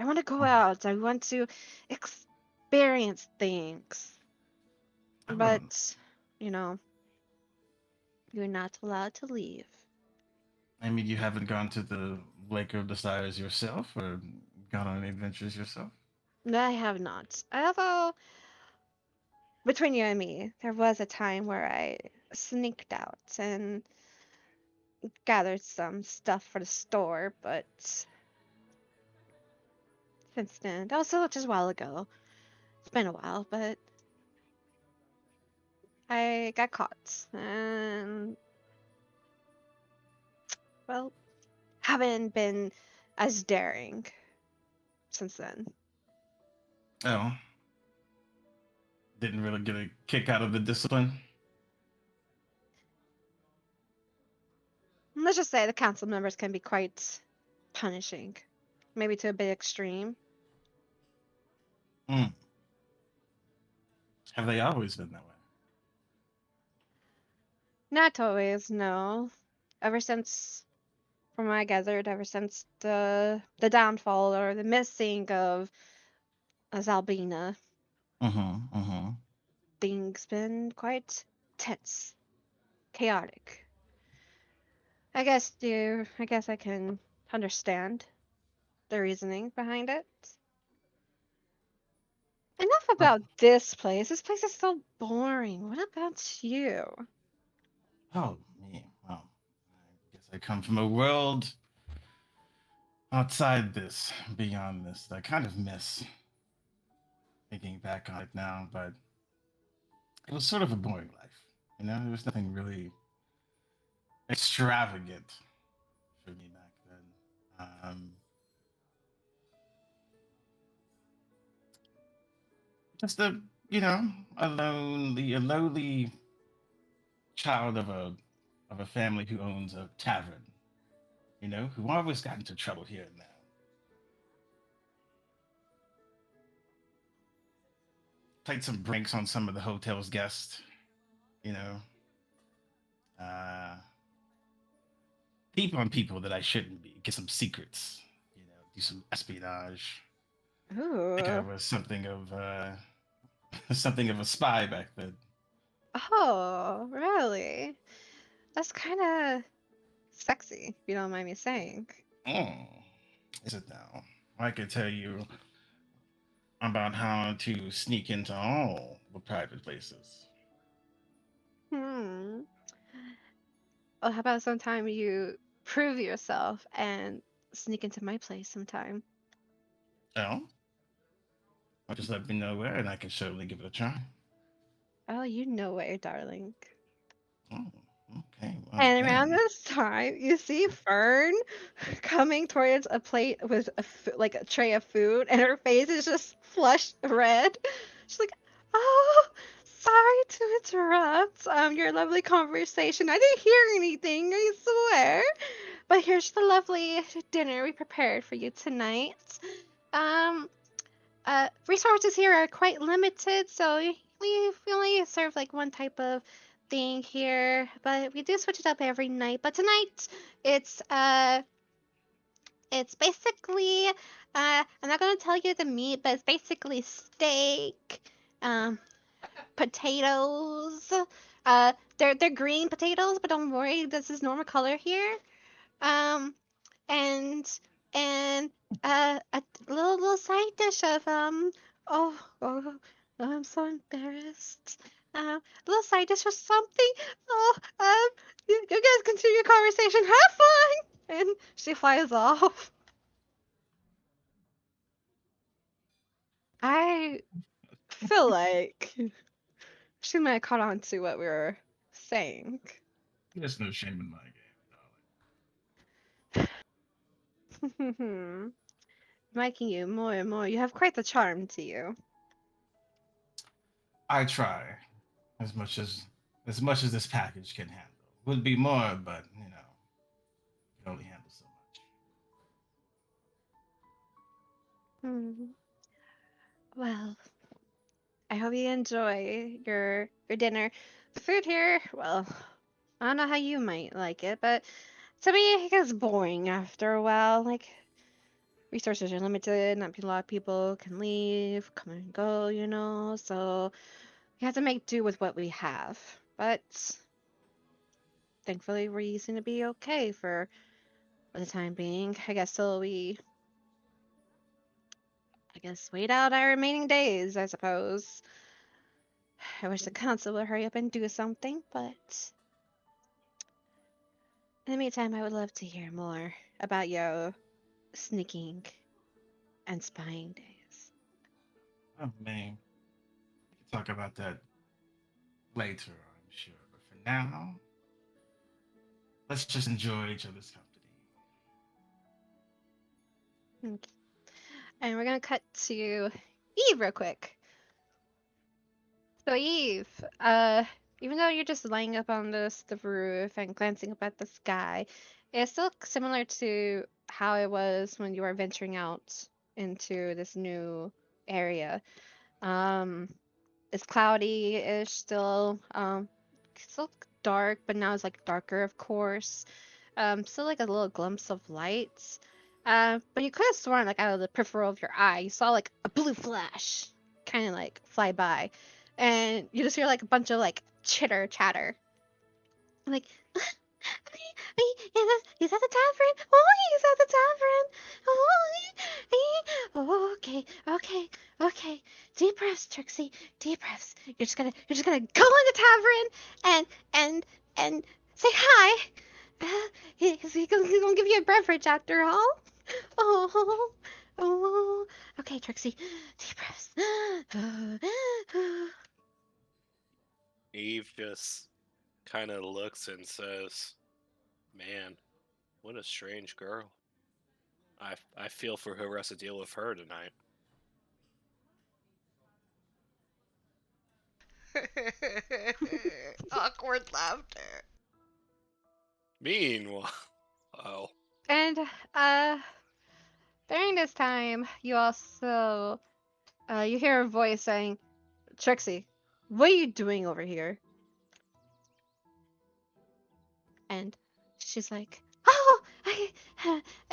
want to go Mhm. out. I want to experience things, Oh, but you know, you're not allowed to leave. I mean, you haven't gone to the Lake of Desires yourself or gone on any adventures yourself? I have not. Although between you and me, there was a time where I sneaked out and gathered some stuff for the store, but since then, that was also just a while ago. It's been a while, but I got caught and, well, haven't been as daring since then. Oh, didn't really get a kick out of the discipline? Let's just say the council members can be quite punishing, maybe to a bit extreme. Mm. Have they always been that way? Not always, no. Ever since, from what I gathered, ever since the downfall or the missing of Zalbina, Mm-hmm. Mm-hmm. things been quite tense, chaotic. I guess I can understand the reasoning behind it. Enough Oh, about this place. This place is so boring. What about you? oh, me. Well, I guess I come from a world outside this, beyond this. I kind of miss thinking back on it now, but it was sort of a boring life. There was nothing really extravagant for me back then. Just a lowly child of a family who owns a tavern. Who always got into trouble here and there. Played some pranks on some of the hotel's guests. you know, uh, peep on people that I shouldn't be, get some secrets, do some espionage. I think I Ooh. was something of something of a spy back then. Oh, really? That's kind of sexy, if you don't mind me saying. Mm. Is it now? I could tell you about how to sneak into all the private places. Hmm. Well, how about sometime you prove yourself and sneak into my place sometime? Oh, or just let me know where, and I can certainly give it a try. Oh, you know where, darling. Oh, okay. Well And around then, this time, you see Fern coming towards a plate with like a tray of food, and her face is just flushed red. She's like, "Oh, sorry to interrupt your lovely conversation. I didn't hear anything, I swear. But here's the lovely dinner we prepared for you tonight. Um, resources here are quite limited, so we only serve like one type of thing here, but we do switch it up every night. But tonight, it's uh, it's basically I'm not gonna tell you the meat, but it's basically steak, um, potatoes. They're green potatoes, but don't worry, this is normal color here. Um, and and a little side dish of oh, oh I'm so embarrassed. A little side dish of something. Oh, you guys continue your conversation. Have fun. And she flies off. I feel like she might have caught on to what we were saying. there's no shame in my game, Liking you more and more. You have quite the charm to you. darling. I try as much as this package can handle. Would be more, but can only handle so much. Hmm. Well, I hope you enjoy your dinner. The food here, well, I don't know how you might like it, but to me it gets boring after a while. Like resources are limited, not a lot of people can leave, come and go, so we have to make do with what we have. But thankfully we seem to be okay for the time being. I guess wait out our remaining days, I suppose. I wish the council would hurry up and do something, but in the meantime, I would love to hear more about your sneaking and spying days. Oh man, we can talk about that later, I'm sure. But for now, let's just enjoy each other's company. Okay. And we're gonna cut to Eve real quick. So Eve, even though you're just lying up on the roof and glancing up at the sky, it's still similar to how it was when you were venturing out into this new area. Um, it's cloudy-ish still. Still dark, but now it's like darker, of course. Still like a little glimpse of lights. But you could have sworn like out of the peripheral of your eye, you saw like a blue flash, kind of like fly by, and you just hear like a bunch of like chitter chatter, like. Is that the tavern? Oh, is that the tavern? Oh, okay, okay, okay. Deep breaths, Trixie. Deep breaths. You're just gonna go in the tavern and and and say hi. He's gonna give you a beverage after all. Oh, oh. Okay, Trixie. Deep breaths. Eve just kind of looks and says, "Man, what a strange girl. I feel for whoever has to deal with her tonight." Awkward laughter. Meanwhile, oh, And uh, during this time, you also you hear a voice saying, "Trixie, what are you doing over here?" And she's like, "Oh, I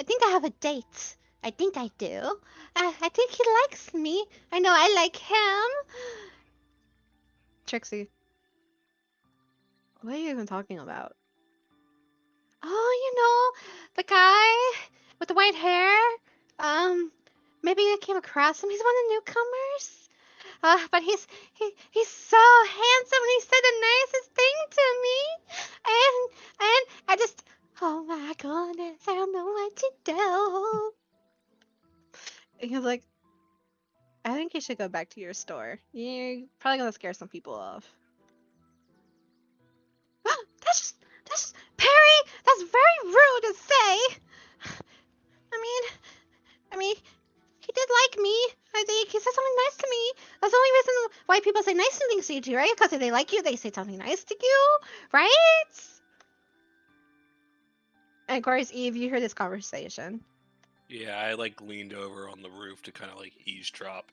think I have a date. I think I do. I think he likes me. I know I like him." Trixie, what are you even talking about? "Oh, the guy with the white hair. Maybe I came across him. He's one of the newcomers. But he's so handsome, and he said the nicest thing to me. And I just, oh my goodness, I don't know what to do." And he's like, "I think you should go back to your store. You're probably gonna scare some people off." That's just Perry. That's very rude to say. I mean, he did like me. I think he said something nice to me. That's the only reason why people say nice things to you, right? Because if they like you, they say something nice to you, right? And of course, Eve, you hear this conversation. Yeah, I like leaned over on the roof to kind of like eavesdrop.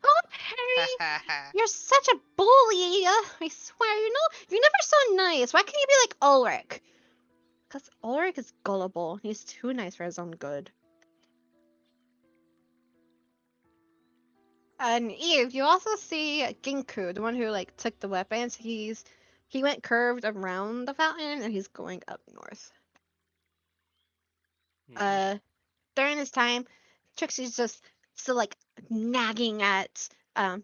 "Oh, Perry, you're such a bully. I swear, you're never so nice. Why can't you be like Ulrich?" Because Ulrich is gullible. He's too nice for his own good. And Eve, you also see Ginku, the one who like took the weapons. He went curved around the fountain and he's going up north. During this time, Trixie's just still like nagging at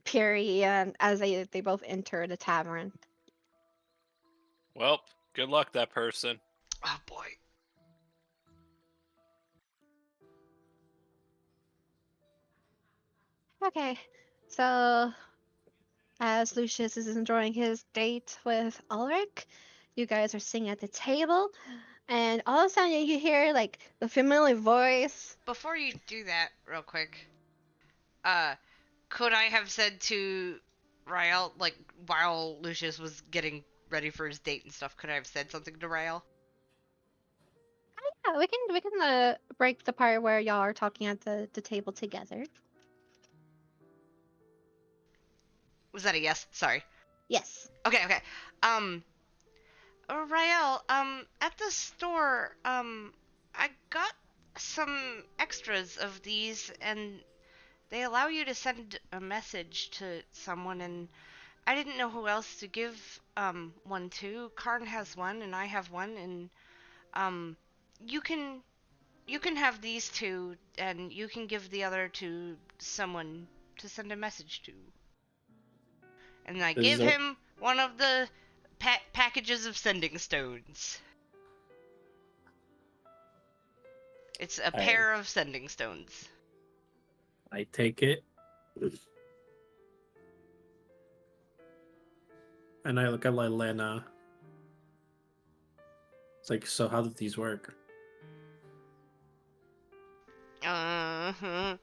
Piri as they both enter the tavern. Well, good luck, that person. Oh boy. Okay, so as Lucius is enjoying his date with Ulrich, you guys are sitting at the table, and all of a sudden you hear like the familiar voice. Before you do that, real quick, uh, could I have said to Rael, like, while Lucius was getting ready for his date and stuff, could I have said something to Rael? Yeah, we can break the part where y'all are talking at the table together. Was that a yes? Sorry. Yes. Okay. Um, Rael, at the store, I got some extras of these, and they allow you to send a message to someone, and I didn't know who else to give, one to. Karn has one, and I have one, and, um, you can, you can have these two, and you can give the other to someone to send a message to. And I Is give that him one of the packages of sending stones. It's a I pair of sending stones. I take it and I look at Lylena. It's like, so how did these work? Uh-huh.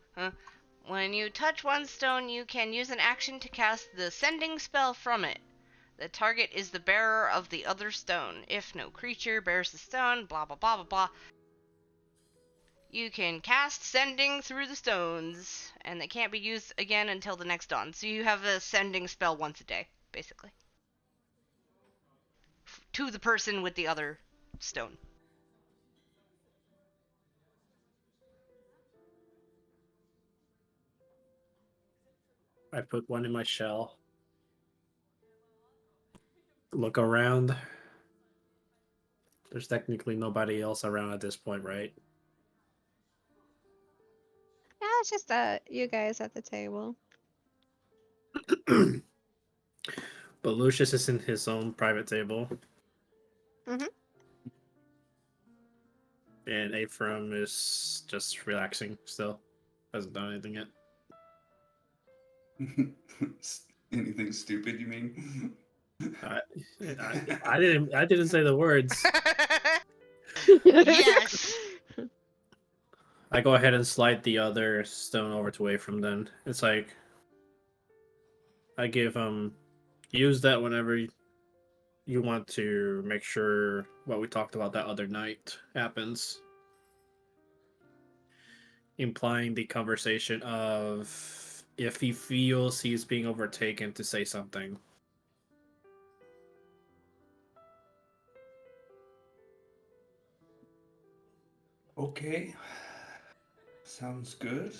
When you touch one stone, you can use an action to cast the sending spell from it. The target is the bearer of the other stone. If no creature bears the stone, blah blah blah blah blah. You can cast sending through the stones, and they can't be used again until the next dawn. So you have a sending spell once a day, basically. To the person with the other stone. I put one in my shell. Look around. There's technically nobody else around at this point, right? Yeah, it's just you guys at the table. But Lucius is in his own private table. Mhm. And Ephraim is just relaxing still. Hasn't done anything yet. Anything stupid, you mean? I, I didn't say the words. Yes. I go ahead and slide the other stone over to Ephraim then. It's like I give use that whenever you want to make sure what we talked about that other night happens. Implying the conversation of if he feels he's being overtaken to say something. Okay. Sounds good.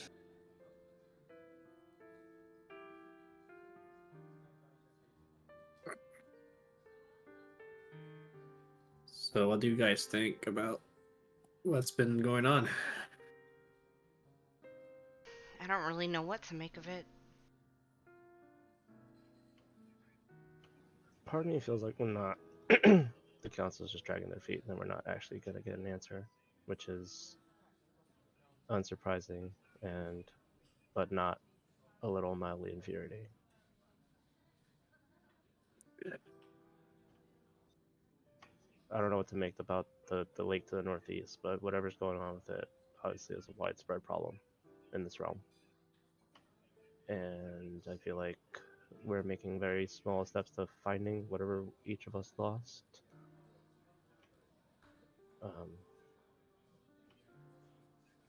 So, what do you guys think about what's been going on? I don't really know what to make of it. Part of me feels like we're not. The council's just dragging their feet, and then we're not actually gonna get an answer, which is unsurprising, and but not a little mildly infuriating. I don't know what to make about the lake to the northeast, but whatever's going on with it obviously is a widespread problem in this realm. And I feel like we're making very small steps to finding whatever each of us lost.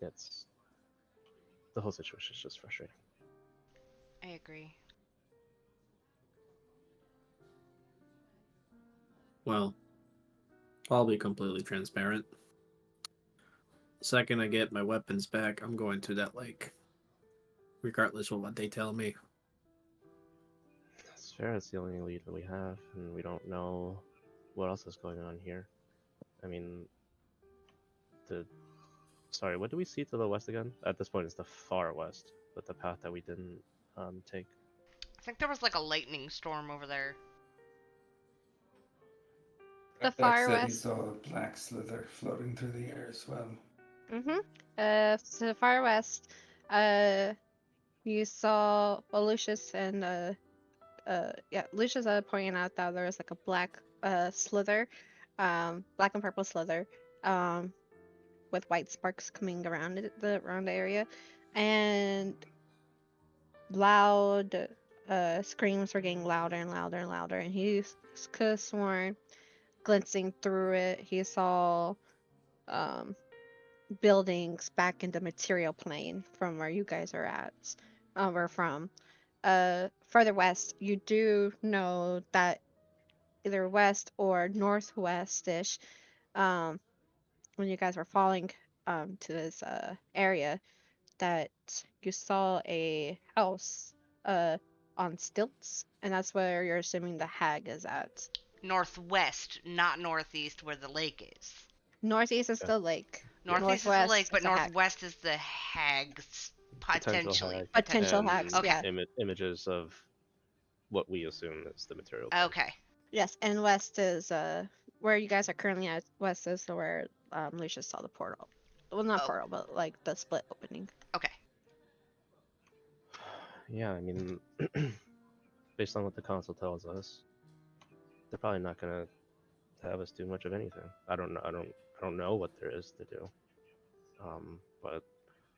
It's the whole situation is just frustrating. I agree. Well, I'll be completely transparent. The second I get my weapons back, I'm going to that lake. Regardless of what they tell me. It's fair, it's the only lead that we have, and we don't know what else is going on here. I mean, sorry, what do we see to the west again? At this point, it's the far west, but the path that we didn't take. I think there was like a lightning storm over there. The Jack far said he west. saw a black slither floating through the air as well. Mm-hmm. To the far west, you saw Lucious and Lucious pointing out that there was like a black slither, black and purple slither, with white sparks coming around around the area, and loud screams were getting louder and louder and louder, and he could have sworn, glancing through it, he saw um buildings back in the material plane from where you guys are at, or from. Further west, you do know that either west or northwest-ish, um, when you guys were falling to this area, that you saw a house on stilts, and that's where you're assuming the hag is at. Northwest, not northeast where the lake is. Northeast is Yeah. the lake. Yeah. Northeast is the lake, Northwest but is the hag. northwest is the hag's Potential potentially. hag. Potential and hags, Okay. yeah. Images of what we assume is the material plane. Okay. Yes, and west is where you guys are currently at. West is where Lucius saw the portal. Well, not Oh. portal, but like the split opening. Okay. Yeah, I mean, based on what the council tells us, they're probably not gonna have us do much of anything. I don't know. I don't know what there is to do. But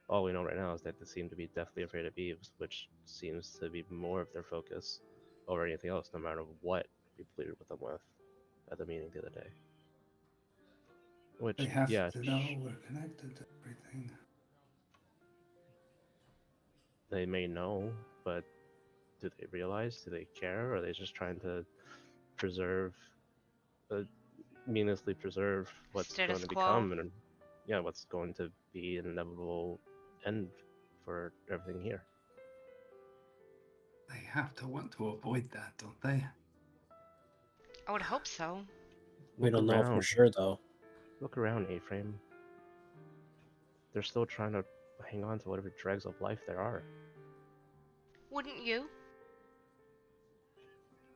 all we know right now is that they seem to be deathly afraid of Eves, which seems to be more of their focus over anything else, no matter what we pleaded with them with at the meeting the other day. Which, They have yeah, to know we're connected to everything. they may know, but do they realize? Do they care? Or are they just trying to preserve, meaninglessly preserve what's Status going to quo. become, and yeah, what's going to be an inevitable end for everything here? They have to want to avoid that, don't they? I would hope so. We Look don't know for around. sure, though. Look around, A-Frame. They're still trying to hang on to whatever dregs of life there are. Wouldn't you?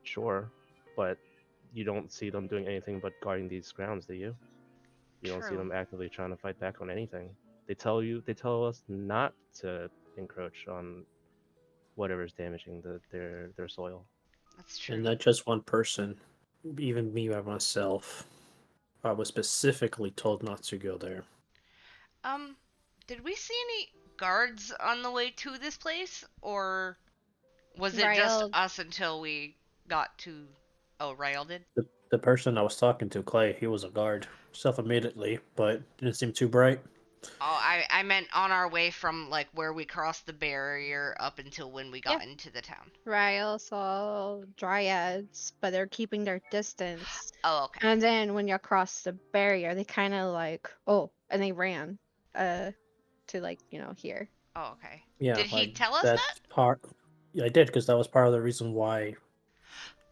Sure, but you don't see them doing anything but guarding these grounds, do you? You don't see True. them actively trying to fight back on anything. They tell us not to encroach on whatever's damaging their soil. That's true. And not just one person. Even me by myself. I was specifically told not to go there. Did we see any guards on the way to this place, or was it just Ryle, us until we got to? Oh, Ryle did. The person I was talking to, Clay, he was a guard. Self-admittedly, but didn't seem too bright. Oh, I meant on our way from like where we crossed the barrier up until when we got into the town. Ryle saw dryads, but they're keeping their distance. Oh, okay. And then when you cross the barrier, they kind of like, oh, and they ran. to like, hear. Oh, okay. Yeah, Did he like tell us that? that's part. Yeah, I did because that was part of the reason why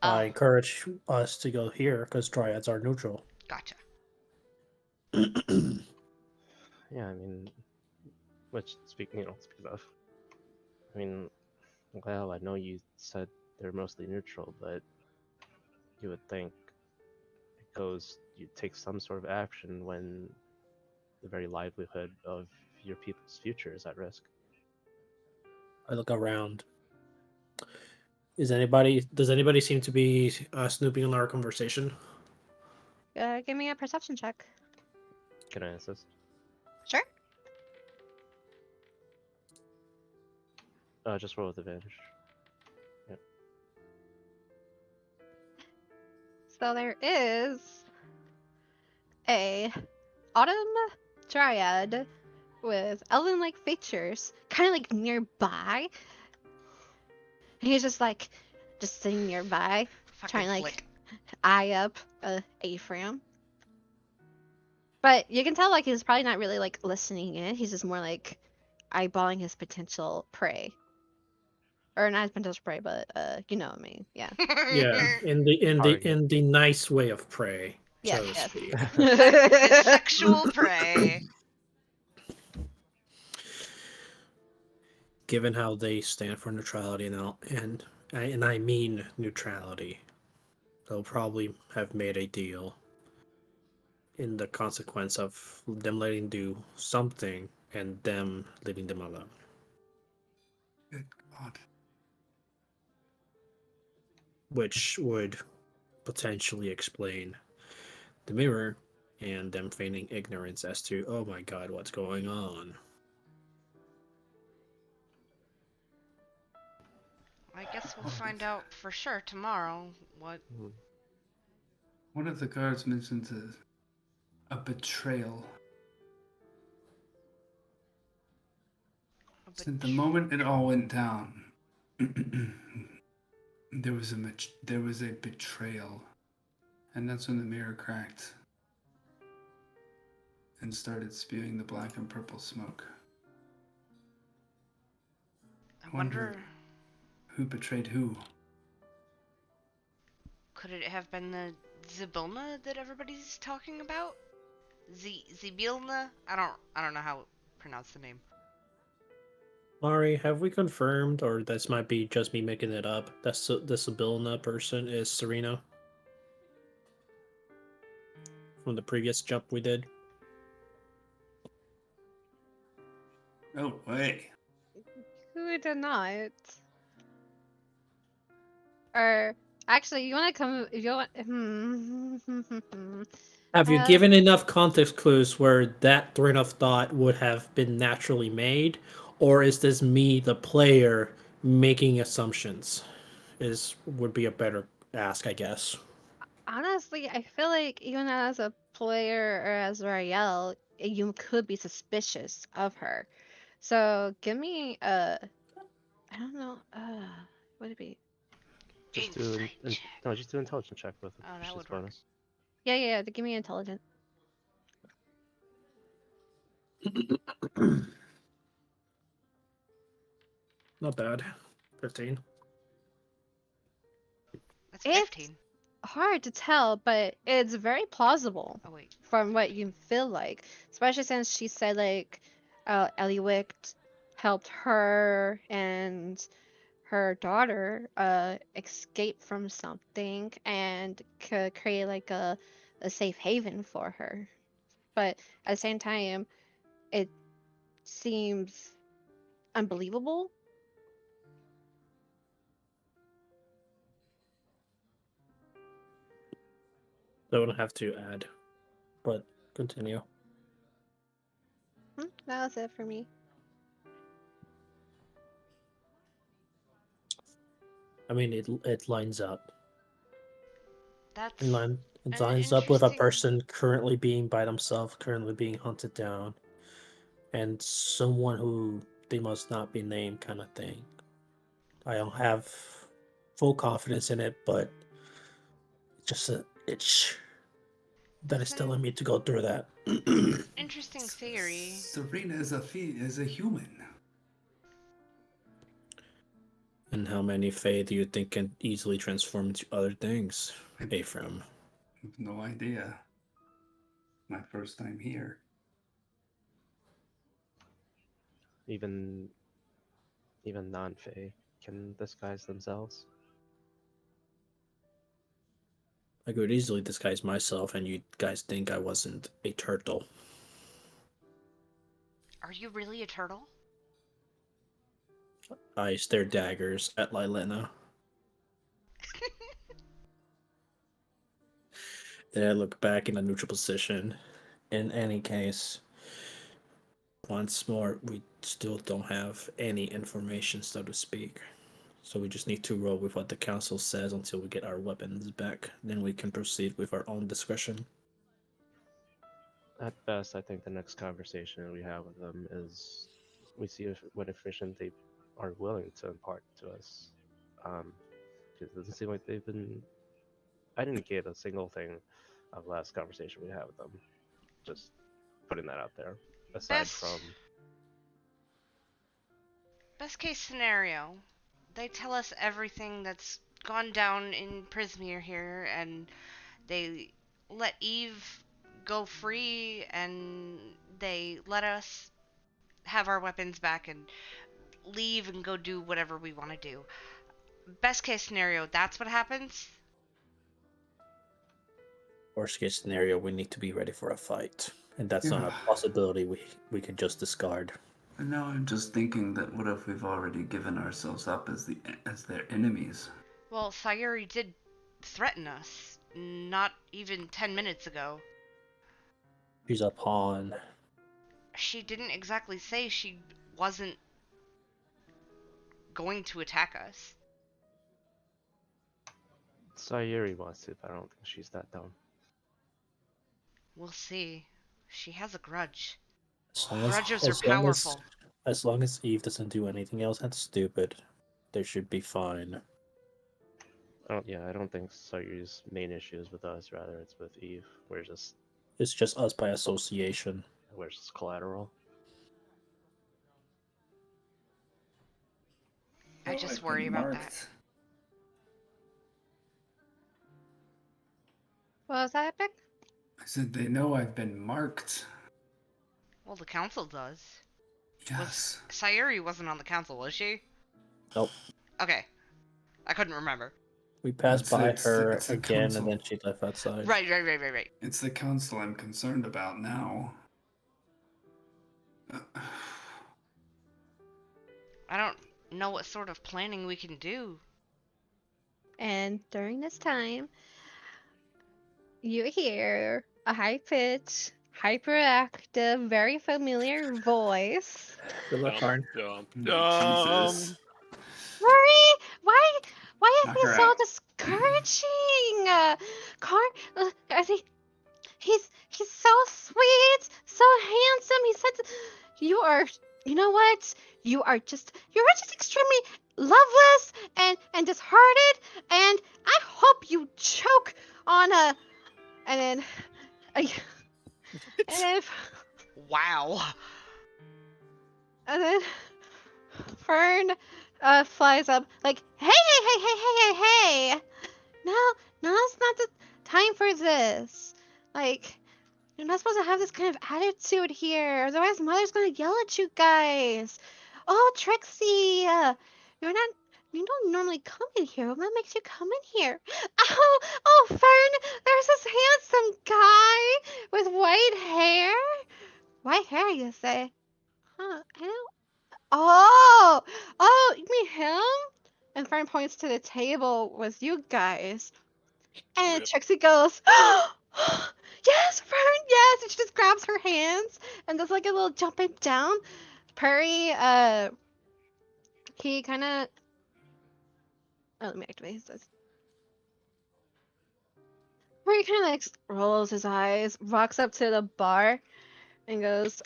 I Oh, encourage us to go here because dryads are neutral. gotcha. Yeah, I mean, speaking of, I mean, well, I know you said they're mostly neutral, but you would think you take some sort of action when the very livelihood of your people's future is at risk. I look around. Does anybody seem to be snooping in our conversation? Give me a perception check. Can I assist? Sure. Just roll with advantage. So there is a autumn dryad with elven-like features, kind of like nearby. And he's just sitting nearby, Fucking trying to flick. eye up Ephraim. But you can tell he's probably not really listening in. He's just more eyeballing his potential prey. Or not his potential prey, but you know what I mean. Yeah. Yeah, in the nice way of prey, Yes, so to yes. speak. The sexual prey. Given how they stand for neutrality now, and I mean neutrality, they'll probably have made a deal in the consequence of them letting do something and them leaving them alone. Good God. Which would potentially explain the mirror and them feigning ignorance as to, oh my god, what's going on. I guess we'll find out for sure tomorrow what. One of the guards mentioned a betrayal. Since the moment it all went down, there was a betrayal, and that's when the mirror cracked and started spewing the black and purple smoke. I wonder. Who betrayed who. Could it have been the Zybilna that everybody's talking about? Zybilna? I don't know how to pronounce the name. Mari, have we confirmed, or this might be just me making it up, that the Sibilna person is Serena? From the previous jump we did? No way. Who did not? Or actually, you want to come? If you want, Have you given enough context clues where that train of thought would have been naturally made, or is this me, the player, making assumptions? Would be a better ask, I guess. honestly, I feel like even as a player or as Rael, you could be suspicious of her. So give me I don't know, what would it be? Just do just do intelligence check with Oh, that just would work. bonus. Yeah, give me intelligent. Not bad. 15. That's It's 15. hard to tell, but it's very plausible Oh wait. from what you feel like, especially since she said Eliwick helped her and her daughter escape from something and could create a safe haven for her. But at the same time, it seems unbelievable. Don't have to add, but continue. That was it for me. I mean, it lines up. That's It an lines up with a interesting. person currently being by themselves, currently being hunted down, and someone who they must not be named, kind of thing. I don't have full confidence in it, but just an itch that is Isn't telling me to go through that. Interesting theory. Serena is a human. And how many Fae do you think can easily transform into other things, Ephraim? I have no idea. My first time here. Even non-Fae can disguise themselves. I could easily disguise myself, and you guys think I wasn't a turtle. Are you really a turtle? I stare daggers at Lilena. Then I look back in a neutral position. In any case, once more, we still don't have any information, so to speak. So we just need to roll with what the council says until we get our weapons back. Then we can proceed with our own discretion. At best, I think the next conversation we have with them is we see what information they are willing to impart to us. Because it doesn't seem like they've been. I didn't get a single thing of the last conversation we had with them. Just putting that out there. Aside Best from best case scenario, they tell us everything that's gone down in Prismere here, and they let Eve go free, and they let us have our weapons back and leave and go do whatever we want to do. Best case scenario, that's what happens. Worst case scenario, we need to be ready for a fight. And that's not a possibility we can just discard. And now I'm just thinking that what if we've already given ourselves up as their enemies? Well, Sayuri did threaten us not even 10 minutes ago. She's a pawn. She didn't exactly say she wasn't going to attack us. Sayuri wants to, but I don't think she's that dumb. We'll see. She has a grudge. As long as, Grudges are as long as powerful. as long as Eve doesn't do anything else that's stupid, they should be fine. I don't think Sayuri's main issue is with us. Rather, it's with Eve. It's just us by association. We're just collateral. I just worry about that. What was that, Epic? I said they know I've been marked. Well, the council does. Yes. Sayuri wasn't on the council, was she? Nope. Okay. I couldn't remember. We passed by her it's a again, council. and then she left outside. Right. It's the council I'm concerned about now. I don't know what sort of planning we can do. And during this time, you hear a high-pitched, hyperactive, very familiar voice. Butterpond. Jesus. Rory, why Knock is he her so out. discouraging? I think he's so sweet, so handsome. He said, you know what? You're just extremely loveless and disheartened, and I hope you choke on a, and then, and then, Wow. and then Fern flies up like, hey. No, now's not the time for this. Like, you're not supposed to have this kind of attitude here. Otherwise, Mother's gonna yell at you guys. Oh, Trixie, you don't normally come in here. What makes you come in here? Oh, Fern, there's this handsome guy with white hair. White hair, you say? Huh, I don't. Oh, you mean him? And Fern points to the table with you guys. And Rip. Trixie goes, yes, Fern, yes. And she just grabs her hands and does like a little jumping down. Perry, he kind of. Oh, let me activate this. Perry kind of like rolls his eyes, walks up to the bar, and goes,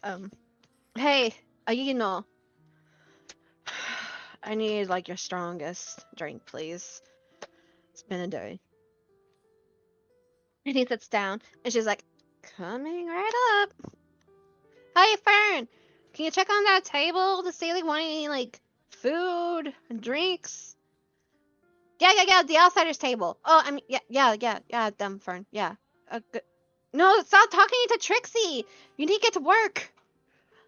hey, Aino, I need like your strongest drink, please. It's been a day. And he sits down, and she's like, Coming right up. Hey, Fern, can you check on that table to see if they want any, like, food and drinks? Yeah, the outsiders table. Oh, I mean, yeah, them, Fern, yeah. Good. No, stop talking to Trixie! You need to get to work!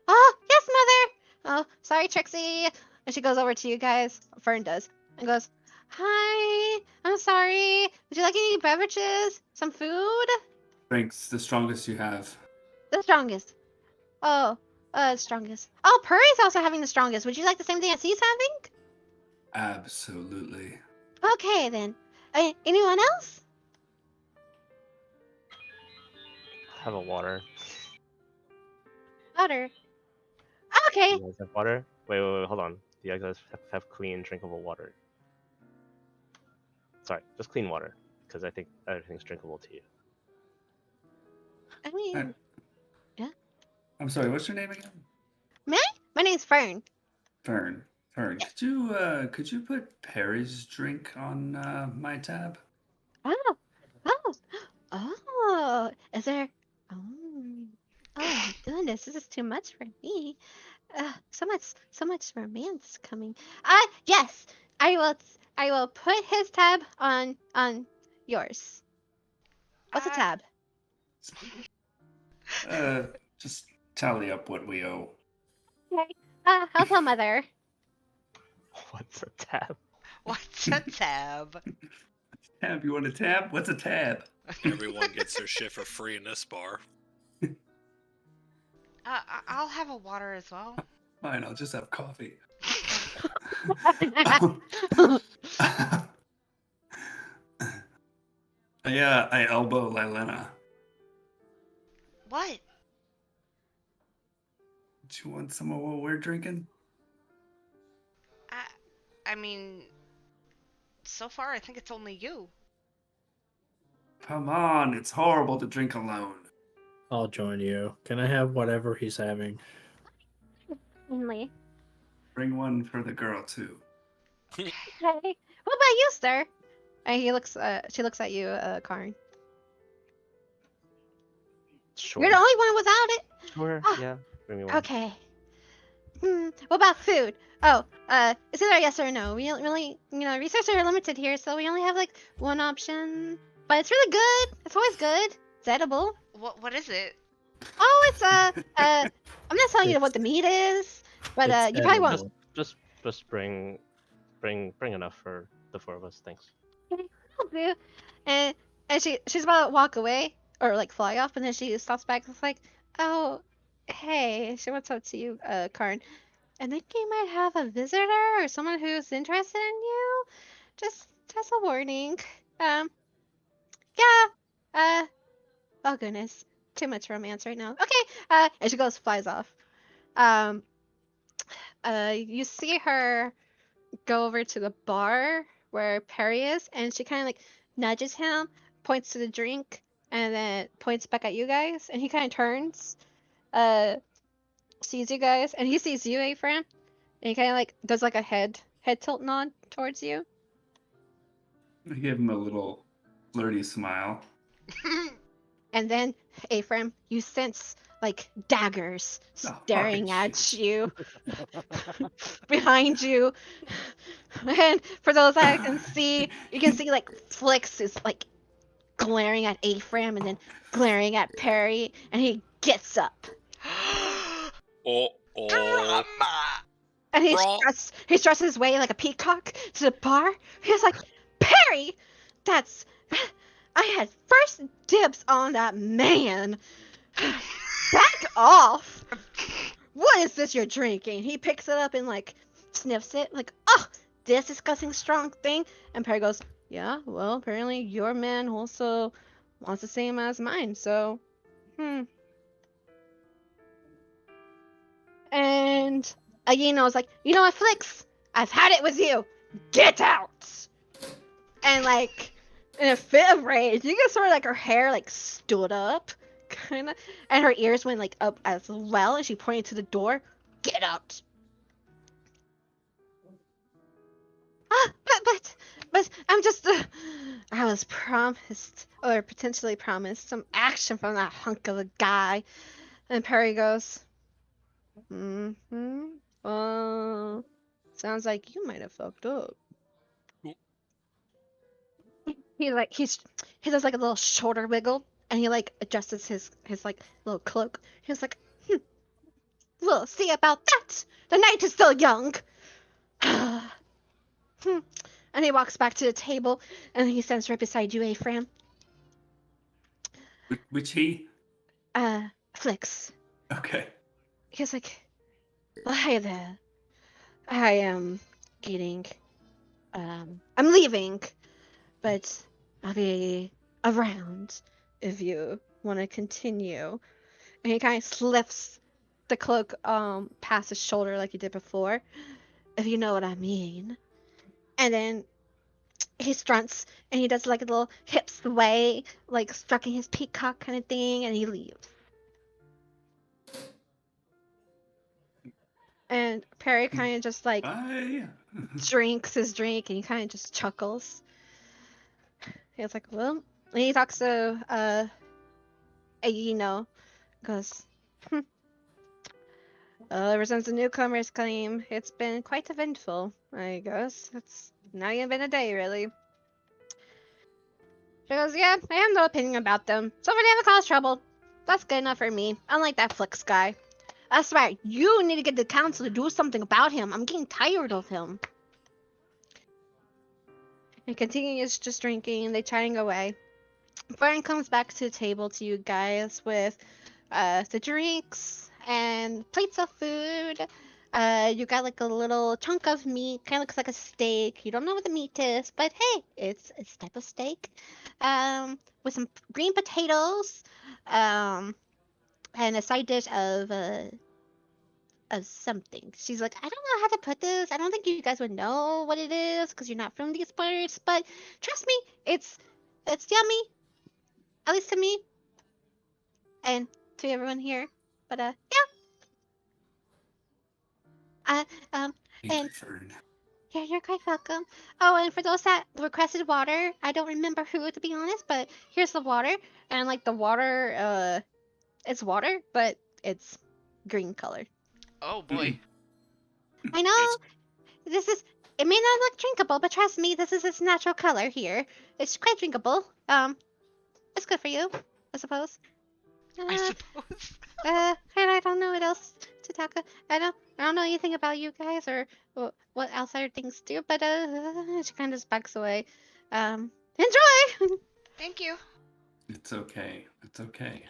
Oh, yes, Mother! Oh, sorry, Trixie. And she goes over to you guys. Fern does. And goes, Hi, I'm sorry. Would you like any beverages? Some food? Drinks the strongest you have. The strongest. Oh, strongest. Oh, Purry's also having the strongest. Would you like the same thing as he's having? Absolutely. Okay, then. Anyone else? Have a water. Water. Okay. You guys have water? Wait, hold on. Do you guys have clean, drinkable water? Sorry, just clean water, because I think everything's drinkable to you. I mean, I'm sorry, what's your name again? my name's Fern. Fern. Fern, could you put Perry's drink on my tab? Oh, oh, is there? Oh, my goodness, this is too much for me. So much romance coming. Yes, I will put his tab on yours. What's a tab? Just tally up what we owe. Okay. I'll tell Mother. What's a tab? What's a tab? Tab, you want a tab? What's a tab? Everyone gets their shit for free in this bar. I'll have a water as well. Fine, I'll just have coffee. Yeah, I elbow Lylena. What? Do you want some of what we're drinking? I mean, so far I think it's only you. Come on, it's horrible to drink alone. I'll join you. Can I have whatever he's having? Only. Bring one for the girl too. Okay. What about you, sir? And she looks at you, Karn. Sure. You're the only one without it. Sure. Ah, Yeah. Bring me one. Okay. What about food? Oh, it's either yes or no. We don't really, resources are limited here, so we only have like one option. But it's really good. It's always good. It's edible. What is it? Oh, it's I'm not telling you what the meat is, but It's you probably edible. won't. Just bring enough for the 4 of us. Thanks. I'll do. And she's about to walk away or like fly off, and then she stops back. It's like, oh, hey. She wants up to you, Karn. And think you might have a visitor or someone who's interested in you. Just a warning. Yeah. Oh goodness, too much romance right now. Okay. And she flies off. You see her go over to the bar where Perry is, and she kind of like nudges him, points to the drink, and then points back at you guys, and he kind of turns, sees you guys, and he sees you, Afram, and he kind of like does like a head tilt nod towards you. I give him a little flirty smile. And then, Afram, you sense like daggers staring at you behind you. And for those that can see, you can see like Flix is like glaring at Afram and then glaring at Perry, and he gets up. Oh. And Brawl. he struts his way like a peacock to the bar. He's like, Perry, I had first dibs on that man. Back off. What is this you're drinking? He picks it up and like sniffs it, like, oh, this disgusting strong thing. And Perry goes, yeah, well, apparently your man also wants the same as mine, so, And Ayena's like, you know what, Flix? I've had it with you. Get out. And like, in a fit of rage, you can sort of like her hair like stood up, kind of, and her ears went like up as well, and she pointed to the door. Get out. But I'm just I was promised, or potentially promised, some action from that hunk of a guy. And Perry goes, mm-hmm. Sounds like you might have fucked up. He does like a little shoulder wiggle, and he like adjusts his like little cloak. He's like, we'll see about that. The night is still young. And he walks back to the table, and he stands right beside you, Ephraim. Which he? Flix. Okay. He's like, well, hi there. I am getting, I'm leaving, but I'll be around if you want to continue. And he kind of slips the cloak past his shoulder like he did before, if you know what I mean. And then he strunts and he does like a little hip sway, like stroking his peacock kind of thing, and he leaves. And Perry kind of just like Bye. drinks his drink and he kind of just chuckles. He's like, well, and he talks to goes, ever since the newcomers came, it's been quite eventful, I guess. It's not even been a day, really. She goes, yeah, I have no opinion about them. So if they ever cause trouble, that's good enough for me. Unlike that Flix guy. I swear, you need to get the council to do something about him. I'm getting tired of him. And continues just drinking, they chatting away. Brian comes back to the table to you guys with the drinks and plates of food. You got like a little chunk of meat, kind of looks like a steak. You don't know what the meat is, but hey, it's type of steak. With some green potatoes, and a side dish of something. She's like, I don't know how to put this. I don't think you guys would know what it is because you're not from these parts, but trust me, it's yummy. At least to me. And to everyone here. But yeah. Thank And you, Fern. yeah, you're quite welcome. Oh, and for those that requested water, I don't remember who to be honest, but here's the water. And like the water, it's water, but it's green color. Oh boy. I know it may not look drinkable, but trust me, this is its natural color here. It's quite drinkable. It's good for you, I suppose. I suppose. And I don't know what else to talk about. I don't know anything about you guys or what outsider things do, but she kind of just backs away. Enjoy. Thank you. It's okay. It's okay.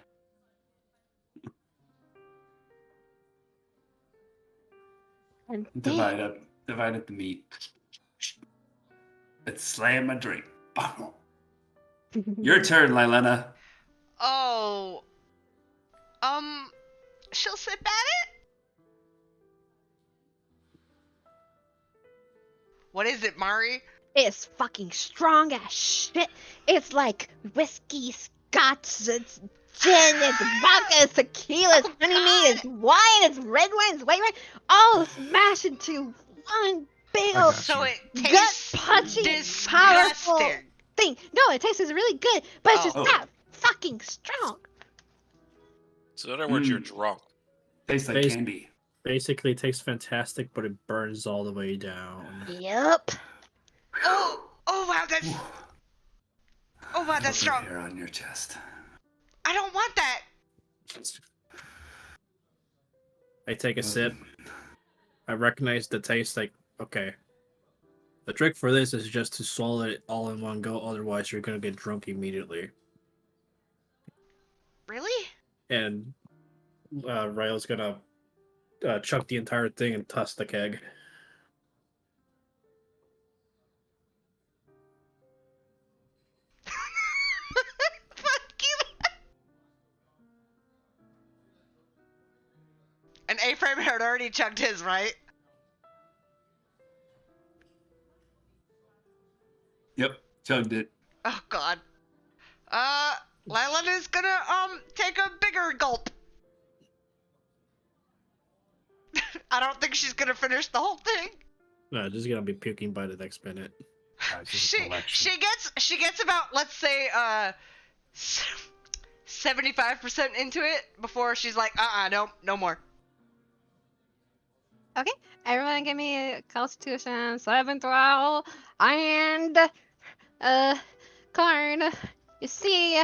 And Divide up the meat. Let's slam a drink. Your turn, Lylena. Oh. She'll sip at it? What is it, Mari? It's fucking strong as shit. It's like whiskey, scotch, it's gin, it's vodka, it's tequila, it's honey mead, it's wine, it's red wine, it's white wine, all smashed into one big I old got So you. it tastes gut-punching, powerful disgusting. thing. No, it tastes really good, but it's just Oh. not fucking strong. So in other words, you're drunk. Tastes like Tastes- candy. Basically, it tastes fantastic, but it burns all the way down. Yep. Oh wow, that's Put that's the strong. hair on your chest. I don't want that. I take a sip. I recognize the taste. Like, okay, the trick for this is just to swallow it all in one go. Otherwise, you're gonna get drunk immediately. Really? And Ryle's gonna chuck the entire thing and toss the keg. Fuck you. And A-Frame had already chugged his, right? Yep, chugged it. Oh god. Lylena's gonna take a bigger gulp. I don't think she's gonna finish the whole thing. No, just gonna be puking by the next minute. It's just a collection. She gets about, let's say, 75% into it before she's like, no more. Okay, everyone give me a Constitution saving throw. And, Karn, you see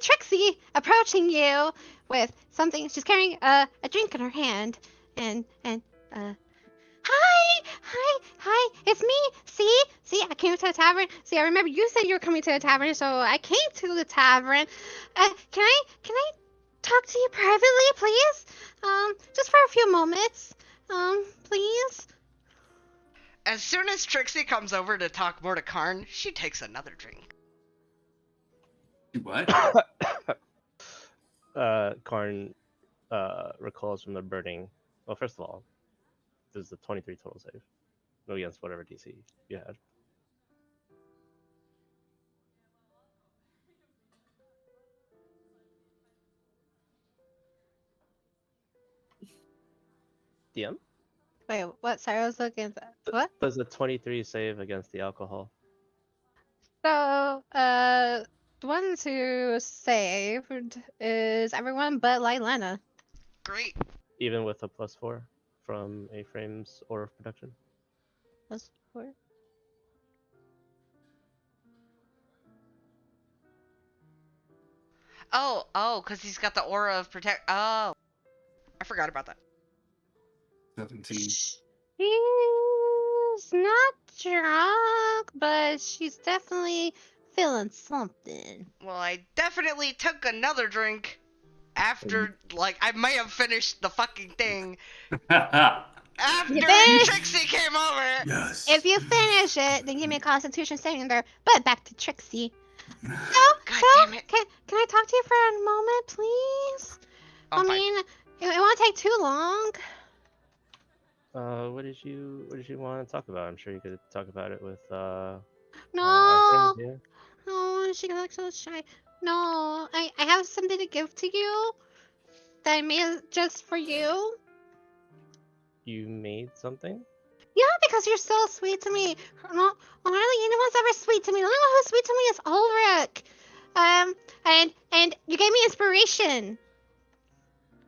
Trixie approaching you with something. She's carrying a drink in her hand. And, hi, it's me. See, I came to the tavern. See, I remember you said you were coming to the tavern, so I came to the tavern. Can I talk to you privately, please? Just for a few moments. Please. As soon as Trixie comes over to talk more to Karn, she takes another drink. What? Karn recalls from the burning. Well, first of all, there's the 23 total save against whatever DC you had. DM? Wait, what? Sorry, I was looking at that. What? Does a 23 save against the alcohol? So, the ones who saved is everyone but Lylena. Great. Even with a +4 from A-Frame's Aura of Protection? Plus 4. Oh, because he's got the aura of protect. Oh, I forgot about that. 17. She's not drunk, but she's definitely feeling something. Well, I definitely took another drink after, like, I may have finished the fucking thing after You finished? Trixie came over. Yes. If you finish it, then give me a Constitution saving throw. But back to Trixie. God damn it. Can I talk to you for a moment, please? I'm fine. mean, it won't take too long. What did you want to talk about? I'm sure you could talk about it with our No, friends here. no, she got so shy. No, I have something to give to you that I made just for you. You made something? Yeah, because you're so sweet to me. No, hardly anyone's ever sweet to me. The only one who's sweet to me is Ulrich. And you gave me inspiration.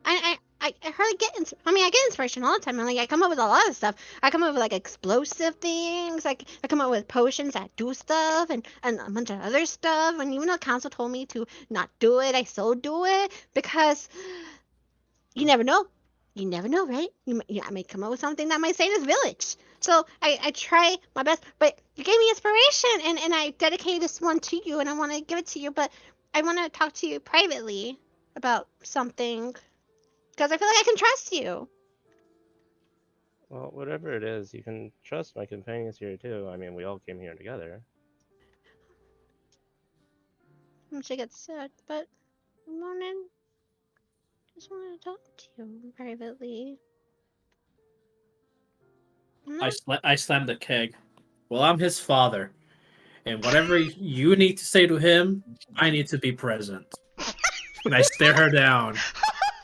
I hardly get. I get inspiration all the time. I come up with a lot of stuff. I come up with like explosive things. I come up with potions that do stuff and a bunch of other stuff. And even though council told me to not do it, I still do it because you never know. You never know, right? I may come up with something that might save this village. So I try my best. But you gave me inspiration, and I dedicated this one to you, and I want to give it to you. But I want to talk to you privately about something because I feel like I can trust you. Well, whatever it is, you can trust my companions here too. I mean, we all came here together. She gets sad, but I just want to talk to you privately. I slammed the keg. Well, I'm his father, and whatever you need to say to him, I need to be present. And I stare her down.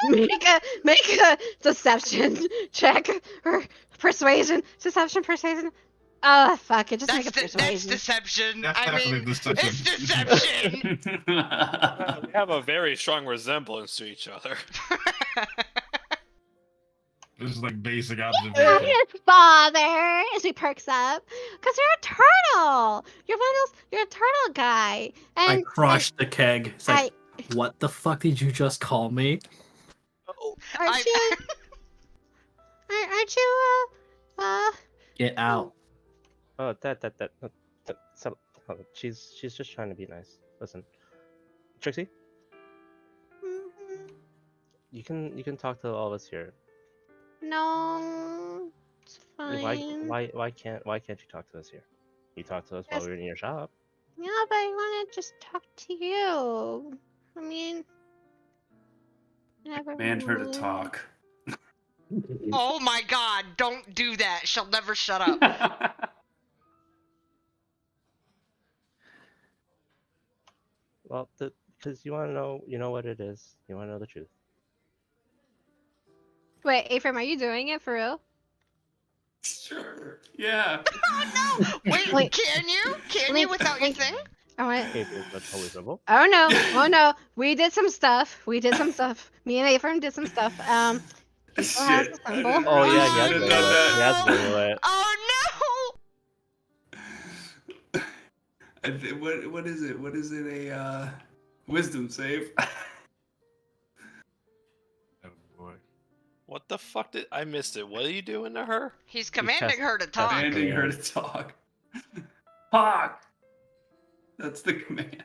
Make a deception check or persuasion. Persuasion. Oh fuck it, just make a That's persuasion. deception. That's I definitely mean, deception. it's deception. We have a very strong resemblance to each other. This is like basic You're observation. his father, as he perks up, because you're a turtle. You're a turtle guy. I And crushed the keg. It's like, I what the fuck did you just call me? Oh, aren't you Get out. Oh, settle. Hold on. She's just trying to be nice. Listen, Trixie, mhm. you can talk to all of us here. No, it's fine. Why can't you talk to us here? You talked to us while Yes. we were in your shop. Yeah, but I want to just talk to you. I mean, never Command her to mind. talk. Oh my god, don't do that. She'll never shut up. Well, because you want to know, you know what it is. You want to know the truth. Wait, Ephraim, are you doing it for real? Sure. Yeah. Oh no! Wait, Link- can you? Can you Link- without your Link- thing? I want. Hey, that's totally simple. Oh no! Oh no! We did some stuff. We did some stuff. Me and Ephraim did some stuff. He still has Shit. the I symbol. Oh yeah, he shouldn't has have an done amulet. He has that. an amulet. Oh What is it? What is it? A wisdom save. Oh boy. What the fuck did I missed it? What are you doing to her? He's commanding her to talk. Commanding her to talk. Talk. That's the command.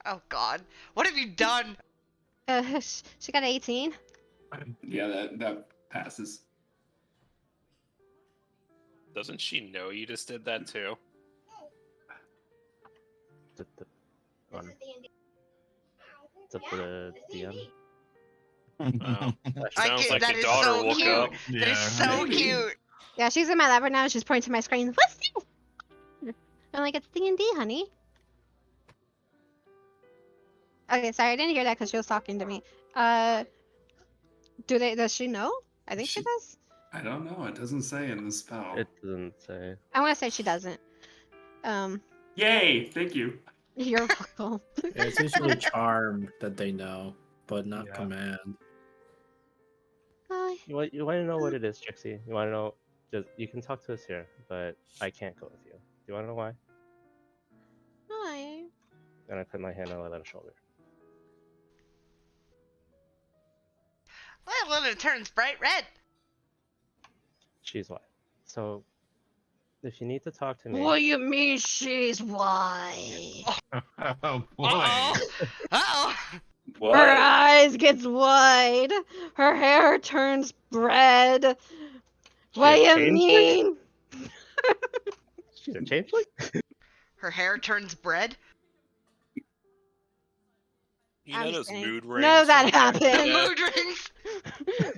Oh god. What have you done? She got 18. Yeah, that passes. Doesn't she know you just did that too? It's up to the DM. Oh, I sounds get- like that the is daughter so woke cute. up. That is so maybe. cute. Yeah, she's in my lap right now. She's pointing to my screen. What's this? I'm like, it's D&D, honey. Okay, sorry, I didn't hear that because she was talking to me. Does she know? I think she does. I don't know. It doesn't say in the spell. It doesn't say. I want to say she doesn't. Yay! Thank you. You're welcome. Yeah, it's usually charm that they know, but not Yeah. command. Hi. You want to know what it is, Trixie? You want to know? Just you can talk to us here, but I can't go with you. Do you want to know why? Hi. And I put my hand on Lelena's shoulder. Well, it turns bright red. She's white. So, if you need to talk to me, What do you mean she's white? Oh boy. Uh-oh. Uh-oh. What? Her eyes gets wide. Her hair turns red. What do a you changeling? mean? she's a changeling. Her hair turns bread. You I'm know just those kidding. mood No, rings? that from back in the happened. day? Mood rings.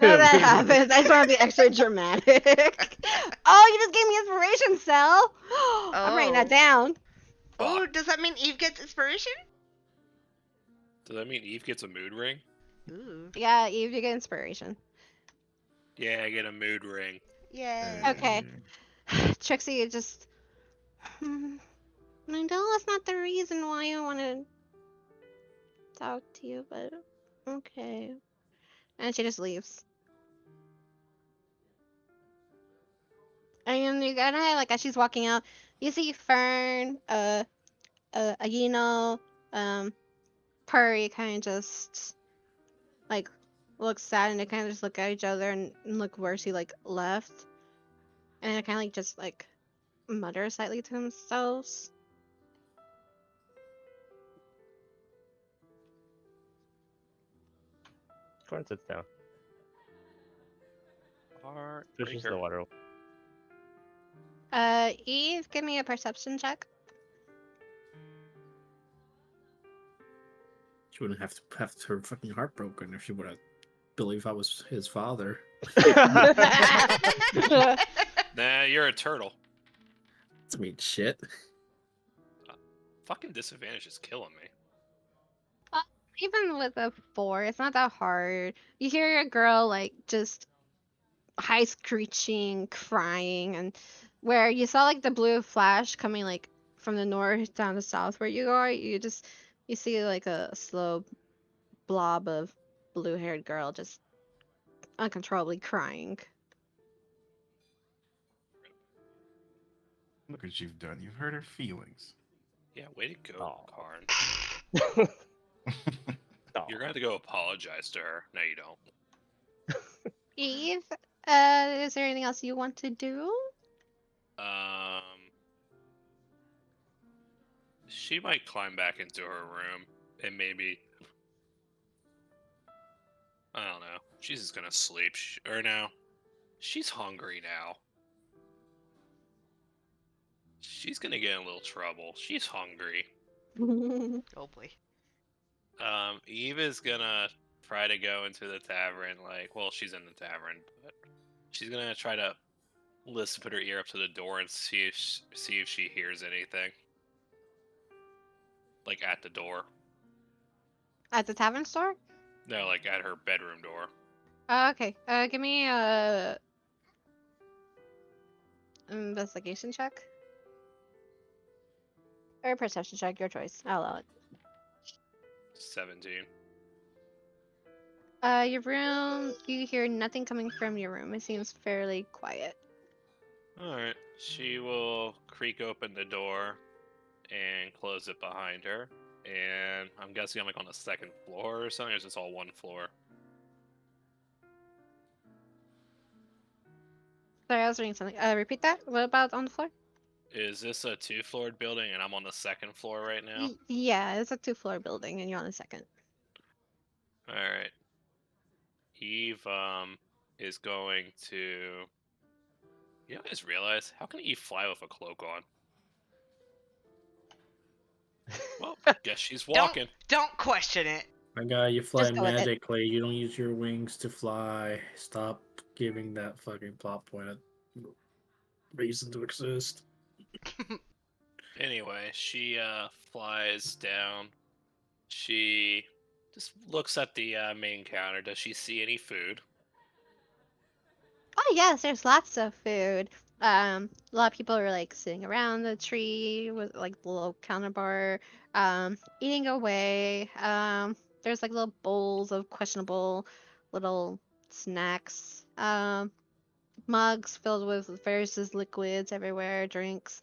No, that happens. I just want to be extra dramatic. Oh, you just gave me inspiration, Cell. I'm writing that Oh. down. Oh, Fuck. does that mean Eve gets inspiration? Does that mean Eve gets a mood ring? Ooh. Yeah, Eve, you get inspiration. Yeah, I get a mood ring. Yay. Okay. Trixie, you just. I know that's not the reason why I want to talk to you, but okay. And she just leaves. And you gotta, like, as she's walking out, you see Fern, Agino, Purry kind of just, like, look sad, and they kind of just look at each other and look where she, like, left. And they kind of, like, just, like, mutter slightly to themselves. Corn sits down. Pushes the Heartbreaker. water. Eve, give me a perception check. She wouldn't have to have her fucking heart broken if she would have believed I was his father. Nah, you're a turtle. Doesn't mean shit. Fucking disadvantage is killing me. Even with a 4, it's not that hard. You hear your girl, like, just high screeching, crying, and where you saw, like, the blue flash coming, like, from the north down to south where you are, you see, like, a slow blob of blue-haired girl just uncontrollably crying. Look what you've done. You've hurt her feelings. Yeah, way to go, Aw. Karn. Aw. You're gonna have to go apologize to her. No, you don't. Eve, is there anything else you want to do? She might climb back into her room and maybe. I don't know. She's just gonna sleep. Or no. She's hungry now. She's gonna get in a little trouble. She's hungry. Oh boy. Eve is gonna try to go into the tavern. Well, she's in the tavern, but she's gonna try to put her ear up to the door and see if she hears anything. Like at the door. At the tavern store? No, like at her bedroom door. Okay. Give me Investigation check or perception check, your choice. I'll allow it. 17. Your room. You hear nothing coming from your room. It seems fairly quiet. Alright. She will creak open the door and close it behind her. And I'm guessing I'm like on the second floor or something, or is this all one floor? Sorry, I was reading something. Repeat that. What about on the floor? Is this a 2-floored building and I'm on the second floor right now? Yeah, it's a 2-floor building, and you're on the second. Alright. Eve is going to. You guys realize, how can Eve fly with a cloak on? Well, guess she's walking. Don't question it. My guy, you fly Just go with it. magically. You don't use your wings to fly. Stop giving that fucking plot point a reason to exist. Anyway, she flies down. She just looks at the main counter. Does she see any food? Oh yes, there's lots of food. A lot of people are like sitting around the tree with like the little counter bar, eating away. There's like little bowls of questionable little snacks. Mugs filled with various liquids everywhere, drinks.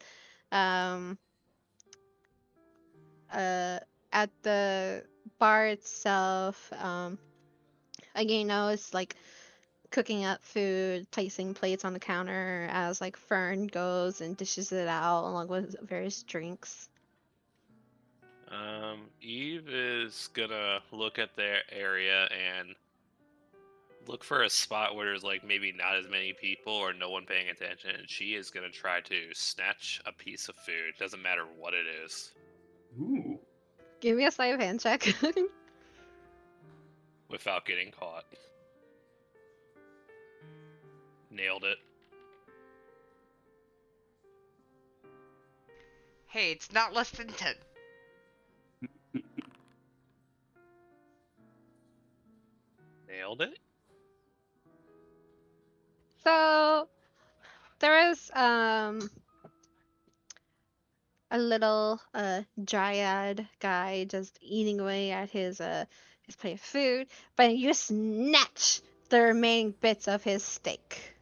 Um, uh, at the bar itself, again, it's like cooking up food, placing plates on the counter as like Fern goes and dishes it out along with various drinks. Eve is gonna look at their area and look for a spot where there's like maybe not as many people or no one paying attention, and she is gonna try to snatch a piece of food. Doesn't matter what it is, Ooh. Give me a sleight of hand check. without getting caught. Nailed it. Hey, it's not less than 10. Nailed it. So there is a little dryad guy just eating away at his plate of food, but you snatch the remaining bits of his steak.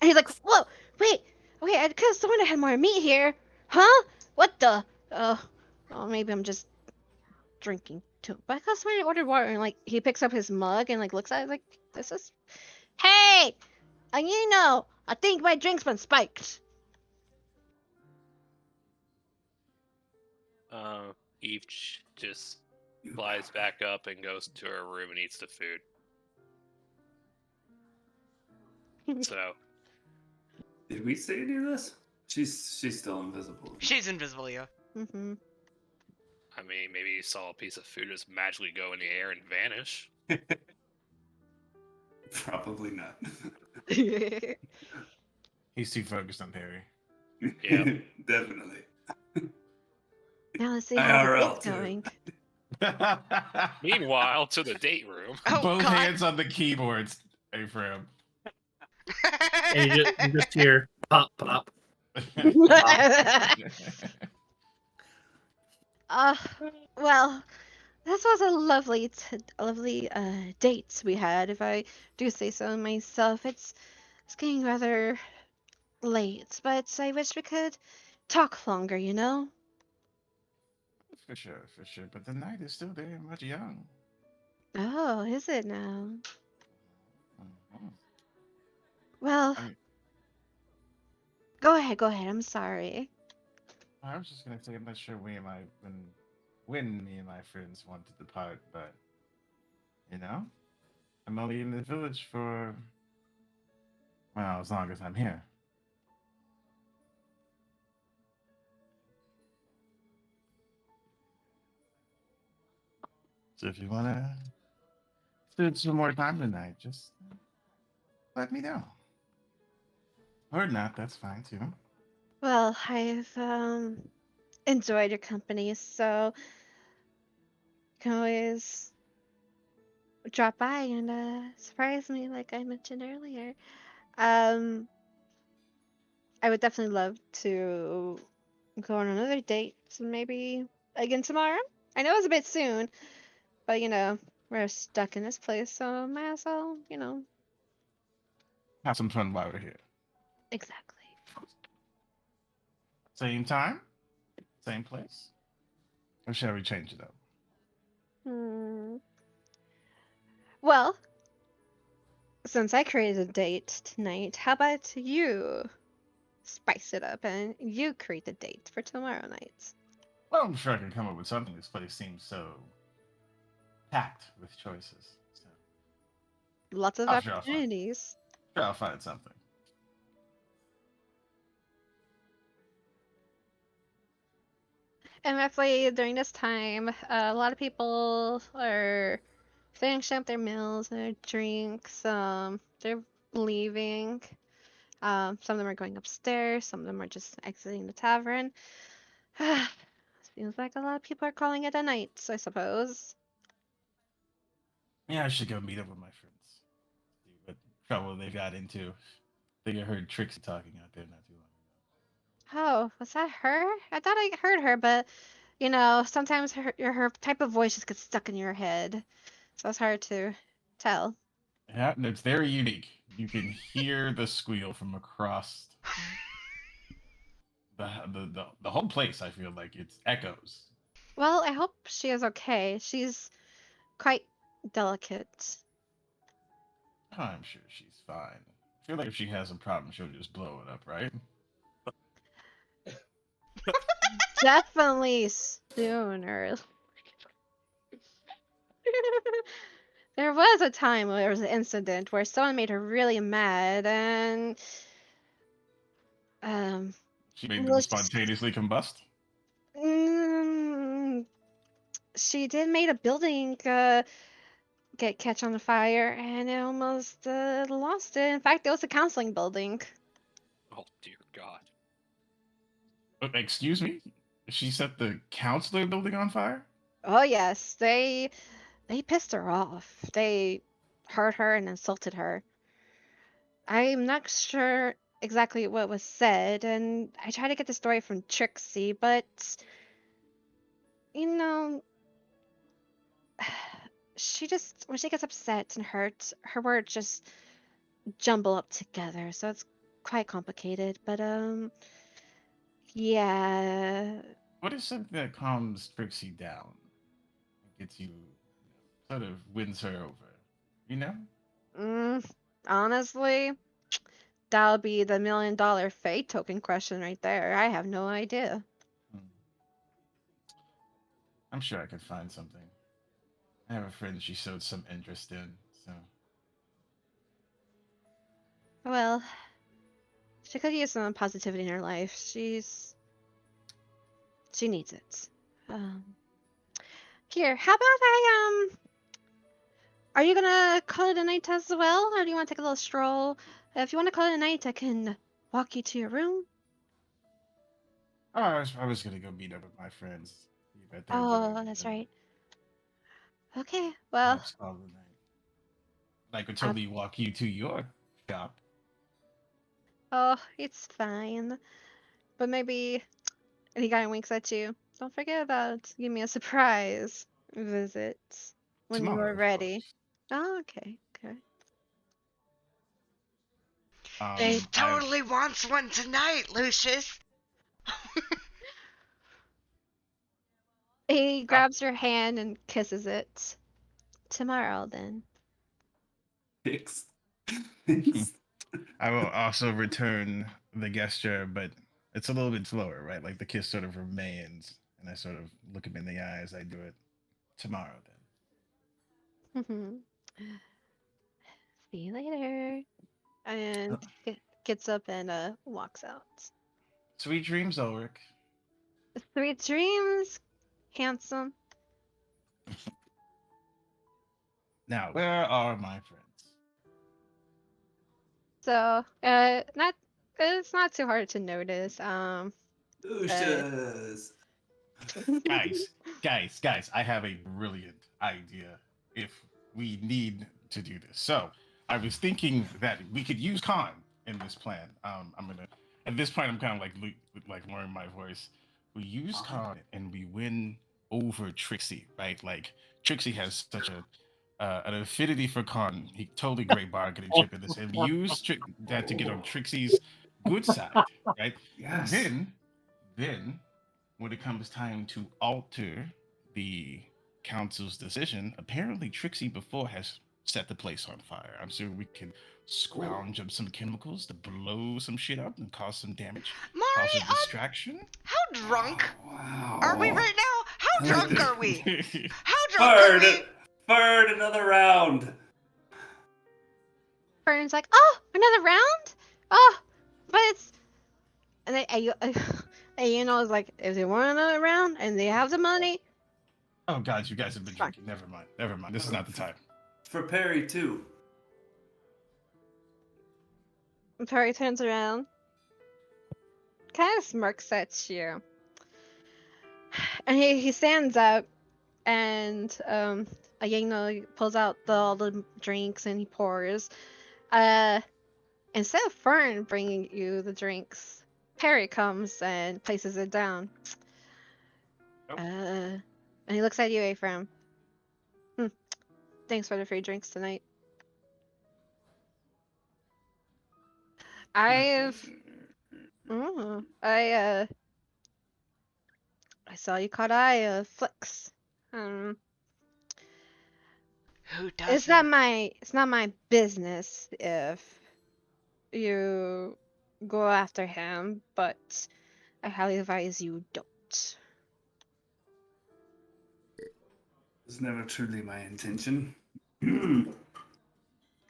And he's like, "Whoa, wait, I could have sworn I had more meat here, huh? What the? Oh, maybe I'm just drinking too. But I could have sworn I ordered water." And like he picks up his mug and like looks at it like, "This is, hey, I think my drink's been spiked." Eve just flies back up and goes to her room and eats the food. So, Did we say any of this? She's still invisible. She's invisible, yeah. Mm-hmm. I mean, maybe you saw a piece of food just magically go in the air and vanish. Probably not. He's too focused on Harry. Yeah. Definitely. Now let's see how the IRL date's too. going. Meanwhile, to the date room. Oh, Both God. hands on the keyboards, Ephraim. And you just hear pop, pop. Well, this was a lovely date we had, if I do say so myself. It's getting rather late, but I wish we could talk longer, you know? For sure, for sure. But the night is still very much young. Oh, is it now? Mhm. Well, I mean, go ahead, I'm sorry. I was just gonna say I'm not sure when me and my friends want to depart, but I'm only in the village for as long as I'm here. So if you wanna spend some more time tonight, just let me know. Or not, that's fine too. Well, I've enjoyed your company, so you can always drop by and surprise me like I mentioned earlier. Um I would definitely love to go on another date, maybe again tomorrow. I know it's a bit soon, but we're stuck in this place, so might as well, Have some fun while we're here. exactly. Same time, same place. Or shall we change it up? Hmm. Well, since I created a date tonight, how about you spice it up and you create the date for tomorrow night? Well, I'm sure I can come up with something. This place seems so packed with choices. So Lots of I'm sure I'll find. opportunities. Sure, I'll find something. And roughly during this time, a lot of people are finishing up their meals, their drinks. They're leaving. Some of them are going upstairs. Some of them are just exiting the tavern. Seems like a lot of people are calling it a night, I suppose. Yeah, I should go meet up with my friends. See what trouble they got into. I think I heard Trixie talking out there not too long ago. Oh, was that her? I thought I heard her, but sometimes her type of voice just gets stuck in your head, so it's hard to tell. Yeah, and it's very unique. You can hear the squeal from across the whole place. I feel like it's echoes. Well, I hope she is okay. She's quite delicate. I'm sure she's fine. I feel like if she has a problem, she'll just blow it up, right? Definitely sooner. There was a time where there was an incident where someone made her really mad, and um, She made them well, spontaneously combust. mm, she did made a building get catch on fire, and it almost lost it. In fact, it was a counseling building. Oh dear God. Excuse me? She set the counselor building on fire? Oh yes, they pissed her off. They hurt her and insulted her. I'm not sure exactly what was said, and I tried to get the story from Trixie, but you know, she just when she gets upset and hurt, her words just jumble up together, so it's quite complicated. But yeah. What is something that calms Trixie down? Gets you, sort of wins her over. You know? Mm, honestly, that'll be the $1 million fate token question right there. I have no idea. Hmm. I'm sure I could find something. I have a friend she showed some interest in, so Well, she could use some positivity in her life. She needs it. Um, Here, how about are you gonna call it a night as well, or do you want to take a little stroll? If you want to call it a night, I can walk you to your room. oh, I was gonna go meet up with my friends, see what they're doing, Oh, and that's then right. Okay, well, perhaps call it a night. I could uh, totally walk you to your shop. oh, it's fine. But maybe, and he kind of winks at you. Don't forget about give me a surprise visit when you are Tomorrow, of ready. course. Oh, okay, okay. He They, I totally wants one tonight, Lucius. he uh, grabs your hand and kisses it. Tomorrow, then. Thanks. Thanks. I will also return the gesture, but it's a little bit slower, right? Like the kiss sort of remains, and I sort of look him in the eyes. I do it tomorrow, then. See you later. And gets up and walks out. Sweet dreams, Ulrich. Sweet dreams, handsome. Now, where are my friends? So, not it's not too hard to notice. Uh, Lucious. Guys, guys, I have a brilliant idea if we need to do this. So, I was thinking that we could use Khan in this plan. I'm gonna At this point, I'm kind of like lowering my voice. We use con and we win over Trixie, right? Like Trixie has such an affinity for con. He totally great bargaining chip in this, and we use that to get on Trixie's good side, right? Yes. Then when it comes time to alter the council's decision, apparently Trixie before has set the place on fire. I'm sure we can scrounge up some chemicals to blow some shit up and cause some damage, cause a Mari, distraction. how drunk Wow. are we right now? How I like drunk this. are we? How drunk are Bird, we? Bird, another round. Vernon's like, oh, another round? Oh, but it's. And then Aino is like, if they want another round and they have the money, Oh God, you guys have been It's fine. drinking. Never mind. Never mind. This is not the time. For Perry too. and Perry turns around, kind of smirks at you. And he stands up, and Aino pulls out all the drinks and he pours. Instead of Fern bringing you the drinks, Perry comes and places it down. Oh. And he looks at you, Ephraim. Thanks for the free drinks tonight. I've I saw you caught eye of Flicks. Who It's doesn't? not my business if you go after him, but I highly advise you don't. Was never truly my intention.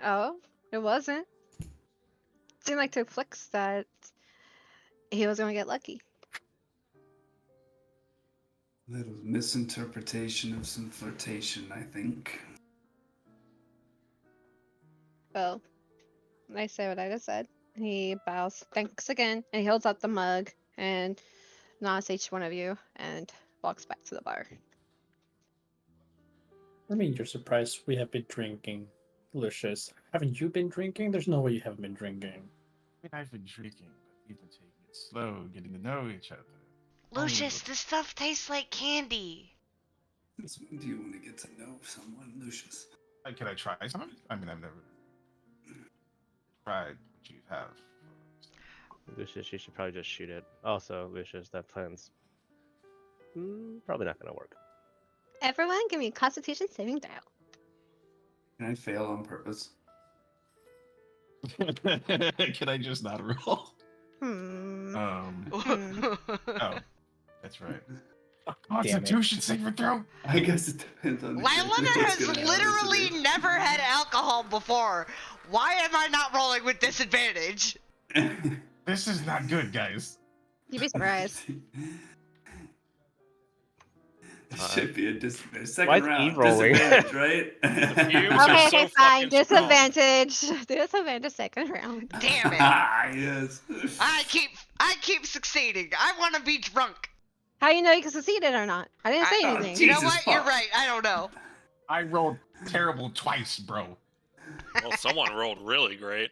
Oh, it wasn't. Seemed like to Flicks that he was gonna get lucky. Little misinterpretation of some flirtation, I think. Well, I say what I just said. He bows, thanks again, and he holds out the mug and nods each one of you and walks back to the bar. I mean, you're surprised we have been drinking. Lucious, haven't you been drinking? There's no way you haven't been drinking. I mean, I've been drinking, but we've been taking it slow, getting to know each other. Lucius, this stuff tastes like candy. Since when do you want to get to know someone, Lucius? Can I try some? I mean, I've never tried what you have. Lucius, you should probably just shoot it. Also, Lucius, that plan's probably not gonna work. Everyone, give me a Constitution saving throw. Can I fail on purpose? Can I just not roll? Hmm. Oh, that's right. Damn it. Constitution saving throw. I guess it depends on the Lylana character that's has gonna have literally today. never had alcohol before. Why am I not rolling with disadvantage? This is not good, guys. You'd be surprised. Should be a disadvantage. Why Second is round, Eve rolling? disadvantage, right? fumes are Okay, so okay, fine. fucking strong. Disadvantage. Disadvantage second round. Damn it. Yes. I keep succeeding. I want to be drunk. How you know you can succeed it or not? I didn't say I- anything. You know Jesus what? You're fuck. right. I don't know. I rolled terrible twice, bro. Well, someone rolled really great.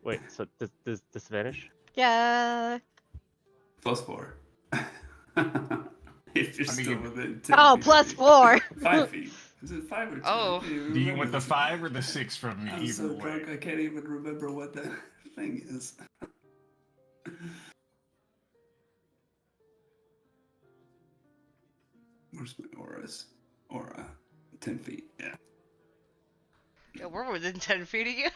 Wait, so does disadvantage? Yeah. +4. If you're I mean, still within 10 Oh, feet of plus me. 4. 5 feet. Is it 5 or 10? Oh. I can't even Do you remember want the this. 5 or the 6 from me? I'm Either so way. drunk I can't even remember what the thing is. Where's my auras? Aura. 10 feet, yeah. Yeah, we're within 10 feet of you.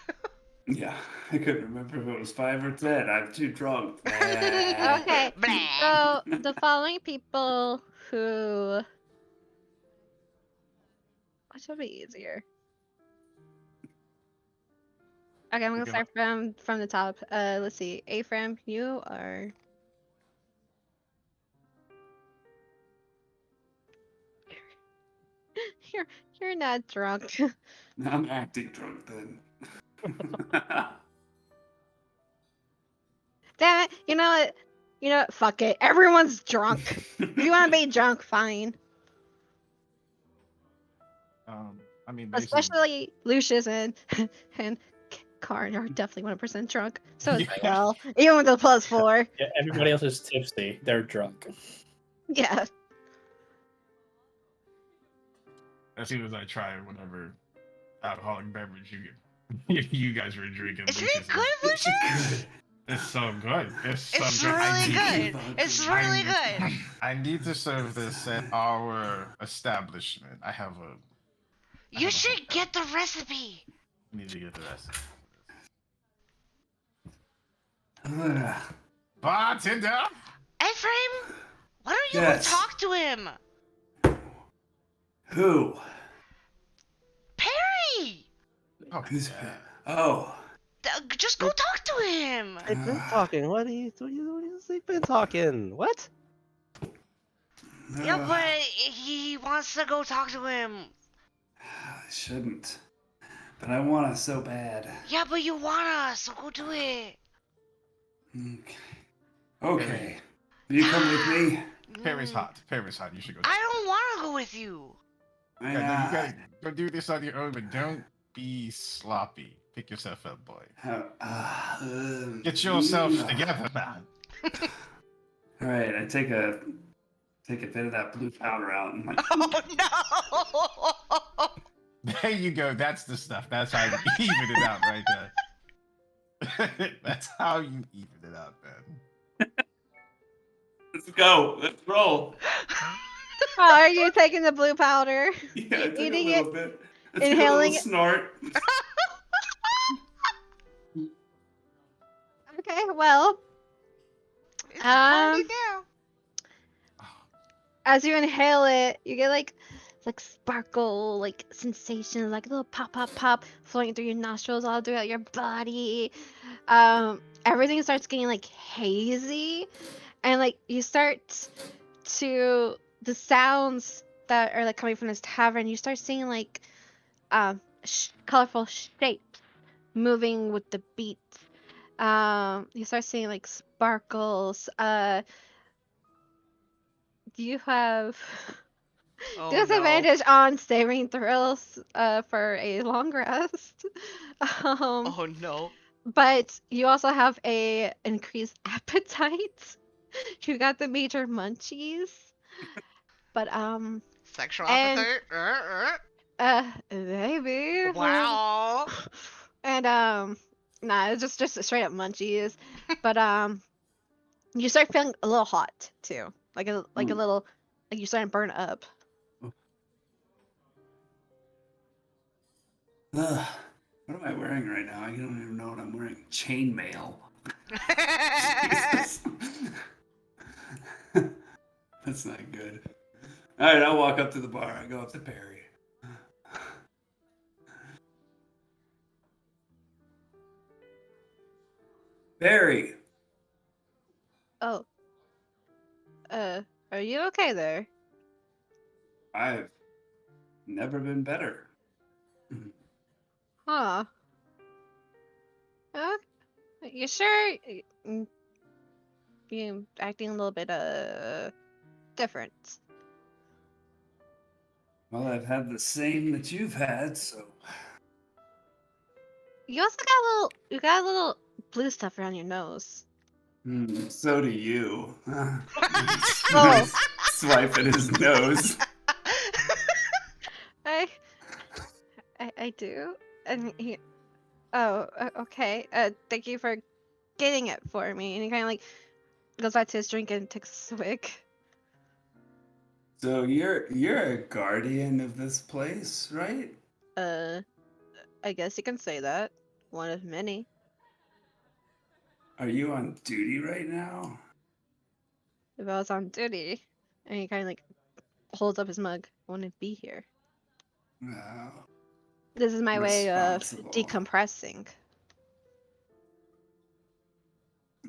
Yeah, I couldn't remember if it was 5 or 10. I'm too drunk. Okay. Blah. So the following people who. What should be easier? Okay, I'm gonna Okay, start from the top. Let's see. Ephraim, you are. You're you're not drunk. I'm acting drunk then. Damn it! You know what? You know what? Fuck it. Everyone's drunk. If you want to be drunk, fine. I mean, basically, Especially Lucius and car and you're definitely 1% drunk. So is Yeah. Belle, even with the +4. Yeah, everybody else is tipsy. They're drunk. Yeah. As soon as I try whatever alcoholic beverage you guys were drinking, Isn't Lucius it good, It's Lucius? good. it's so good. It's so It's good. really need- good. It's really good. I need to serve this at our establishment. I have a. You have a should hotel. get the recipe. Need to get the rest. Ugh. Bartender. Ephraim, why don't you Yes. go talk to him? Who? Perry! Oh, Who's? yeah. Oh. Just go talk to him. They've been talking. What are you? They've been talking. What? Yeah, Ugh. but he wants to go talk to him. I shouldn't. But I want to so bad. Yeah, but you wanna, so go do it. Okay. Okay. Will you come with me? Perry's Mm, hot. Perry's hot. You should go. I don't wanna go with you. Yeah, no, you gotta go do this on your own, but don't be sloppy. Pick yourself up, boy. Get yourself together, man. All right, I take a bit of that blue powder out and like, Oh no! There you go. That's the stuff. That's how you even it out right there. That's how you even it out, man. let's go, let's roll. Oh, are you taking the blue powder? Yeah, I took Eating a it? little bit. Let's Inhaling get it? a little snort. Okay, well, It's a party Um, now. as you inhale it, you get like sparkle, like sensations, like a little pop, pop, pop, flowing through your nostrils, all throughout your body. Everything starts getting like hazy, and like you start to the sounds that are like coming from this tavern. You start seeing like colorful shapes moving with the beat. You start seeing like sparkles. You have Oh disadvantage on saving throws for a long rest. no. Oh no. But you also have a increased appetite. You got the major munchies. But Sexual and appetite? maybe. Wow. And nah, it's just straight up munchies. But you start feeling a little hot too. Like a little, like you're starting to burn up. Ugh, what am I wearing right now? I don't even know what I'm wearing. Chainmail. Jesus. That's not good. All right, I'll walk up to the bar. I go up to Perry. Barry. Oh, are you okay there? I've never been better. Huh. Uh, you sure? You acting a little bit different. Well, I've had the same that you've had, so You also got you got a little blue stuff around your nose. so do you. Oh. Swipe at his nose. I do. And he, oh, okay. Thank you for getting it for me. And he kind of like goes back to his drink and takes a swig. So you're a guardian of this place, right? I guess you can say that. One of many. Are you on duty right now? If I was on duty, and he kind of like holds up his mug, I wouldn't be here. Wow. This is my way of Responsible. decompressing.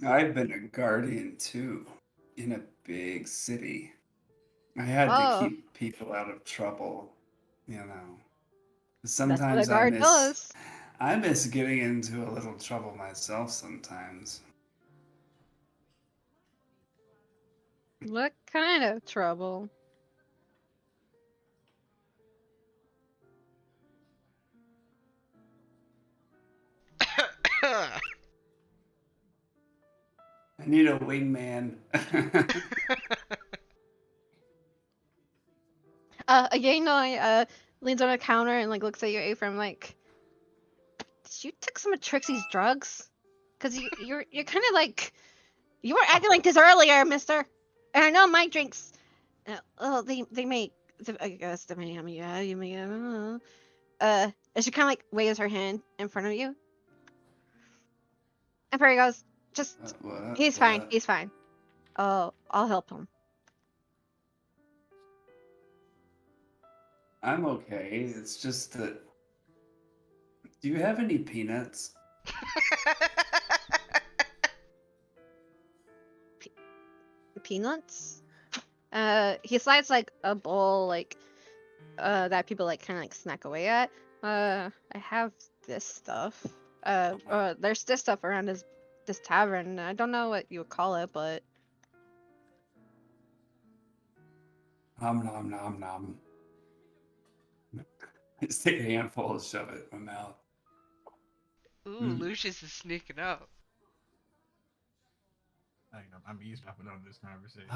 I've been a guardian too, in a big city. I had to Oh. keep people out of trouble, you know. That's what a Sometimes guard does. I miss getting into a little trouble myself sometimes. What kind of trouble? I need a wingman. Again, leans on the counter and like looks at you, Ephraim, like, did you take some of Trixie's drugs? Cause you're kind of like, you were acting like this earlier, Mister. And I know my drinks. Oh, they make. I guess depending on yeah, you may. And she kind of like waves her hand in front of you, and Perry goes, "Just, What? he's fine, What? he's fine. Oh, I'll help him." I'm okay. It's just that. Do you have any peanuts? Peanuts. He slides like a bowl like that people like kind of like snack away at. I have this stuff. There's this stuff around this tavern. I don't know what you would call it, but Nom nom nom nom. I just take a handful and shove it in my mouth. Ooh, Lucius is sneaking up. I'm eavesdropping on this conversation.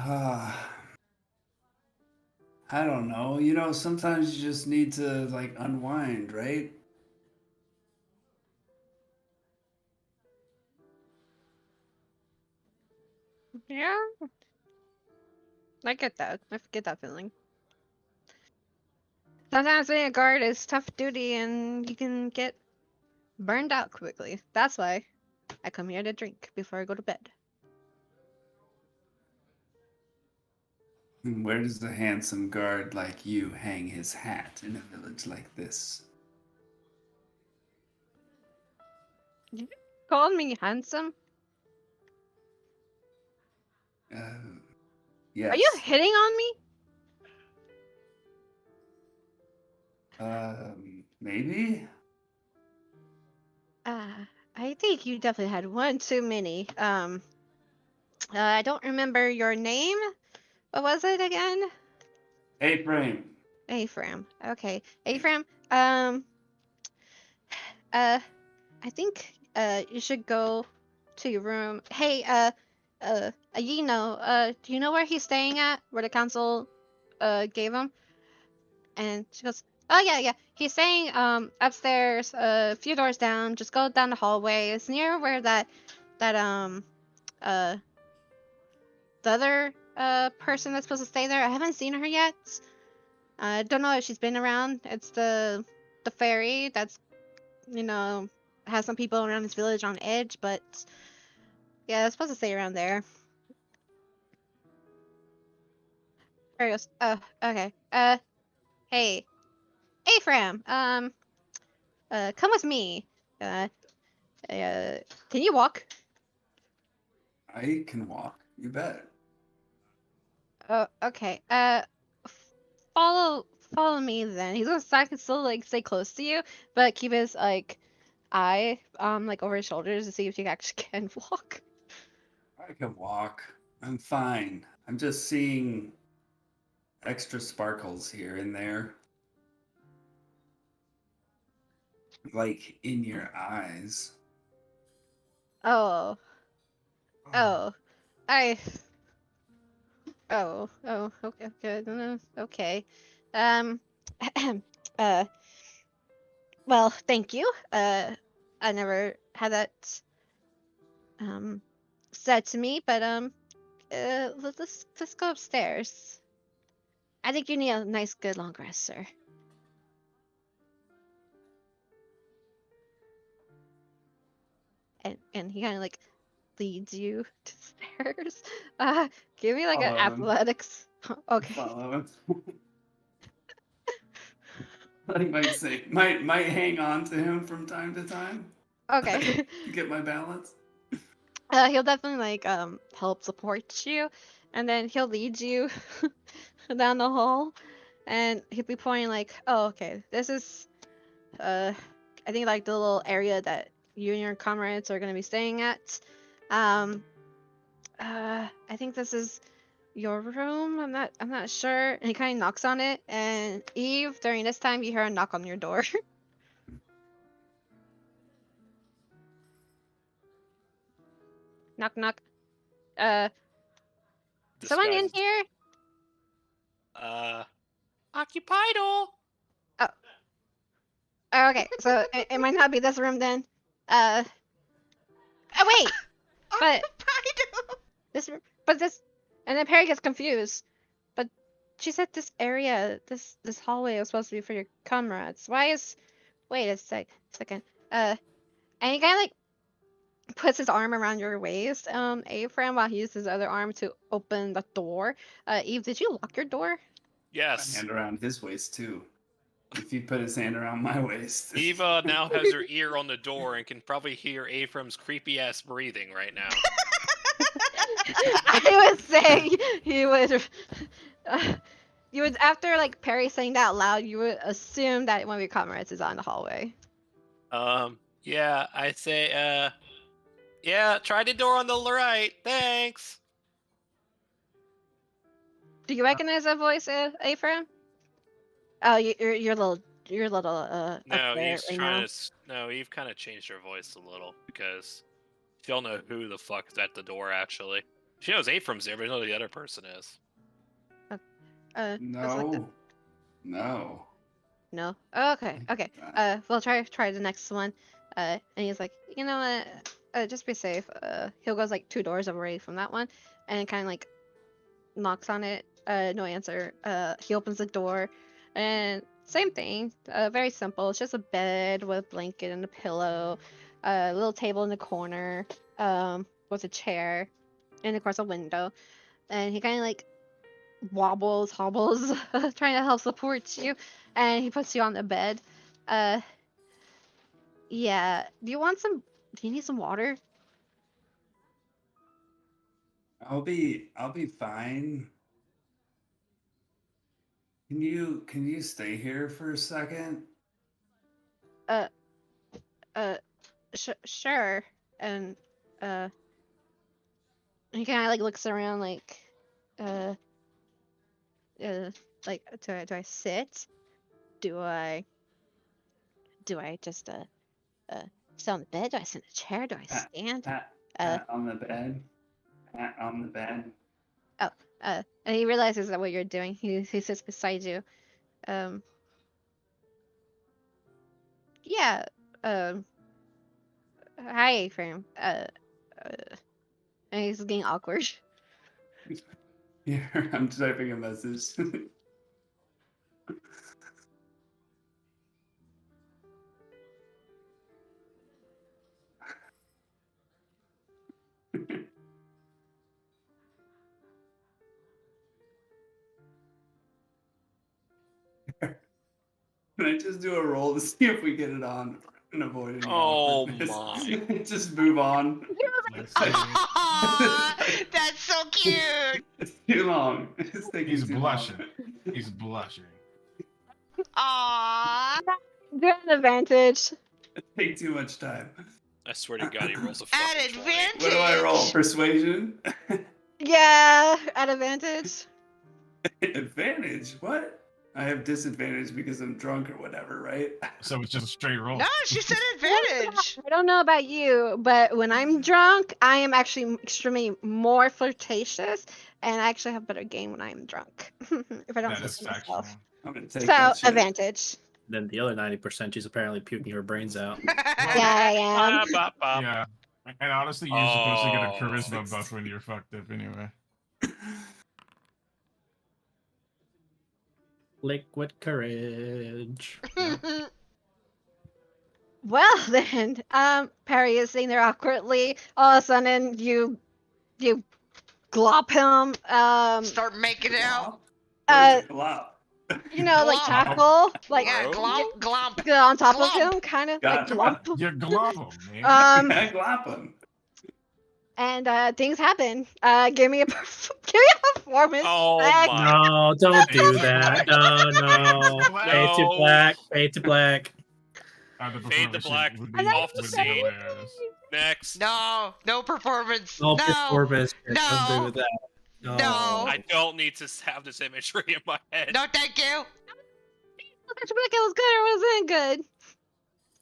I don't know. You know, sometimes you just need to like unwind, right? yeah, I get that. I get that feeling. Sometimes being a guard is tough duty, and you can get burned out quickly. That's why I come here to drink before I go to bed. Where does a handsome guard like you hang his hat in a village like this? You called me handsome? Yes. Are you hitting on me? Maybe? I think you definitely had one too many. I don't remember your name. What was it again? A-frame. Ephraim. Okay, Ephraim. I think you should go to your room. Hey, do you know where he's staying at? Where the council gave him? And she goes, "Oh yeah. He's staying upstairs, a few doors down. Just go down the hallway. It's near where that uh the other person that's supposed to stay there. I haven't seen her yet. I don't know if she's been around. It's the fairy that's has some people around this village on edge, but yeah, it's supposed to stay around there." Fairy goes, "Oh, okay. Hey, Ephraim. Come with me. Uh, can you walk?" I can walk. You bet. Oh, okay. Follow follow me then. He's gonna still like stay close to you, but keep his like eye like over his shoulders to see if you actually can walk. I can walk. I'm fine. I'm just seeing extra sparkles here and there. Like in your eyes. Oh, oh, I. Okay, okay. Um, uh, well, thank you. I never had that um said to me, but let's go upstairs. I think you need a nice, good long rest, sir. And he kind of like leads you to the stairs. Give me like an Follow him. athletics. Okay. Follow him. I might hang on to him from time to time Okay. to get my balance. He'll definitely like help support you, and then he'll lead you down the hall, and he'll be pointing like, "Oh, okay, this is I think like the little area that you and your comrades are gonna be staying at. Um, I think this is your room. I'm not sure." And he kind of knocks on it, and Eve, during this time, you hear a knock on your door. Knock knock. Someone in Disguised- here? Occupied-o. Oh, okay, so it might not be this room then. Oh wait, but this, but this, and then Perry gets confused. But she said this area, this hallway was supposed to be for your comrades. Why is? Wait a second. And he kind of like puts his arm around your waist, Ephraim, while he uses his other arm to open the door. Eve, did you lock your door? My Yes. hand around his waist too. If he put his hand around my waist. Eva now has her ear on the door and can probably hear Ephraim's creepy ass breathing right now. I would say he would. You would, after like Perry saying that out loud, you would assume that one of your comrades is on the hallway. Yeah, I'd say, yeah, try the door on the right. Thanks. Do you recognize that voice, Ephraim? Oh, you're a little up No, there Eve's right trying now. to. No, Eve kind of changed her voice a little because she don't know who the fuck is at the door. Actually, she knows Ephraim's there, but no, the other person is. That's like No. No. no. Oh, okay. We'll try the next one. And he's like, you know what? Just be safe. He'll goes like 2 doors away from that one, and kind of like knocks on it. No answer. He opens the door, and same thing. Very simple. It's just a bed with a blanket and a pillow, a little table in the corner, with a chair, and of course a window. And he kind of like hobbles, trying to help support you, and he puts you on the bed. Yeah. Do you need some water? I'll be fine. Can you stay here for a second? Sure. And he kind of like looks around like, uh, like do I sit? Do I just sit on the bed? Do I sit in a chair? Do I Pat, stand? Pat, Uh, Pat on the bed. Pat on the bed. and he realizes that what you're doing. He sits beside you. Yeah. Hi, Ephraim. And he's getting awkward. Here, I'm typing a message. Can I just do a roll to see if we get it on and avoid any Oh awkwardness? my. Just move on. Let's see. That's so cute. It's too long. It's taking He's too blushing. long. He's blushing. Aww. Do an advantage. Take too much time. I swear to God, he rolls a At fucking 20. advantage. What do I roll? Persuasion? Yeah, at advantage. Advantage? What? I have disadvantage because I'm drunk or whatever, right? So it's just a straight roll. No, she said advantage. I don't know about you, but when I'm drunk, I am actually extremely more flirtatious, and I actually have better game when I'm drunk. If I don't That say is so factual. myself. I'm gonna take So that shit. advantage. Then the other 90%, she's apparently puking her brains out. Yeah, I am. Bop, bop, bop. Yeah. And honestly, you're supposed to get a Oh. charisma buff when you're fucked up anyway. Liquid courage. Well then, Perry is sitting there awkwardly. All of a sudden, you glop him. Start making out. What is a glop? You know, like Glop. tackle, like Yeah, Bro. glomp, glomp. get on top of Glomp. him, kind of Got like it. glump. You glove him, man. I glop him. And things happen. Give me a performance. Oh check. my. No, don't do that. No. Fade to No. black. Fade to black. The Fade to performance black, would And then off the would be scene. hilarious. Next. No, no performance. No No, performance. Don't No. do that. No. No. I don't need to have this imagery in my head. no, thank you. Look at you, like it was good or wasn't it good?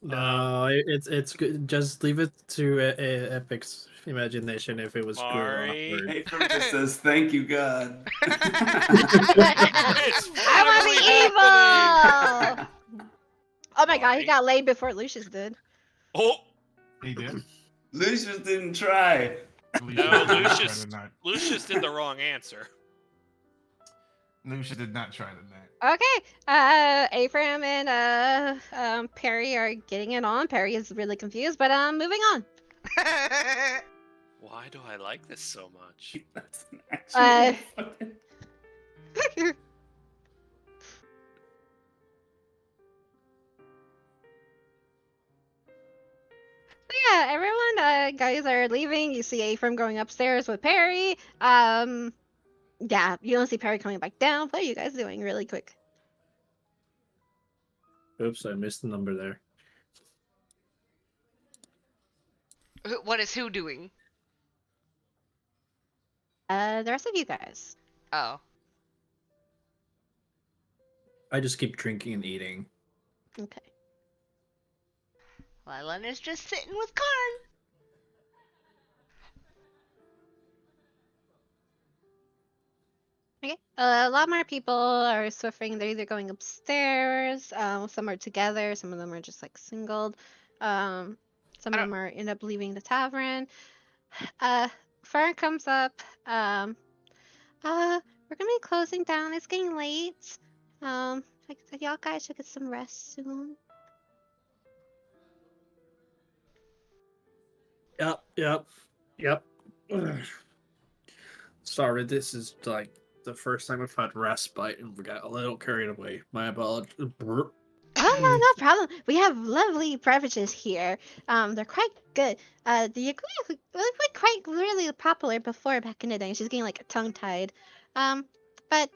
No, it's good. Just leave it to Epic's imagination if it was good or Mari. awkward. Aether just says, "Thank you, God." It's I finally want to be evil. Oh my god, he Mari. got laid before Lucius did. Oh He did. Lucius didn't try. no, Did not try Lucius. tonight. Lucius did the wrong answer. Lucius did not try tonight. Okay, Ephraim and Perry are getting it on. Perry is really confused, but moving on. Why do I like this so much? That's an actual fucking... Yeah, everyone, guys are leaving. You see Ephraim going upstairs with Perry. Yeah, you don't see Perry coming back down. What are you guys doing really quick? Oops, I missed the number there. What is who doing? The rest of you guys. Oh. I just keep drinking and eating. Okay. Lena's just sitting with Karn. Okay. A lot more people are swiffing. They're either going upstairs. Some are together. Some of them are just like singled. Some of them are end up leaving the tavern. Fern comes up. We're gonna be closing down. It's getting late. Like y'all guys should get some rest soon. Yep. Sorry, this is like the first time I've had respite and we got a little carried away. My apologies. Oh no, no problem. We have lovely beverages here. They're quite good. The Yakuza were quite really popular before back in the day. She's getting like tongue tied. But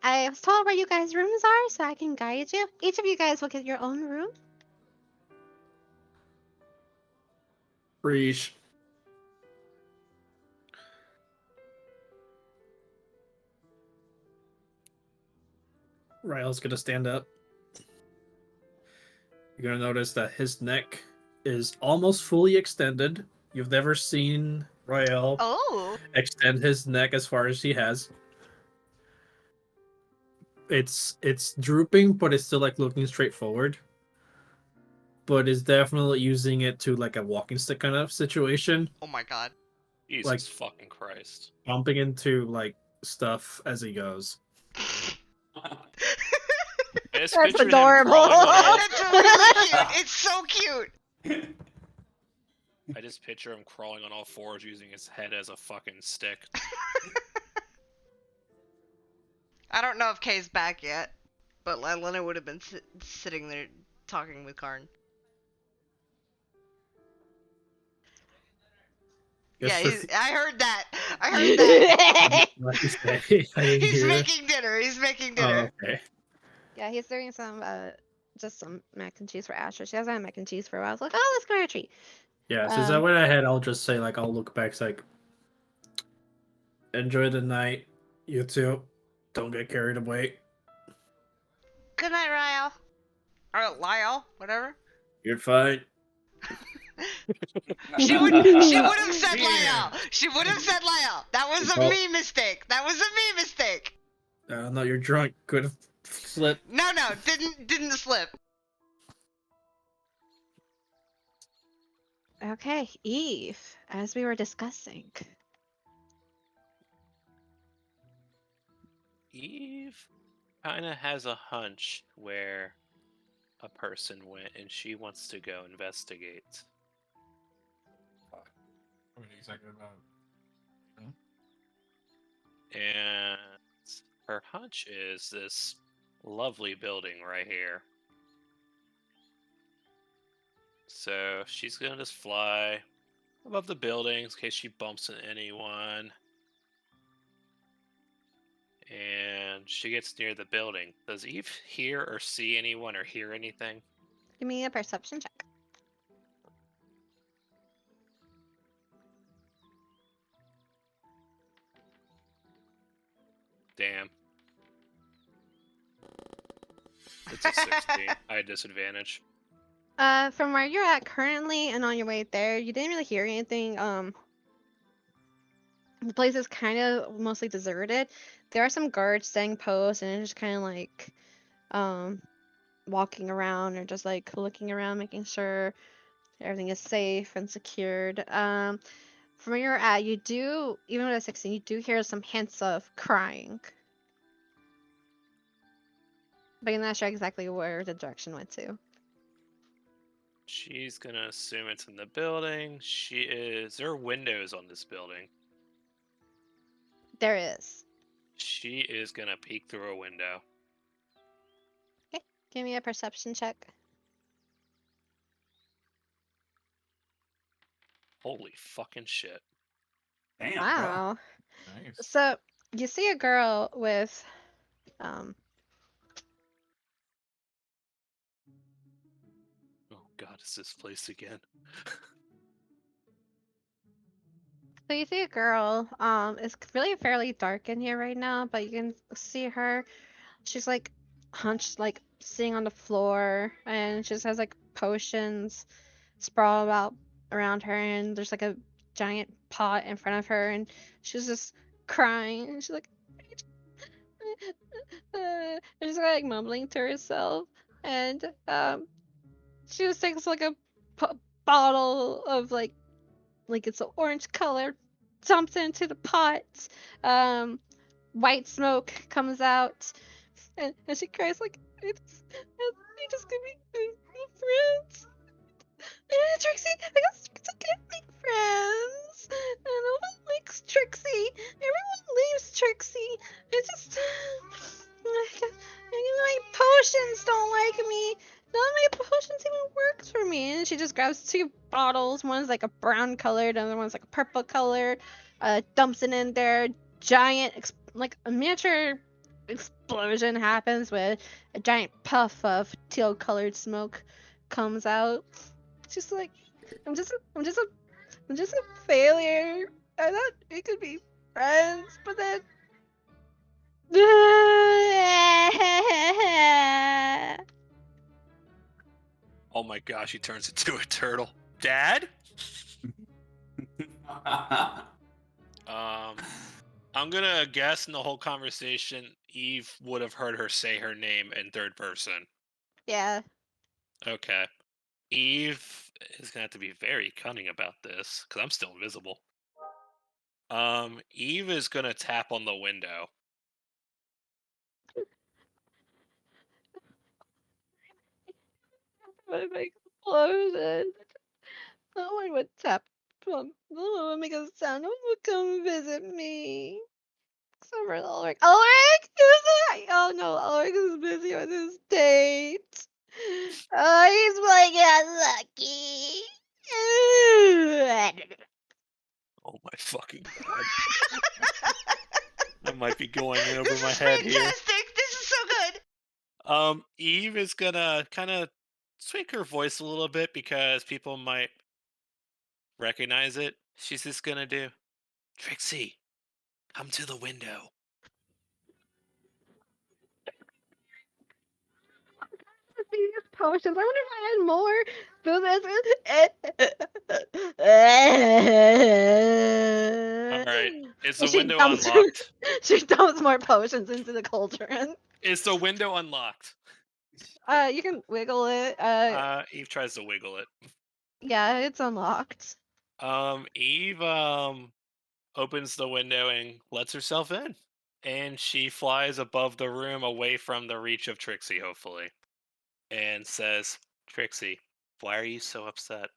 I was told where you guys' rooms are, so I can guide you. Each of you guys will get your own room. Breach. Ryle's gonna stand up. You're gonna notice that his neck is almost fully extended. You've never seen Rael extend his neck as far as he has. It's drooping, but it's still like looking straight forward. But is definitely using it to like a walking stick kind of situation. Oh my god. Jesus Like- fucking Christ. Bumping into like stuff as he goes. I just That's picture him adorable. crawling on all- That's really cute. It's so cute. I just picture him crawling on all fours using his head as a fucking stick. I don't know if Kay's back yet, but Lena would have been sitting there talking with Karn. Yes, Yeah, I heard that. I heard that. What you say? I didn't He's hear. making dinner. He's making Oh, dinner. okay. Yeah, he's doing some just some mac and cheese for Asher. She hasn't had mac and cheese for a while. I was like, oh, let's go her a treat. Yeah, since I went ahead, I'll just say like I'll look back. It's like enjoy the night, you two. Don't get carried away. Good night, Ryle. Or Lyle, whatever. You're fine. She would have said Lyle. She would have said Lyle. That was a Well- me mistake. That was a me mistake. No, you're drunk. Could have slipped. No, didn't slip. Okay, Eve, as we were discussing. Eve kind of has a hunch where a person went and she wants to go investigate. What are you talking about? And her hunch is this lovely building right here. So she's gonna just fly above the buildings in case she bumps into anyone. And she gets near the building. Does Eve hear or see anyone or hear anything? Give me a perception check. Damn. It's a 16. I had disadvantage. From where you're at currently and on your way there, you didn't really hear anything. The place is kind of mostly deserted. There are some guards staying post, and it's just kind of like, walking around or just like looking around, making sure everything is safe and secured. From where you're at, you do, even with a 16, you do hear some hints of crying. But you're not sure exactly where the direction went to. She's gonna assume it's in the building. There are windows on this building. There is. She is gonna peek through a window. Okay, give me a perception check. Holy fucking shit. Damn, bro. Wow. Nice. So you see a girl with, Oh god, it's this place again. so you see a girl. It's really fairly dark in here right now, but you can see her. She's like hunched, like sitting on the floor, and she just has like potions sprawled out around her, and there's like a giant pot in front of her, and she's just crying, and she's like, and she's like mumbling to herself, and she just takes like a bottle of like it's an orange color, dumps it into the pot. White smoke comes out, and she cries like, I just gonna be friends. Trixie, I can't make friends. And no one likes Trixie. Everyone leaves Trixie. I just, my potions don't like me. None of my potions even works for me. And she just grabs two bottles. One's like a brown colored, the other one's like a purple color. Dumps it in there. Giant, like a miniature explosion happens with a giant puff of teal colored smoke comes out. It's just like, I'm just a failure. I thought we could be friends, but then. Oh my gosh, he turns into a turtle. Dad? I'm gonna guess in the whole conversation, Eve would have heard her say her name in third person. Yeah. Okay. Eve is gonna have to be very cunning about this, because I'm still invisible. Eve is gonna tap on the window. What make explosion? No one would tap. No one would make a sound. No one would come visit me. Except for Ulrich. Ulrich! Oh no, Ulrich is busy with his date. Oh, he's playing unlucky. Oh my fucking god. I might be going in over This my is head here. fantastic. This is so good. Eve is gonna kind of tweak her voice a little bit because people might recognize it. She's just gonna do, Trixie, come to the window. These potions. I wonder if I had more. All right, is the She window dumps unlocked? she dumps more potions into the cauldron. Is the window unlocked? You can wiggle it. Eve tries to wiggle it. Yeah, it's unlocked. Eve opens the window and lets herself in, and she flies above the room, away from the reach of Trixie, hopefully, and says, "Trixie, why are you so upset?"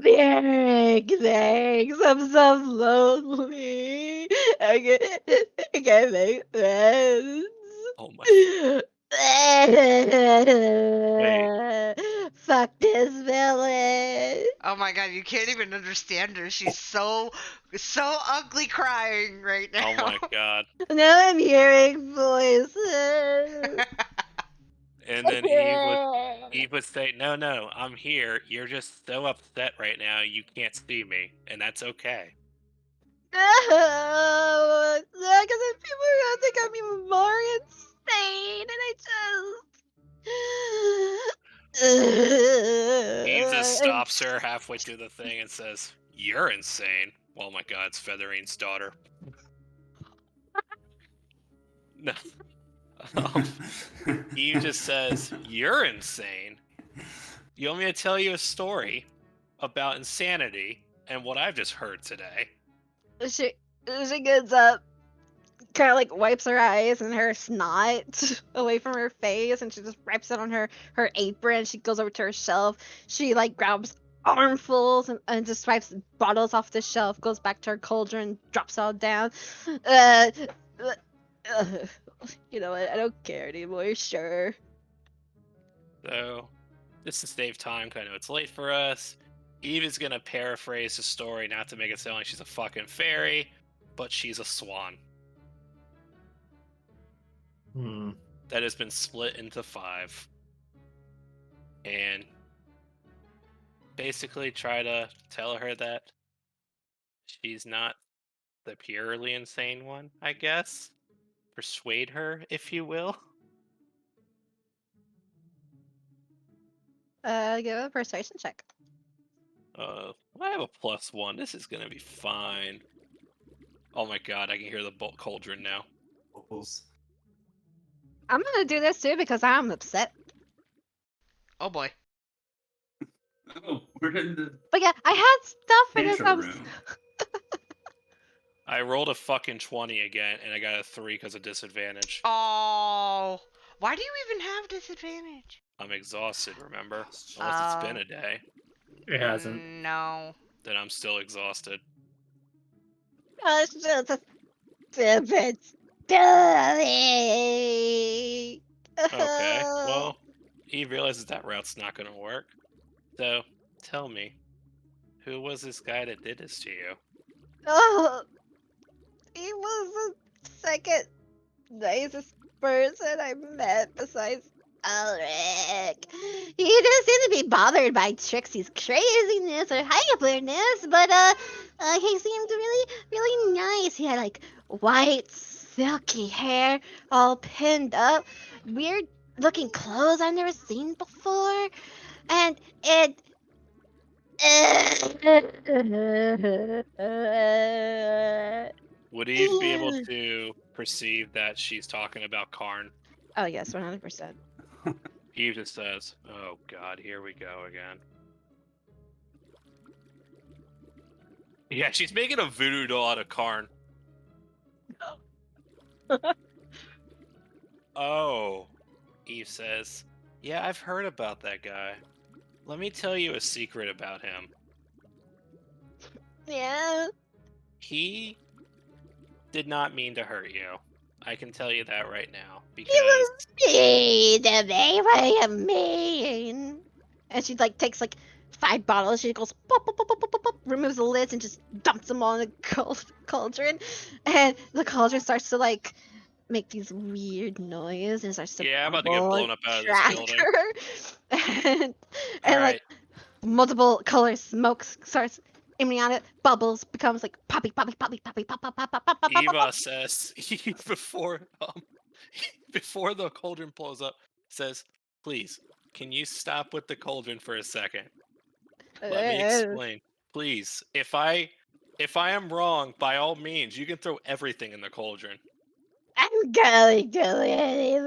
Thanks. I'm so lonely. I can't make friends. Oh my! Fuck this village. Oh my god, you can't even understand her. She's so ugly crying right now. Oh my god! Now I'm hearing voices. And then Eve would say, "No, no, I'm here. You're just so upset right now. You can't see me, and that's okay." No, because then people are gonna think I'm even more insane, and I just her halfway through the thing and says, "You're insane." Oh my god, it's Featherine's daughter. No. Eve just says, "You're insane. You want me to tell you a story about insanity and what I've just heard today?" She gets up, kind of like wipes her eyes and her snot away from her face, and she just wipes it on her apron. She goes over to her shelf. She like grabs armfuls and just wipes bottles off the shelf. Goes back to her cauldron, drops all down. Uh, uh, uh, you know what? I don't care anymore. Sure. So, just to save time, 'cause I know it's late for us, Eve is gonna paraphrase the story, not to make it sound like she's a fucking fairy, but she's a swan Hmm. that has been split into 5. And basically try to tell her that she's not the purely insane one, I guess. Persuade her, if you will. Give a persuasion check. I have a +1. This is gonna be fine. Oh my god, I can hear the cauldron now. Bubbles. I'm gonna do this too because I'm upset. Oh boy. Oh, we're in the But yeah, I had stuff for this. intro room. I rolled a fucking 20 again, and I got a 3 because of disadvantage. Oh. Why do you even have disadvantage? I'm exhausted, remember? Unless it's been Oh. a day, It hasn't. No. then I'm still exhausted. Oh, it's just a stupid story. Okay, well, he realizes that route's not gonna work. So, tell me, who was this guy that did this to you? Oh, he was the second nicest person I met besides Ulrich. He didn't seem to be bothered by Trixie's craziness or hyperness, but he seemed really nice. He had like white, silky hair, all pinned up, weird looking clothes I've never seen before, and it. Would Eve be able to perceive that she's talking about Karn? Oh yes, 100%. Eve just says, "Oh god, here we go again." Yeah, she's making a voodoo doll out of Karn. Oh, Eve says, "Yeah, I've heard about that guy. Let me tell you a secret about him. Yeah. He did not mean to hurt you. I can tell you that right now, He because was mean to me. What do you mean? And she like takes like 5 bottles. She goes pop, pop, pop, pop, pop, pop, pop, removes the lids and just dumps them all in the cauldron. And the cauldron starts to like make these weird noises and starts to yeah, I'm about to get bubble blown and up out of this crack building. her. and All and like right, multiple color smoke starts emanating out of it. Bubbles becomes like poppy, poppy, poppy, poppy, pop, pop, pop, pop, pop, pop, pop, Eva pop. says before before the cauldron blows up, says, "Please, can you stop with the cauldron for a second? Let me explain, please. If I am wrong, by all means, you can throw everything in the cauldron." I'm going to anything.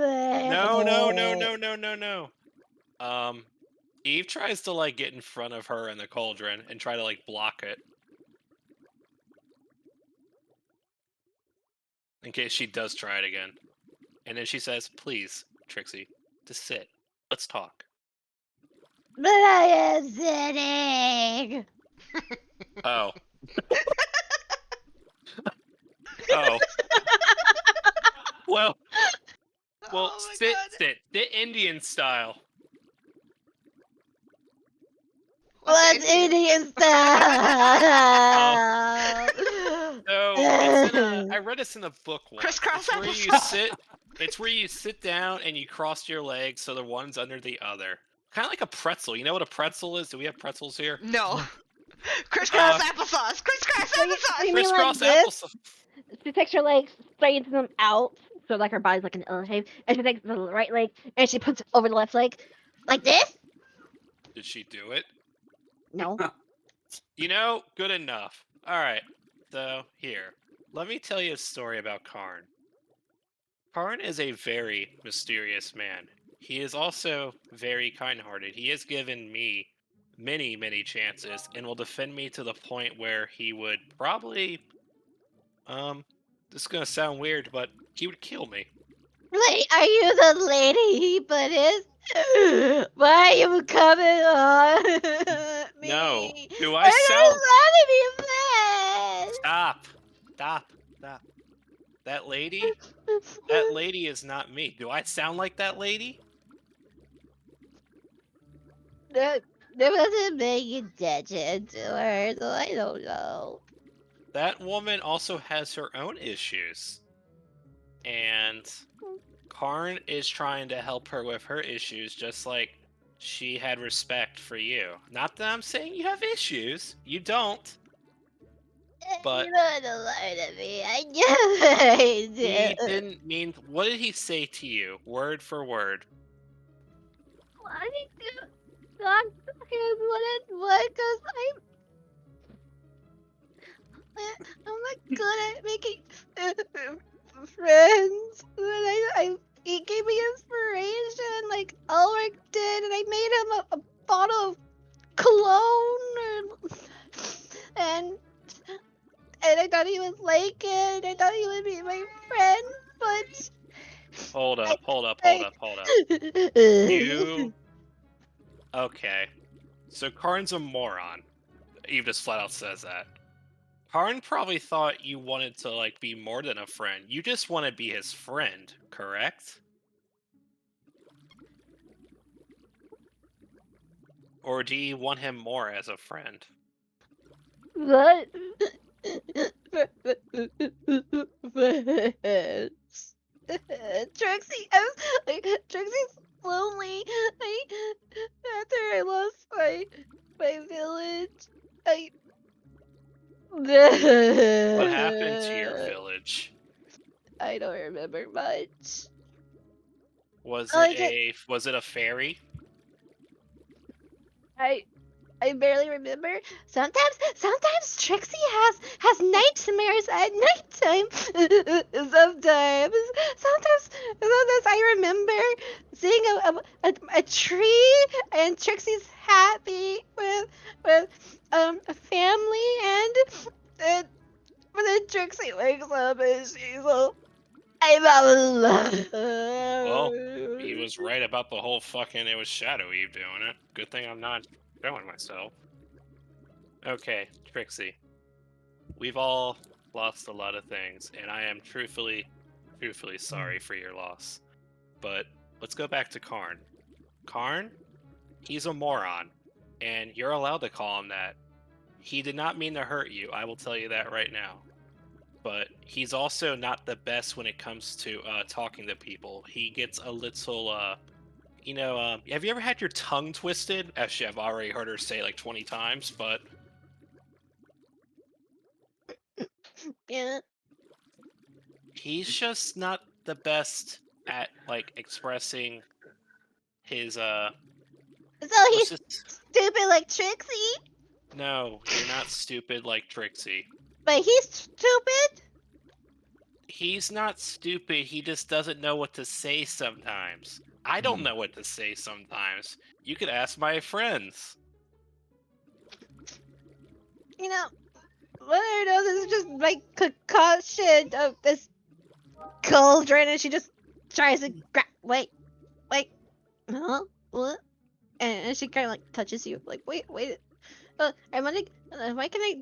No. Eve tries to like get in front of her in the cauldron and try to like block it. In case she does try it again. And then she says, "Please, Trixie, just sit. Let's talk." But I am sitting. Oh. Oh. Well, Oh my sit, god. the Indian style. What's Indian style? So it's in I read this in a book once. Crisscross It's where you applesauce. sit. It's where you sit down and you cross your legs so the one's under the other. Kind of like a pretzel. You know what a pretzel is? Do we have pretzels here? No. Crisscross Uh, applesauce. Crisscross What do you applesauce. mean like Crisscross this? applesauce. She takes her legs, straightens them out, so like her body's like an L shape, and she takes the right leg and she puts it over the left leg, like this. Did she do it? No. You know, good enough. All right. So here, let me tell you a story about Karn. Karn is a very mysterious man. He is also very kind-hearted. He has given me many, many chances and will defend me to the point where he would probably, this is gonna sound weird, but he would kill me. Wait, are you the lady he put his? Why are you coming on me? No. Do I I'm sound? gonna let me Stop. Stop. Stop. That lady? That lady is not me. Do I sound like that lady? There wasn't paying attention to her, so I don't know. That woman also has her own issues. And Karn is trying to help her with her issues, just like she had respect for you. Not that I'm saying you have issues. You don't. But You don't have to lie to me. I know I he do. didn't mean. What did he say to you, word for word? Why did you talk to him one-on-one? Because I'm not good at making friends. And he gave me inspiration, like Ulrich did, and I made him a bottle of cologne, and I thought he would like it. I thought he would be my friend, but Hold I, up, hold up, hold I, up, hold up. You. Okay. So Karn's a moron. Eve just flat out says that. Karn probably thought you wanted to like be more than a friend. You just want to be his friend, correct? Or do you want him more as a friend? What? Trixie, Trixie's lonely. After I lost my village, What happened to your village? I don't remember much. Was All it I can, a fairy? I barely remember. Sometimes Trixie has nightmares at nighttime. Sometimes I remember seeing a tree, and Trixie's happy with a family, and but then Trixie wakes up and she's all, I'm alone. Well, he was right about the whole fucking it was Shadow Eve doing it. Good thing I'm not showing myself. Okay, Trixie. We've all lost a lot of things, and I am truthfully sorry for your loss. But let's go back to Karn. Karn, he's a moron, and you're allowed to call him that. He did not mean to hurt you, I will tell you that right now. But he's also not the best when it comes to talking to people. He gets a little, have you ever had your tongue twisted? Actually, I've already heard her say it like 20 times, but Yeah. he's just not the best at like expressing his So what's he's this? stupid like Trixie, No, you're not stupid like Trixie. but he's stupid. He's not stupid, he just doesn't know what to say sometimes. I don't know what to say sometimes. You could ask my friends. You know, what I know, this is just my concoction of this cauldron, and she just tries to grab. Wait, huh? What? And she kind of like touches you, like, wait. I want to. Why can I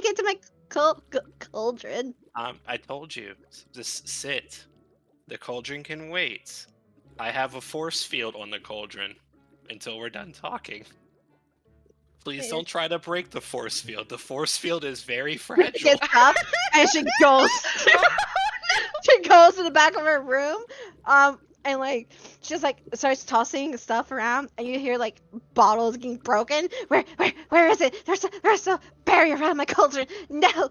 get to my cauldron? I told you, just sit. The cauldron can wait. I have a force field on the cauldron until we're done talking. Please don't try to break the force field. The force field is very fragile. Gets up, and she goes. She goes to the back of her room, and like she just like starts tossing stuff around, and you hear like bottles getting broken. Where is it? There's a barrier around my cauldron. No,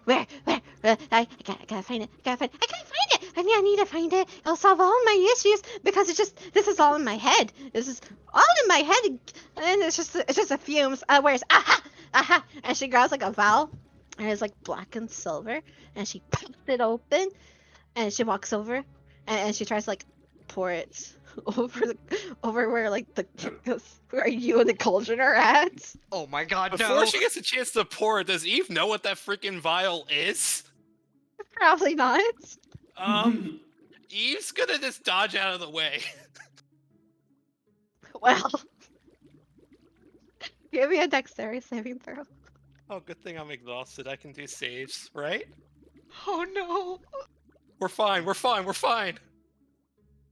where? I gotta find it. I can't find it. I need to find it. It'll solve all my issues because this is all in my head. This is all in my head, and it's just a fumes. Where's aha, aha, and she grabs like a vial, and it's like black and silver, and she pops it open, and she walks over, and she tries to like pour it over where like the where you and the cauldron are at. Oh my god, Before no. she gets a chance to pour it, does Eve know what that freaking vial is? Probably not. Eve's gonna just dodge out of the way. Well, give me a dexterity saving throw. Oh, good thing I'm exhausted. I can do saves, right? Oh no. We're fine. We're fine. We're fine.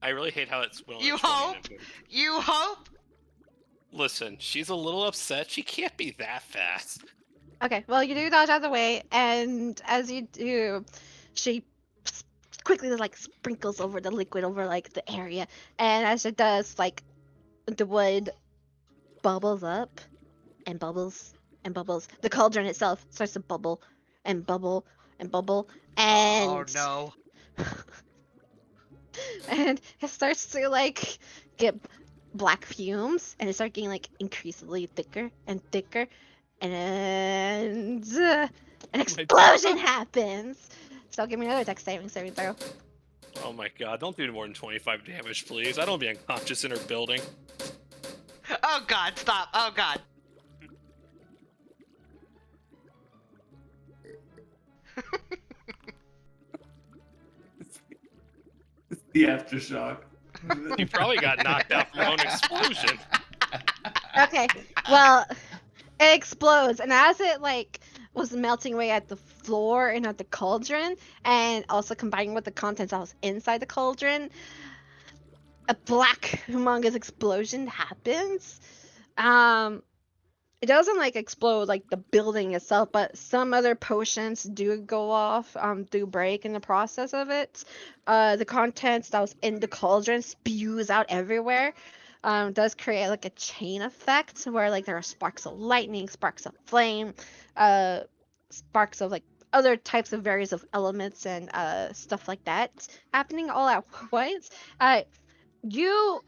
I really hate how it's will. You hope? You hope? Listen, she's a little upset. She can't be that fast. Okay, well, you do dodge out of the way, and as you do, she quickly like sprinkles over the liquid over like the area, and as it does, like the wood bubbles up and bubbles and bubbles. The cauldron itself starts to bubble and bubble and bubble, and Oh no. and it starts to like get black fumes, and it starts getting like increasingly thicker and thicker, and an explosion happens. So give me another dex saving throw. Oh my god, don't do more than 25 damage, please. I don't be unconscious in her building. Oh god, stop. Oh god. It's the aftershock. You probably got knocked out from her own explosion. Okay, well, it explodes, and as it like was melting away at the floor and at the cauldron, and also combining with the contents that was inside the cauldron, a black humongous explosion happens. It doesn't like explode like the building itself, but some other potions do go off, do break in the process of it. The contents that was in the cauldron spews out everywhere. Does create like a chain effect where like there are sparks of lightning, sparks of flame, sparks of like other types of various of elements and stuff like that happening all at once. You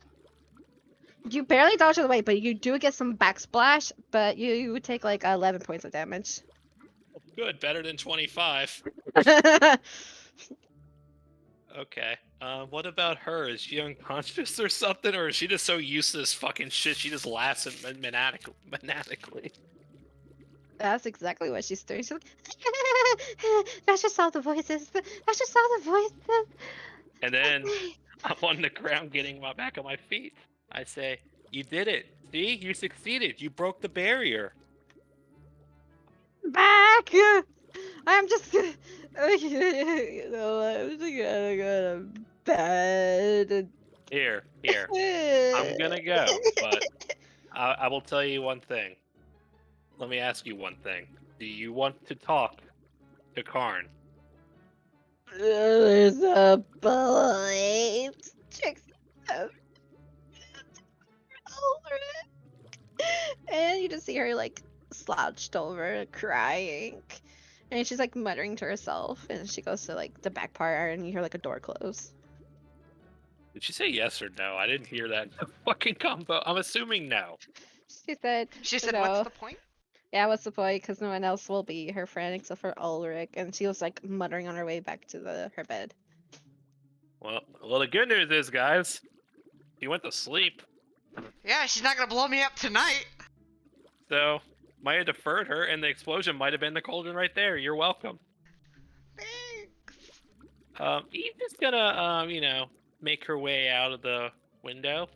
you barely dodge out of the way, but you do get some backsplash, but you would take like 11 points of damage. Good, better than 25. Okay. What about her? Is she unconscious or something, or is she just so used to this fucking shit she just laughs maniacally? That's exactly what she's doing. She's like, that's just all the voices. That's just all the voices. And then I'm on the ground getting back on my feet. I say, you did it. See? You succeeded. You broke the barrier. Back! I'm just gonna go to bed. Here. I'm gonna go, but I will tell you one thing. Let me ask you one thing. Do you want to talk to Karn? There's a bullet. Trixie. And you just see her like slouched over, crying. And she's like muttering to herself, and she goes to like the back part, and you hear like a door close. Did she say yes or no? I didn't hear that fucking combo. I'm assuming no. She said, What's no. the point? Yeah, what's the point? Because no one else will be her friend except for Ulrich, and she was like muttering on her way back to her bed. Well, the good news is, guys, he went to sleep. Yeah, she's not gonna blow me up tonight. So, might have deferred her, and the explosion might have been the cauldron right there. You're welcome. Thanks. Eve's just gonna, make her way out of the window.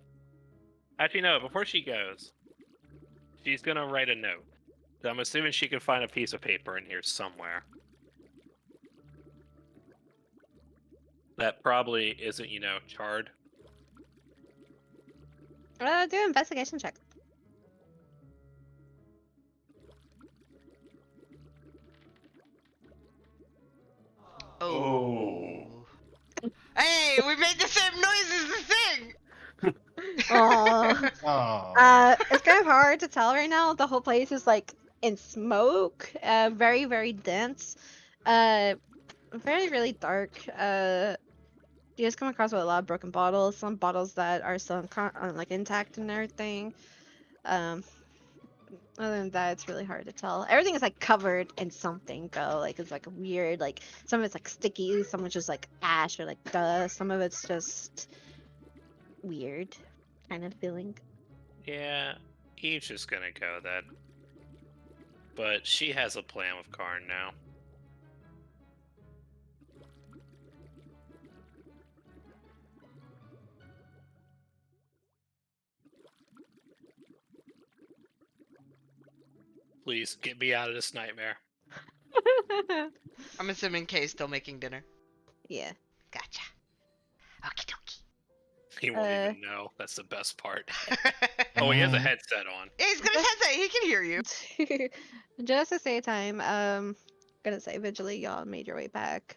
Actually, no, before she goes, she's gonna write a note. So I'm assuming she can find a piece of paper in here somewhere. That probably isn't, charred. Do an investigation check. Oh. Hey, we made the same noise as the thing. Aww. Oh. It's kind of hard to tell right now. The whole place is like in smoke, very, very dense, very, really dark. You just come across with a lot of broken bottles, some bottles that are still like intact and everything. Um, Other than that, it's really hard to tell. Everything is like covered in something though. Like it's like weird. Like some of it's like sticky, some of it's just like ash or like dust. Some of it's just weird kind of feeling. Yeah, Eve's just gonna go then. But she has a plan with Karn now. Please get me out of this nightmare. I'm assuming Kay's still making dinner. Yeah. Gotcha. Okie dokie. He won't even know. That's the best part. Yeah, Oh, he has a headset on. he's got his headset. He can hear you. Just to save time, gonna say eventually y'all made your way back.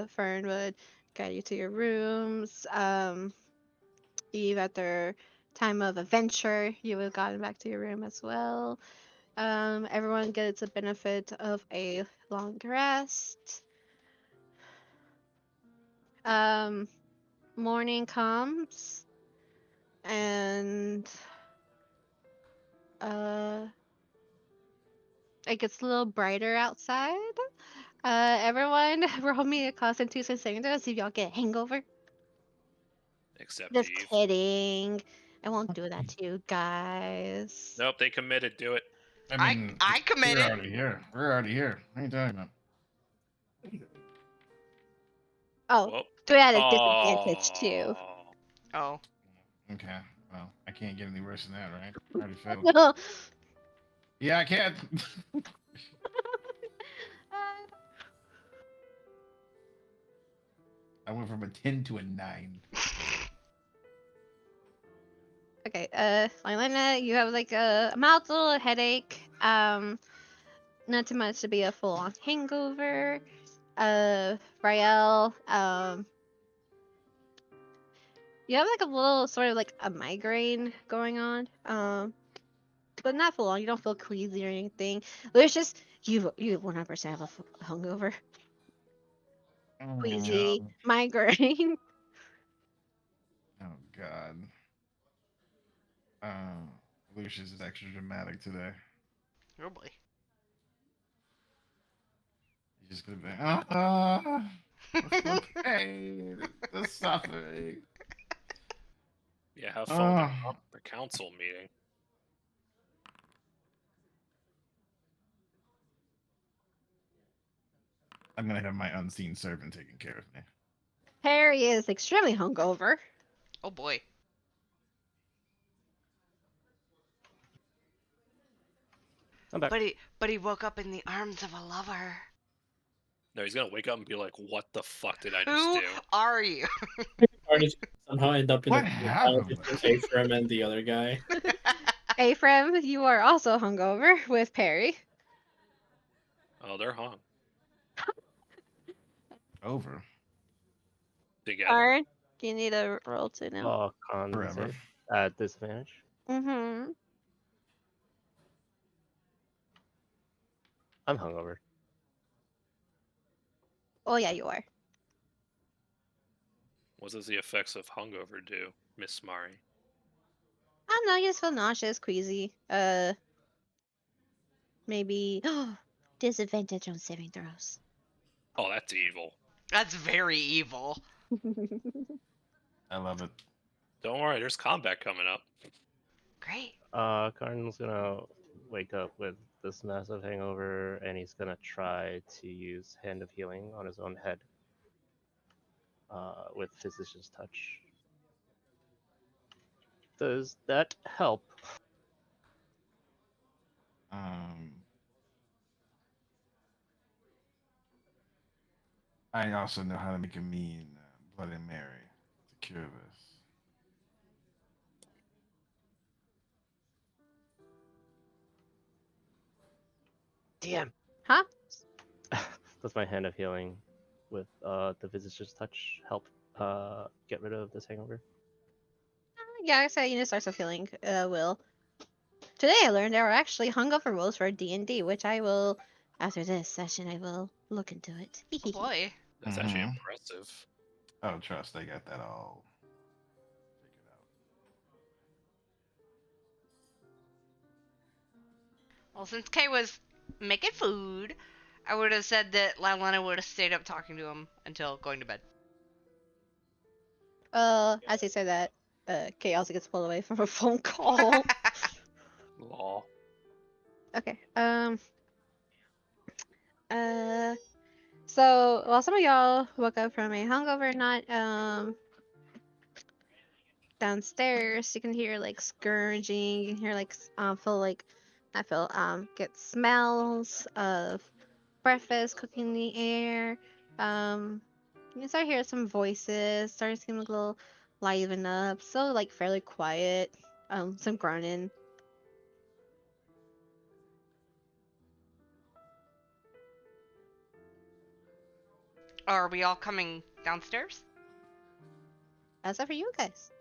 Fern would guide you to your rooms. Eve, after time of adventure, you would have gotten back to your room as well. Everyone gets a benefit of a long rest. Morning comes, and it gets a little brighter outside. Everyone, roll me a Constitution saving throw. See if y'all get a hangover. Except Just Eve. kidding. I won't do that to you guys. Nope, they committed. Do it. I mean, I committed. We're already here. We're already here. What are you talking about? Oh, Whoa. do it at a disadvantage too. Oh. Okay. Well, I can't get any worse than that, right? I already failed. No. Yeah, I can. I went from a 10 to a 9. Okay, Lylena, you have like a mild little headache. Not too much to be a full-on hangover. Rael, you have like a little sort of like a migraine going on. But not full on. You don't feel queasy or anything. Lucious, you 100% have a hungover, Oh, queasy, God. migraine. Oh, God. Lucius is extra dramatic today. Oh boy. He's just gonna be, the pain, the suffering. Yeah, have fun Oh, with the council meeting. I'm gonna have my unseen servant taking care of me. Harry is extremely hungover. Oh boy. I'm back. But he woke up in the arms of a lover. No, he's gonna wake up and be like, "What the fuck did I just Who do?" are you? Artist somehow end up in What the happened? between Ephraim and the other guy. Ephraim, you are also hungover with Perry. Oh, they're hung Over. together. Arn, do you need a roll to know? Oh, con Forever. save at disadvantage. Mm-hmm. I'm hungover. Oh yeah, you are. What does the effects of hungover do, Miss Mari? I don't know. You just feel nauseous, queasy. Maybe disadvantage on saving throws. Oh, that's evil. That's very evil. I love it. Don't worry, there's combat coming up. Great. Karn's gonna wake up with this massive hangover, and he's gonna try to use Hand of Healing on his own head. With Physician's Touch. Does that help? I also know how to make a mean Bloody Mary to cure this. Damn. Huh? Does my Hand of Healing with the Physician's Touch help get rid of this hangover? Yeah, I said you know starts a feeling. Will. Today I learned there are actually hungover rules for D&D, which I will, after this session, I will look into it. Oh boy. That's actually impressive. Oh, trust, I got that all figured out. Well, since Kay was making food, I would have said that Lylana would have stayed up talking to him until going to bed. As he said that, Kay also gets pulled away from a phone call. Lol. Okay. So while some of y'all woke up from a hungover night, downstairs, you can hear like scourging. You can hear like get smells of breakfast cooking in the air. You can start hearing some voices. Starting to seem like a little liven up. Still like fairly quiet. Some groaning. Are we all coming downstairs? That's up for you guys.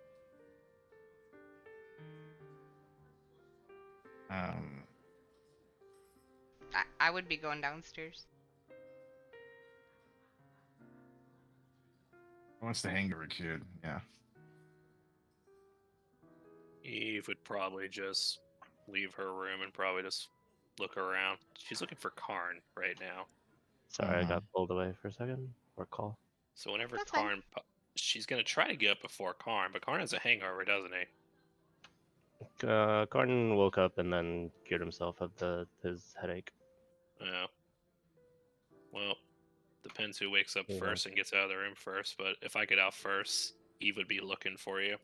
Um, I would be going downstairs. Wants to hang over kid? Yeah. Eve would probably just leave her room and probably just look around. She's looking for Karn right now. Sorry, I got pulled away for a second. Or call. So whenever That's fine. Karn, she's gonna try to get up before Karn, but Karn has a hangover, doesn't he? Gordon woke up and then cured himself of his headache. Yeah. Well, depends who wakes up Yeah. first and gets out of the room first. But if I get out first, Eve would be looking for you.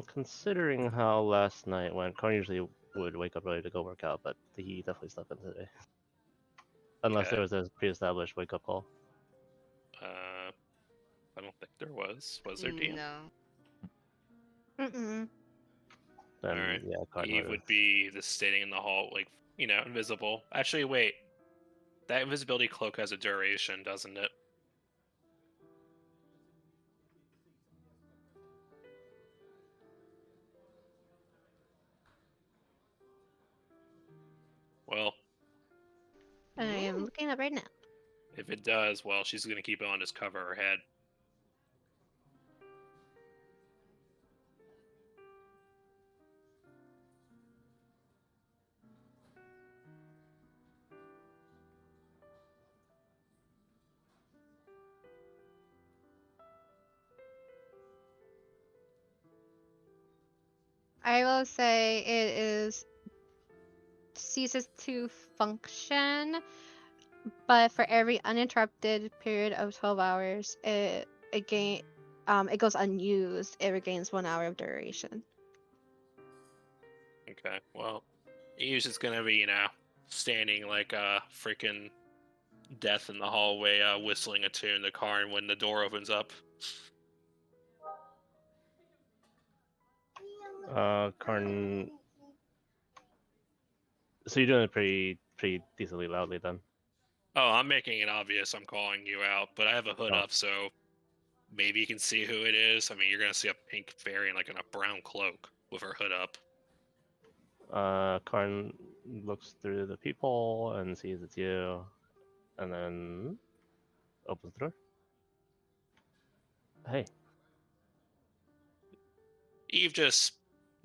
Considering how last night went, Karn usually would wake up ready to go work out, but he definitely slept in today. Unless Okay. there was a pre-established wake-up call. I don't think there was. Was there, DM? No. Mm-mm. Then Alright. yeah, Karn Eve would be just standing in the hall, like, invisible. Actually, wait. That invisibility cloak has a duration, doesn't it? Well, I am looking up right now. if it does, well, she's gonna keep it on, just cover her head. I will say it is ceases to function, but for every uninterrupted period of 12 hours, it goes unused. It regains 1 hour of duration. Okay, well, Eve's just gonna be, standing like a freaking death in the hallway, whistling a tune to Karn when the door opens up. Karn. So you're doing it pretty decently loudly then. Oh, I'm making it obvious I'm calling you out, but I have a hood Oh. up, so maybe you can see who it is. I mean, you're gonna see a pink fairy in a brown cloak with her hood up. Karn looks through the peephole and sees it's you, and then opens the door. Hey. Eve just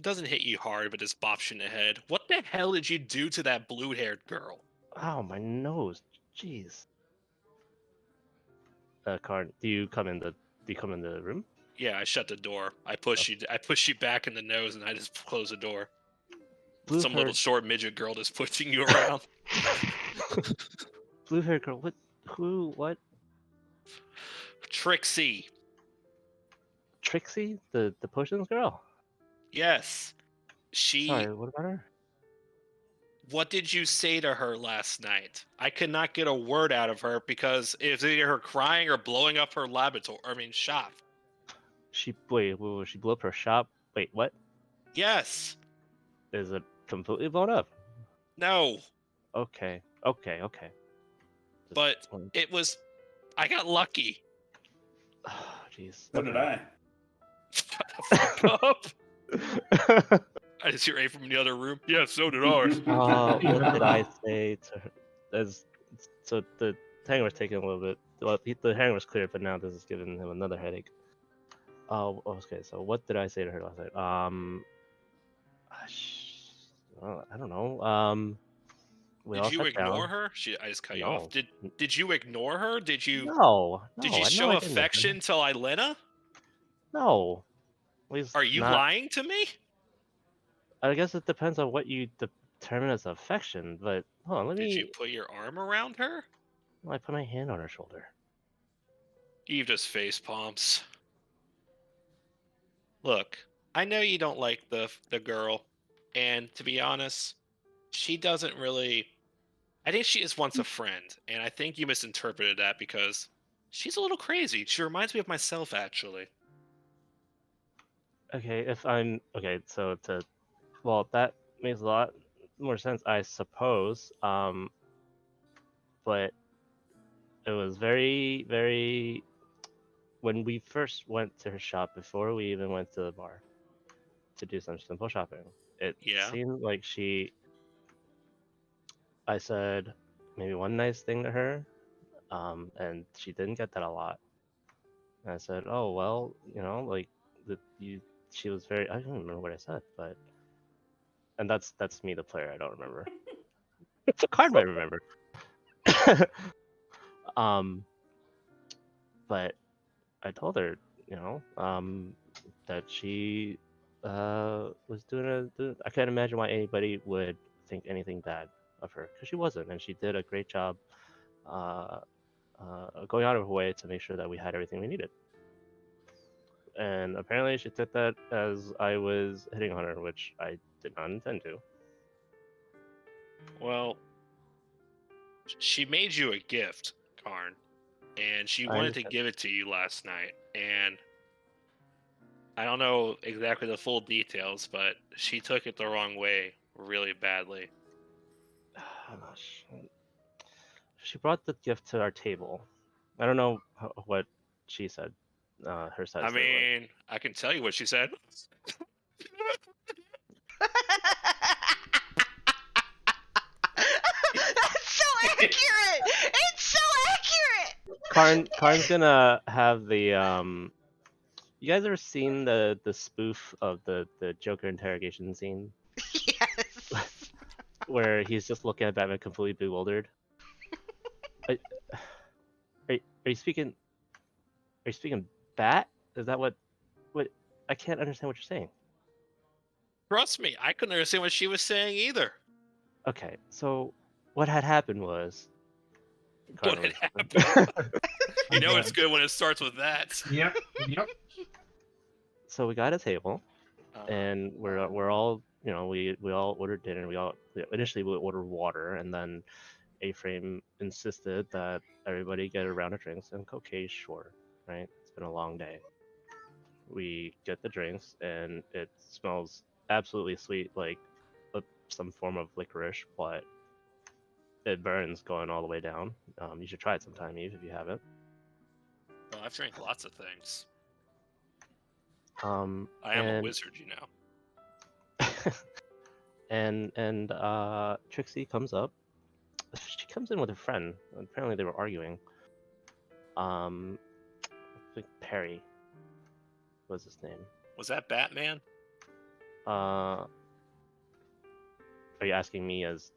doesn't hit you hard, but just bops you in the head. What the hell did you do to that blue-haired girl? Ow, my nose. Jeez. Karn, do you come in the room? Yeah, I shut the door. I push you back in the nose, and I just close the door. Some little short midget girl just pushing you around. Blue hair girl. What? Trixie. Trixie, the potions girl. Yes. Sorry, what about her? What did you say to her last night? I could not get a word out of her because it's either her crying or blowing up her shop. She blew up her shop. Wait, what? Yes. Is it completely blown up? No. Okay. But it was. I got lucky. Jeez. So did I. Shut the fuck up. I just hear A from the other room. Yeah, so did ours. What did I say to her? So the hangover's taking a little bit well, the hearing was clear, but now this is giving him another headache. Oh, okay. So what did I say to her last night? I don't know. We Did all you sat ignore down. her? I just cut you off. No, Did you ignore her? Did you no, did no. you I know show I didn't ignore her. affection to Lylena? No, at least Are you not. lying to me? I guess it depends on what you determine as affection. But hold on, Did you put your arm around her? I put my hand on her shoulder. Eve just face palms. Look, I know you don't like the girl, and to be honest, she doesn't really. I think she just wants a friend, and I think you misinterpreted that because she's a little crazy. She reminds me of myself, actually. Okay, if I'm okay, so that makes a lot more sense, I suppose. But it was very, very when we first went to her shop before we even went to the bar to do some simple shopping. It Yeah. seemed like I said maybe one nice thing to her, and she didn't get that a lot. And I said, "Oh well, like you." She was very. I don't remember what I said, but and that's me, the player. I don't remember. The card might remember. um, but I told her, that she was I can't imagine why anybody would think anything bad of her because she wasn't, and she did a great job uh, going out of her way to make sure that we had everything we needed. And apparently, she took that as I was hitting on her, which I did not intend to. Well, she made you a gift, Karn, and she I wanted to understand. give it to you last night. And I don't know exactly the full details, but she took it the wrong way really badly. She brought the gift to our table. I don't know what she said. Her side I story was. mean, I can tell you what she said. That's so accurate. It's so accurate. Karn's gonna have the You guys ever seen the spoof of the Joker interrogation scene Yes. where he's just looking at Batman completely bewildered? Are, are you speaking? Are you speaking bat? Is that what? What? I can't understand what you're saying. Trust me, I couldn't understand what she was saying either. Okay, so what had happened was. What Karn had was- happened? You know Yeah. it's good when it starts with that. Yep. Yep. So we got a table, Uh-huh. and we're all we all ordered dinner. Initially we ordered water, and then A-Frame insisted that everybody get a round of drinks. And okay, sure, right? It's been a long day. We get the drinks, and it smells absolutely sweet, like some form of licorice, but it burns going all the way down. You should try it sometime, Eve, if you haven't. Well, I've drank lots of things. Um, I am a wizard, you know. and Trixie comes up. She comes in with a friend. Apparently, they were arguing. I think Perry was his name. Was that Batman? Are you asking me as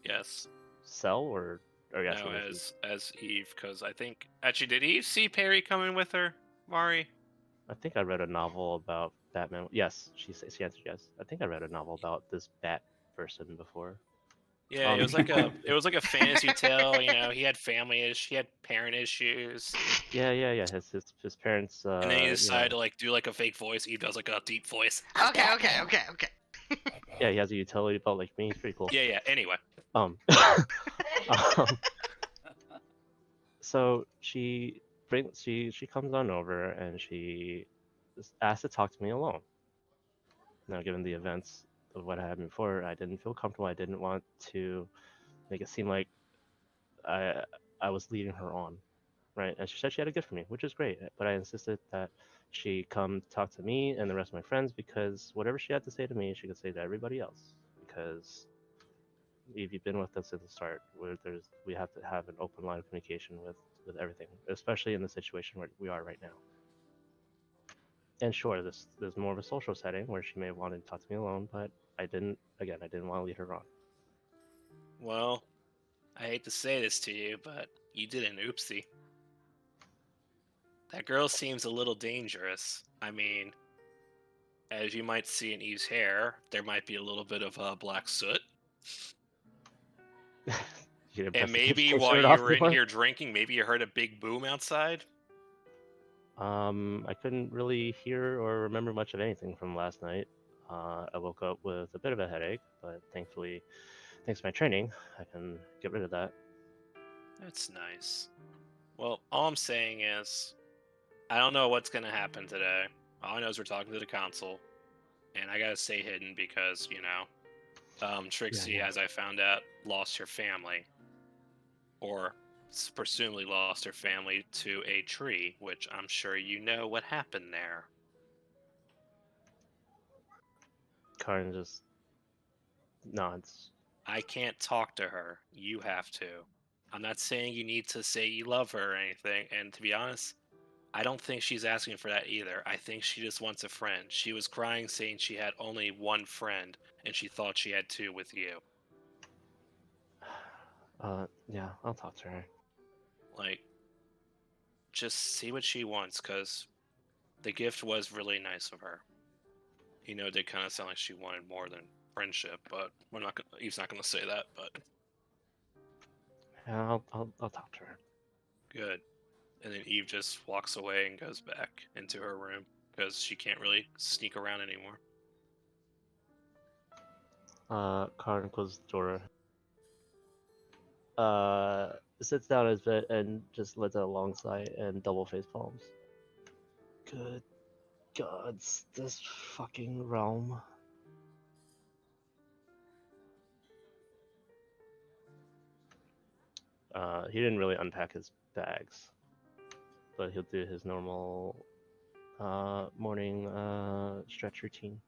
Yes. Cell, or are you No, asking me? as Eve, because I think actually did Eve see Perry coming with her, Mari? I think I read a novel about Batman. Yes, she answered yes. I think I read a novel about this Bat person before. Yeah, it was like a fantasy tale. You know, he had he had parent issues, Yeah. His parents. and then he decided to like do like a fake voice. Eve does like a deep voice. Okay. Yeah, he has a utility belt like me. It's pretty cool. Yeah. Anyway, Um, so she comes on over and she just asked to talk to me alone. Now, given the events of what happened before, I didn't feel comfortable. I didn't want to make it seem like I I was leading her on, right? And she said she had a gift for me, which is great. But I insisted that she come talk to me and the rest of my friends because whatever she had to say to me, she could say to everybody else. Because if you've been with us at the start, we have to have an open line of communication with with everything, especially in the situation where we are right now. And sure, this is more of a social setting where she may have wanted to talk to me alone, but I didn't. Again, I didn't want to lead her on. Well, I hate to say this to you, but you did an oopsie. That girl seems a little dangerous. I mean, as you might see in Eve's hair, there might be a little bit of black soot. And maybe while you were in here drinking, maybe you heard a big boom outside. I couldn't really hear or remember much of anything from last night. I woke up with a bit of a headache, but thankfully, thanks to my training, I can get rid of that. That's nice. Well, all I'm saying is, I don't know what's gonna happen today. All I know is we're talking to the consul, and I gotta stay hidden because, you know, Trixie, yeah. as I found out, lost her family, or presumably lost her family to a tree, which I'm sure you know what happened there. Karin just nods. I can't talk to her. You have to. I'm not saying you need to say you love her or anything, and to be honest, I don't think she's asking for that either. I think she just wants a friend. She was crying saying she had only one friend, and she thought she had two with you. Yeah, I'll talk to her. Like, just see what she wants, because the gift was really nice of her. You know, it did kind of sound like she wanted more than friendship, but we're not gonna, Eve's not gonna say that, but Yeah, I'll talk to her. good. And then Eve just walks away and goes back into her room because she can't really sneak around anymore. Karin closes the door. Sits down on his bed and just lets out a long sigh and double face palms. Good gods, this fucking realm. He didn't really unpack his bags, but he'll do his normal morning stretch routine.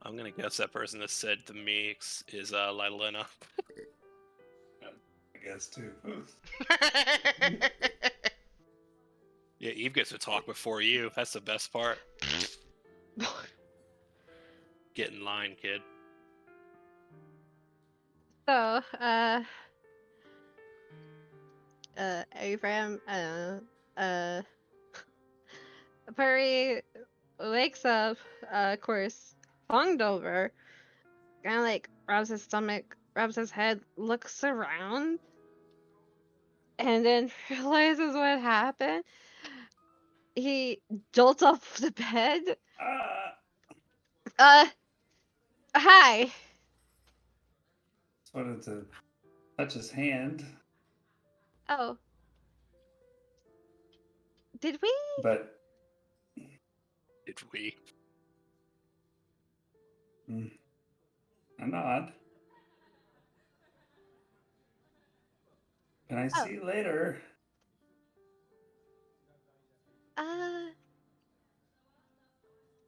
I'm gonna guess that person that said the mix is Lilena. I guess too. Yeah, Eve gets to talk before you. That's the best part. Get in line, kid. So, Abraham, Puri wakes up, of course, hunged over, kind of like rubs his stomach, rubs his head, looks around, and then realizes what happened. He jolts off the bed. Ah, Hi. just wanted to touch his hand, Oh. Did we? but Did we? a nod. Can I see you later?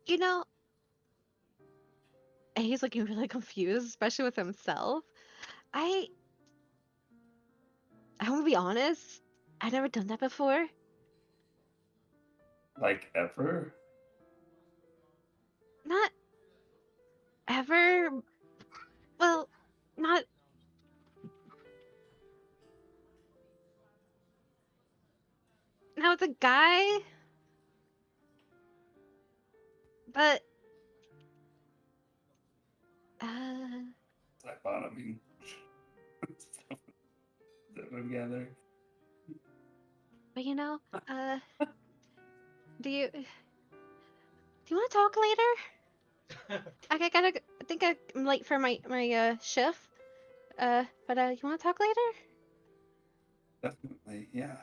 You know, and he's looking really confused, especially with himself. I want to be honest. I've never done that before. Like ever? Not ever. Well, not. Now with a guy. But. Like bottoming stuff together. But you know, do you want to talk later? I think I'm late for my shift. But you want to talk later? Definitely, yeah.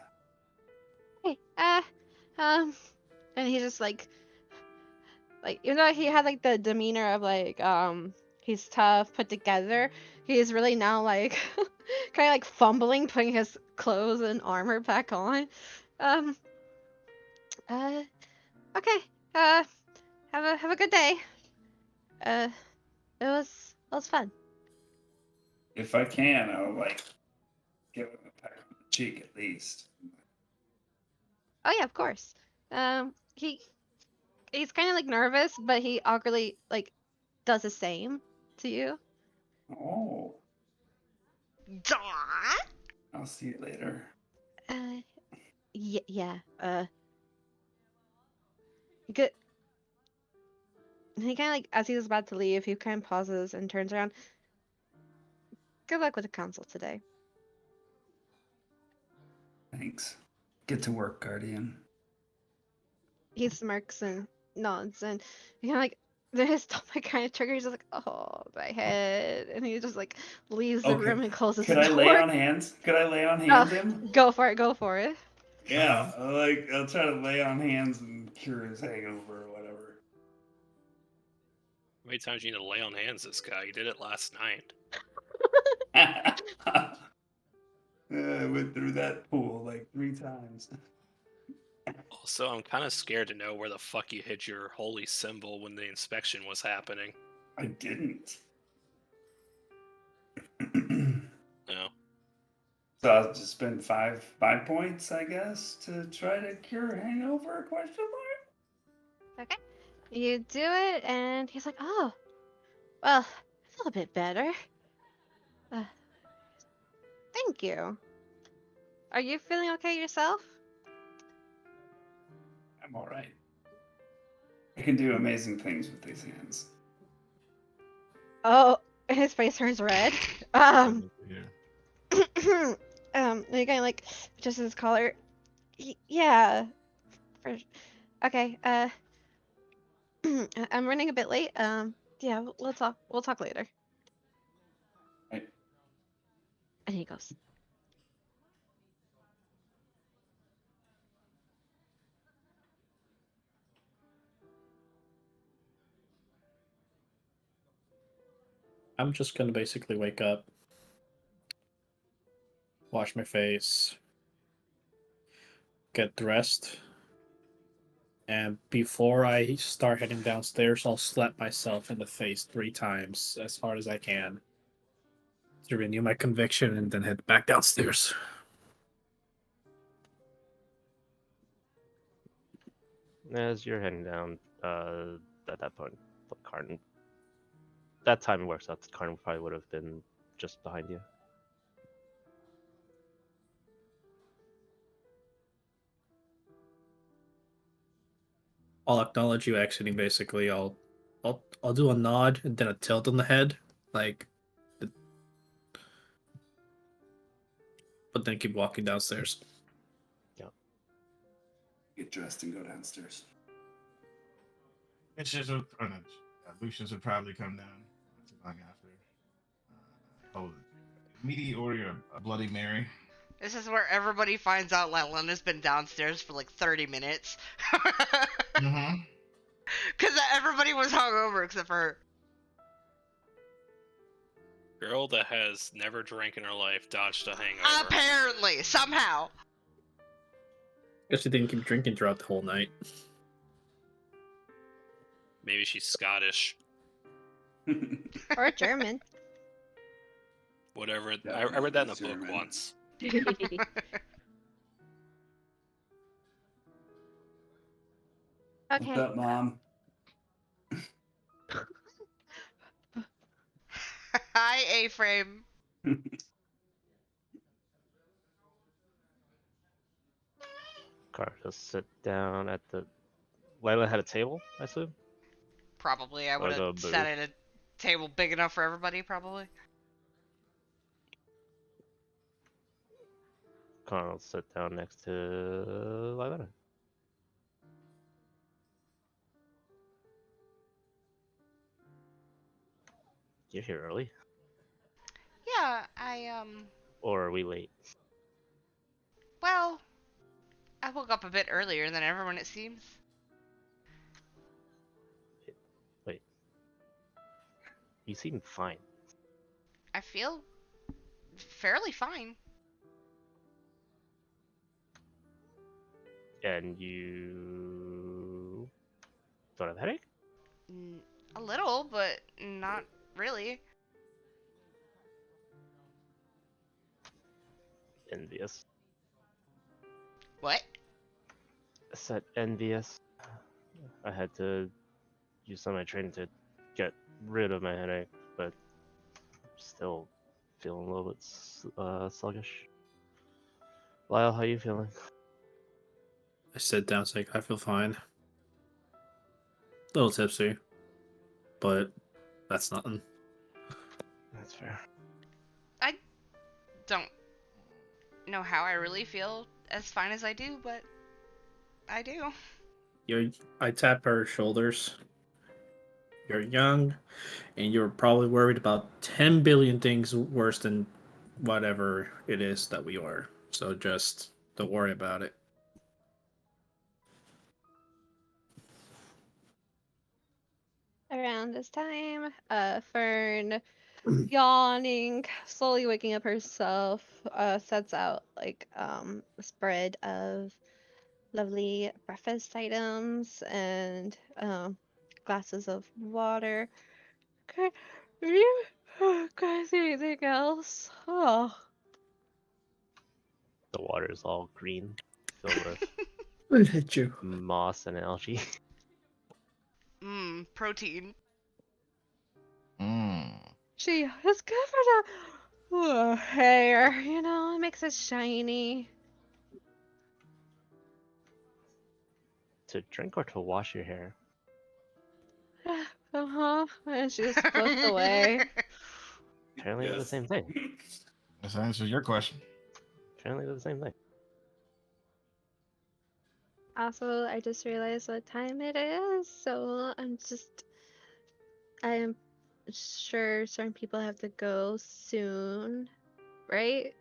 Hey, and he just like even though he had like the demeanor of like he's tough, put together, he's really now like kind of like fumbling putting his clothes and armor back on. Um. Okay. Have a good day. It was fun. If I can, I'll like give him a peck cheek at least. Oh yeah, of course. He's kind of like nervous, but he awkwardly like does the same to you. Oh, Dawn? I'll see you later. Yeah. Good. He kind of like as he was about to leave, he kind of pauses and turns around. Good luck with the council today. Thanks. Get to work, Guardian. He smirks and nods, and he kind of like his stomach kind of triggers. He's like, "Oh, my head," and he just like leaves the Okay. room and closes Could the I lay door. on hands? Could I lay on Oh, hands him? go for it. Go for it. Yeah, I'll try to lay on hands and cure his hangover or whatever. How many times you need to lay on hands this guy? You did it last night. I went through that pool like 3 times. Also, I'm kind of scared to know where the fuck you hid your holy symbol when the inspection was happening. I didn't. No. So I'll just spend 5 points, I guess, to try to cure a hangover? Question mark. Okay. You do it, and he's like, "Oh, well, a little bit better. Thank you. Are you feeling okay yourself?" I'm all right. I can do amazing things with these hands. Oh, his face turns red. Yeah. And he kind of like adjusts his collar. Yeah. Okay. I'm running a bit late. Yeah, we'll talk. We'll talk later. Right. And he goes. I'm just gonna basically wake up, wash my face, get dressed, and before I start heading downstairs, I'll slap myself in the face 3 times as hard as I can to renew my conviction and then head back downstairs. As you're heading down, at that point, the Carton. That time works out. The Carton probably would have been just behind you. I'll acknowledge you exiting. Basically, I'll do a nod and then a tilt on the head, like, but then keep walking downstairs. Get dressed and go downstairs. Lucious would probably come down not too long after. Immediately order a Bloody Mary. This is where everybody finds out Lena's been downstairs for like 30 minutes. Mm-hmm. Because everybody was hungover except for her. Girl that has never drank in her life dodged a hangover. Apparently, somehow. Guess she didn't keep drinking throughout the whole night. Maybe she's Scottish. Or German. Whatever. Yeah, I read that in a it's book German. once. Okay. What's up, Mom? Hi, A-Frame. Car, just sit down at the. Lila had a table, I assume. Probably. I Or would the have sat at a table big enough for everybody, probably. Car will sit down next to Lila. You're here early, Yeah, or are we late? well, I woke up a bit earlier than everyone, it seems. Wait. You seem fine. I feel fairly fine. And you don't have a headache? A little, but not really. Envious. What? Said envious. I had to use some of my training to get rid of my headache, but still feeling a little bit sluggish. Lyle, how you feeling? I sit down, it's like I feel fine. A little tipsy, but that's nothing. That's fair. I don't know how I really feel as fine as I do, but I do. I tap her shoulders. You're young, and you're probably worried about 10 billion things worse than whatever it is that we are. So just don't worry about it. Around this time, Fern, yawning, slowly waking up herself, sets out like a spread of lovely breakfast items and glasses of water. Okay, are you guys need anything else? Oh, The water is all green, filled with I hit you. moss and algae. Protein. Mm. gee, it's good for the hair. You know, it makes it shiny. To drink or to wash your hair? Uh-huh. And she just flips away. Apparently they're the Yes. same thing. This answers your question. Apparently they're the same thing. Also, I just realized what time it is, so I am sure certain people have to go soon, right?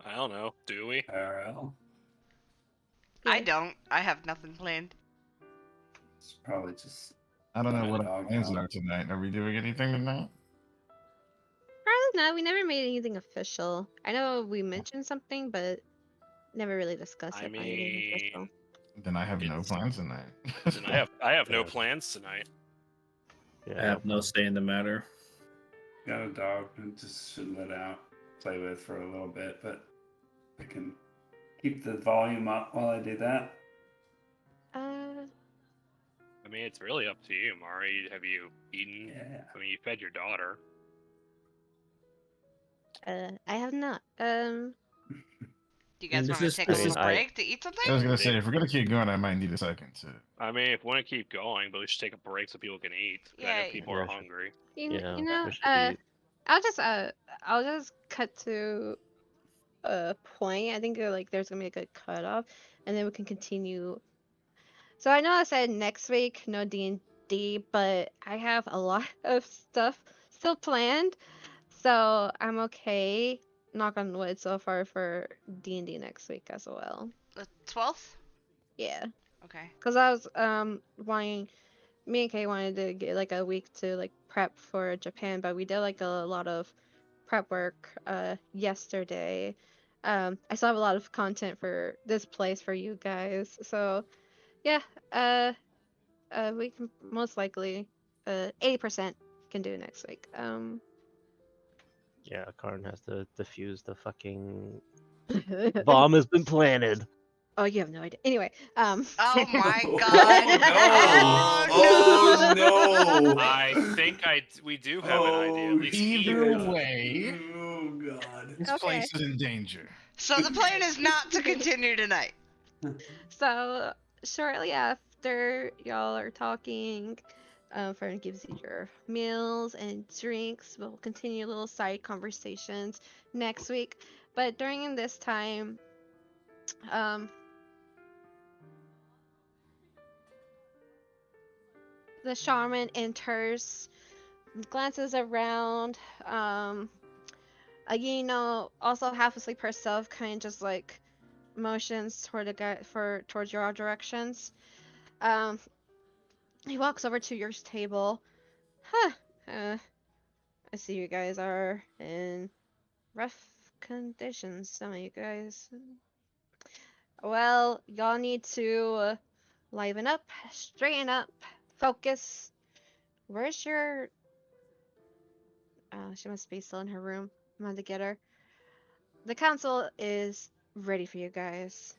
I don't know. Do we? IRL. I Yeah. don't. I have nothing planned. It's probably just I don't let know a what our dog plans out. are tonight. Are we doing anything tonight? Probably not. We never made anything official. I know we mentioned something, but never really discussed I it on anything official. mean, Then I have no it's plans tonight. then I have no Yeah. plans tonight. Yeah, I have no plan. say in the matter. Got a dog and just should let out, play with for a little bit, but I can keep the volume up while I do that. I mean, it's really up to you, Mari. Have you eaten? Yeah. I mean, you fed your daughter. I have not. Do you And guys this want to is take a this little is break to eat something? I was gonna They- say, if we're gonna keep going, I might need a second to. I mean, if we want to keep going, but we should take a break so people can eat. 'Cause I know Yeah. people Yeah, are sure. hungry. Yeah, You know, we should eat. I'll just cut to a point. I think like there's gonna be a good cutoff, and then we can continue. So I know I said next week no D&D, but I have a lot of stuff still planned, so I'm okay. Knock on wood so far for D&D next week as well. The 12th? Yeah, Okay. cause I was wanting me and Kay wanted to get like a week to like prep for Japan, but we did like a lot of prep work yesterday. I still have a lot of content for this place for you guys. So yeah, we can most likely 80% can do next week. Yeah, Karn has to defuse the fucking bomb has been planted. Oh, you have no idea. Anyway, Oh my Oh, god. no. Oh Oh, no. I think we do have an idea. At least Either Eve does. way, Oh, God. this Okay. place is in danger. So the plan is not to continue tonight. So shortly after y'all are talking, Fern gives you your meals and drinks. We'll continue little side conversations next week. But during this time, um, the shaman enters, glances around. Agino, also half asleep herself, kind of just like motions toward the guy towards your directions. Um, he walks over to your table. Huh. I see you guys are in rough conditions. Some of you guys. Well, y'all need to liven up, straighten up, focus. Where's your? She must be still in her room. I'm going to get her. The council is ready for you guys.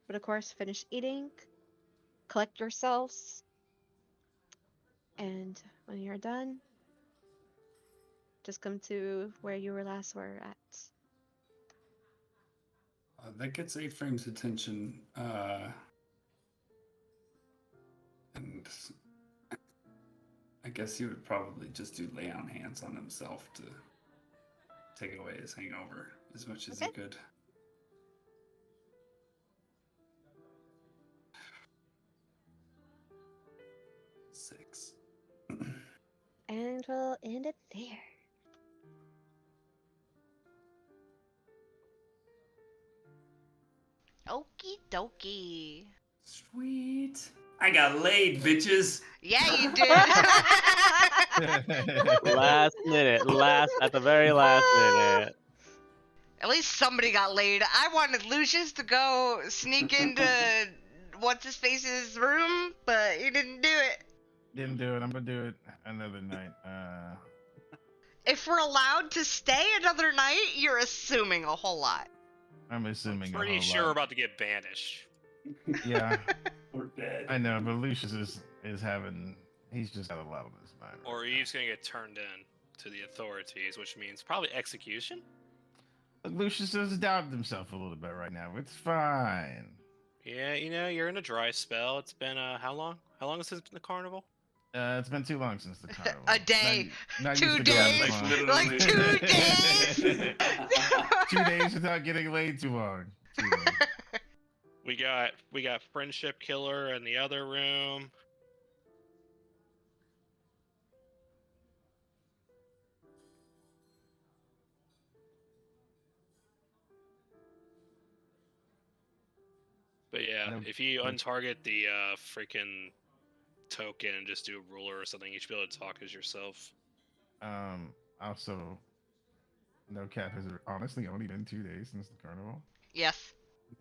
But of course, finish eating, collect yourselves, and when you're done, just come to where you were last were at. That gets A-Frame's attention, and I guess he would probably just do lay on hands on himself to take away his hangover as much as he Okay. could. Six. And we'll end it there. Okie dokie. Sweet. I got laid, bitches. Yeah, you did. Last minute, at the very last minute. At least somebody got laid. I wanted Lucius to go sneak into what's his face's room, but he didn't do it. Didn't do it. I'm gonna do it another night. If we're allowed to stay another night, you're assuming a whole lot. I'm assuming. Pretty a whole sure we're lot. about to get banished. Yeah, We're dead. I know, but Lucius is having. He's just got a lot on his mind. Or right Eve's gonna get turned in to the authorities, which means probably execution. now. Lucius has doubted himself a little bit right now. It's fine. Yeah, you're in a dry spell. It's been how long? How long has it been the carnival? It's been too long since the carnival. A day. Not 2 used to going days. fun. Like 2 days. 2 days without getting laid too long. Too long. We got friendship killer in the other room. But yeah, No- if you no- untarget the freaking token and just do a ruler or something, you should be able to talk as yourself. Also, no cap. Has it honestly only been 2 days since the carnival? Yes.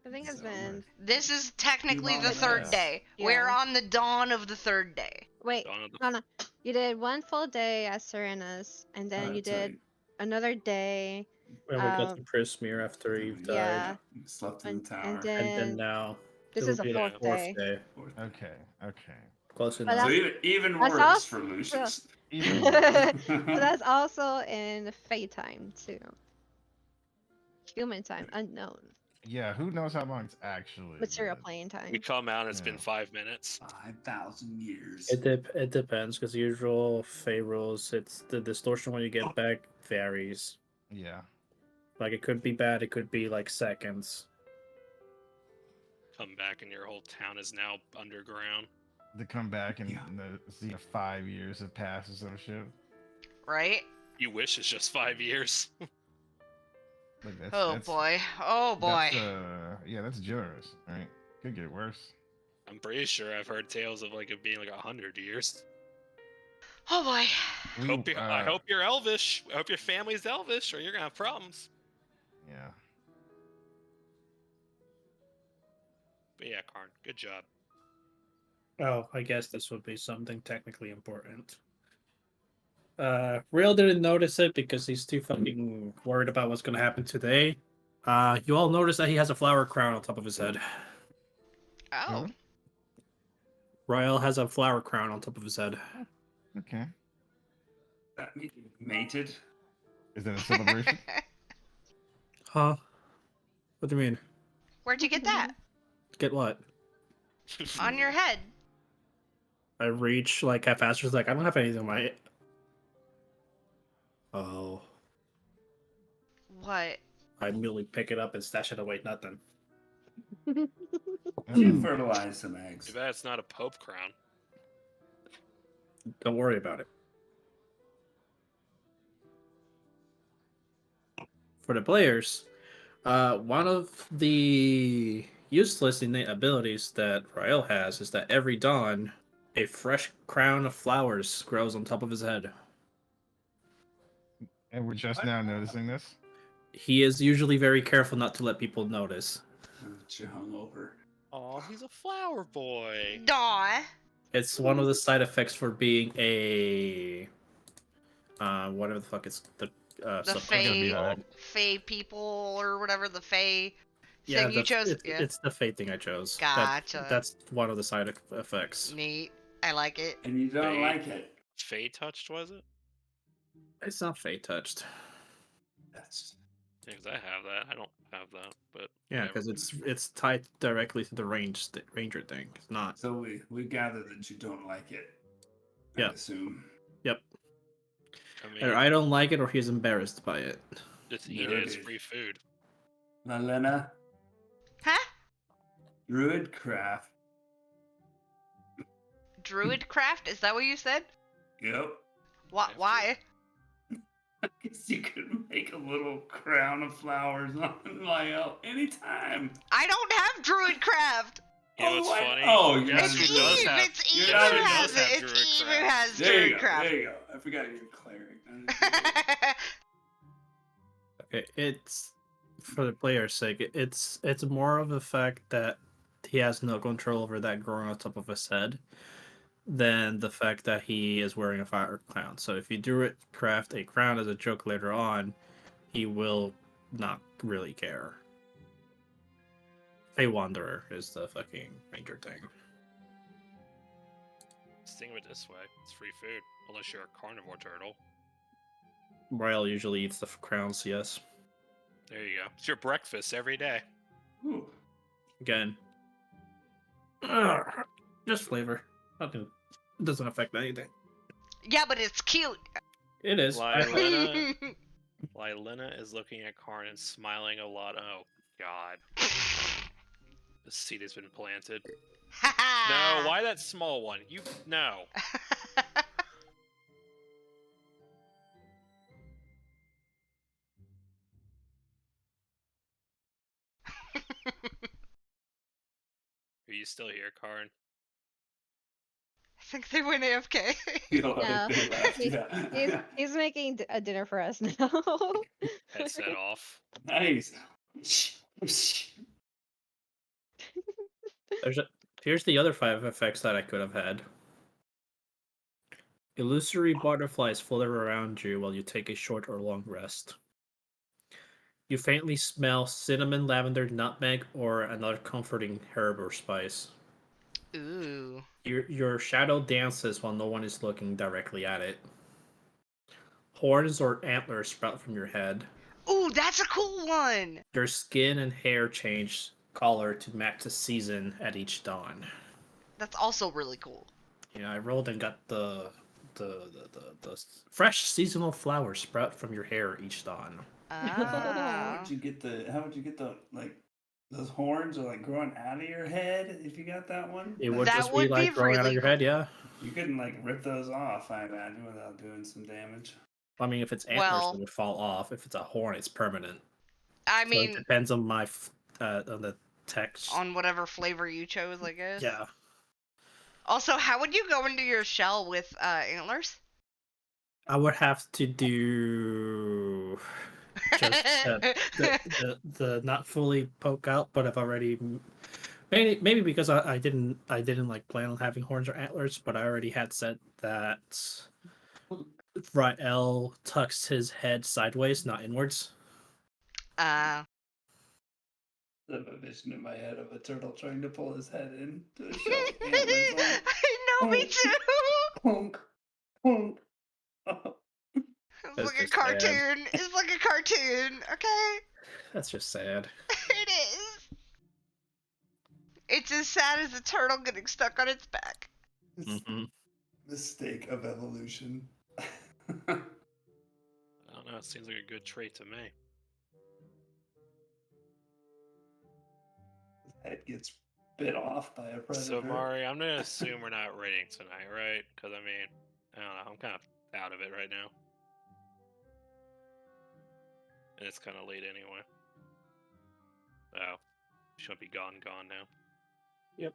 I think it's So, been. This is technically Two the long third days. day. Yeah. We're on the dawn of the third day. Wait, Dawn of the- no. You did one full day at Serena's, and then you That's did right. another day. When we got Um, to Prismere after Eve died. yeah. Slept in the tower. And And then then now this it'll is the be fourth the fourth day. day. Okay. Okay. Close But enough. So that's- even that's worse also- for Lucius. Even worse. But that's also in Fey time too. Human time, unknown. Yeah. Who knows how long it's actually? Material been. plane time. We come out and it's been Yeah. 5 minutes. 5,000 years. It depends because usual Fey rules, it's the distortion when you get back varies. Yeah. Like it could be bad, it could be like seconds. Come back and your whole town is now underground. To come back and Yeah. see 5 years have passed or some shit. Right? You wish it's just 5 years. Like Oh boy. Oh boy. That's generous, right? Could get worse. I'm pretty sure I've heard tales of like it being like 100 years. Oh boy. I hope you're Elvish. I hope your family's Elvish, or you're gonna have problems. Yeah. But yeah, Karn, good job. Oh, I guess this would be something technically important. Real didn't notice it because he's too fucking worried about what's gonna happen today. You all notice that he has a flower crown on top of his head. Oh. Rael has a flower crown on top of his head. Okay. That mean mated? Is that a celebration? Huh? What do you mean? Where'd you get that? Get what? On your head. I reach like half-assed, like I don't have anything on my. Oh. What? I immediately pick it up and stash it away. Nothing. You fertilize some eggs. Too bad it's not a Pope crown. Don't worry about it. For the players, one of the useless innate abilities that Rael has is that every dawn, a fresh crown of flowers grows on top of his head. And we're just now noticing this. He is usually very careful not to let people notice. You hungover. Oh, he's a flower boy. Daw. It's one of the side effects for being a whatever the fuck it's the The subclass. gonna be Fey, alright. Fey people or whatever, the Fey Yeah, Thing you chose? it's, Yeah. it's the fate thing I chose. Gotcha. That's one of the side effects. Neat. I like it. And you don't Fate. like it. Fey touched, was it? It's not fate touched. That's Yeah, 'cause I have that. I don't have that, but Yeah, whatever. because it's tied directly to the ranger thing. It's not. so we gather that you don't like it. I Yeah. assume. Yep. I mean, Either I don't like it or he's embarrassed by it. just eat it. It's Noted. free food. Lena, Huh? Druidcraft. Druidcraft? Is that what you said? Yep. After- Why? I guess you could make a little crown of flowers on my elf anytime. I don't have Druidcraft. You know Oh, what's what? funny? Oh, you're Guess not who a does Eve. have? It's You're Eve not who a has druid. it. It's Eve who has There you go. Druidcraft. There you go. I forgot you're cleric. Okay, it's for the player's sake. It's more of the fact that he has no control over that growing on top of his head than the fact that he is wearing a fire crown. So if you do it craft a crown as a joke later on, he will not really care. A wanderer is the fucking ranger thing. Just think of it this way: it's free food, unless you're a carnivore turtle. Royal usually eats the crowns. Yes. There you go. It's your breakfast every day. Ooh. Again, just flavor. Nothing. It doesn't affect anything. Yeah, but it's cute. It is. Lylena is looking at Karn and smiling a lot. Oh God, the seed has been planted. No, why that small one? You no. Are you still here, Karn? I think they went AFK. Yeah. They left. He's, Yeah. he's making a dinner for us now. Headset off. Nice. Here's the other 5 effects that I could have had. Illusory butterflies flutter around you while you take a short or long rest. You faintly smell cinnamon, lavender, nutmeg, or another comforting herb or spice. Ooh. Your shadow dances while no one is looking directly at it. Horns or antlers sprout from your head. Ooh, that's a cool one. Your skin and hair change color to match the season at each dawn. That's also really cool. Yeah, I rolled and got the fresh seasonal flowers sprout from your hair each dawn. How Ah. would you get the like those horns are like growing out of your head if you got that one? It Like, would That just would be like be growing out of really your head, yeah. you couldn't like rip those off, I imagine, without doing some damage. I mean, if it's antlers, Well- it would fall off. If it's a horn, it's permanent. I So it mean, depends on on the text. on whatever flavor you chose, I guess. Yeah, Also, how would you go into your shell with antlers? I would have to do just the not fully poke out, but I've already maybe because I didn't like plan on having horns or antlers, but I already had said that Rael tucks his head sideways, not inwards. Uh, I have a vision in my head of a turtle trying to pull his head into a shell with antlers on. I know, me too. Honk, honk. Oh, It's That's like a just sad. cartoon. It's like a cartoon, okay? That's just sad. It is. It's as sad as a turtle getting stuck on its back. Hmm. Mistake of evolution. I don't know. It seems like a good trait to me. Head gets bit off by a predator. So Mari, I'm gonna assume we're not raiding tonight, right? Because I mean, I don't know. I'm kind of out of it right now, and it's kind of late anyway. Oh, should be gone now. Yep.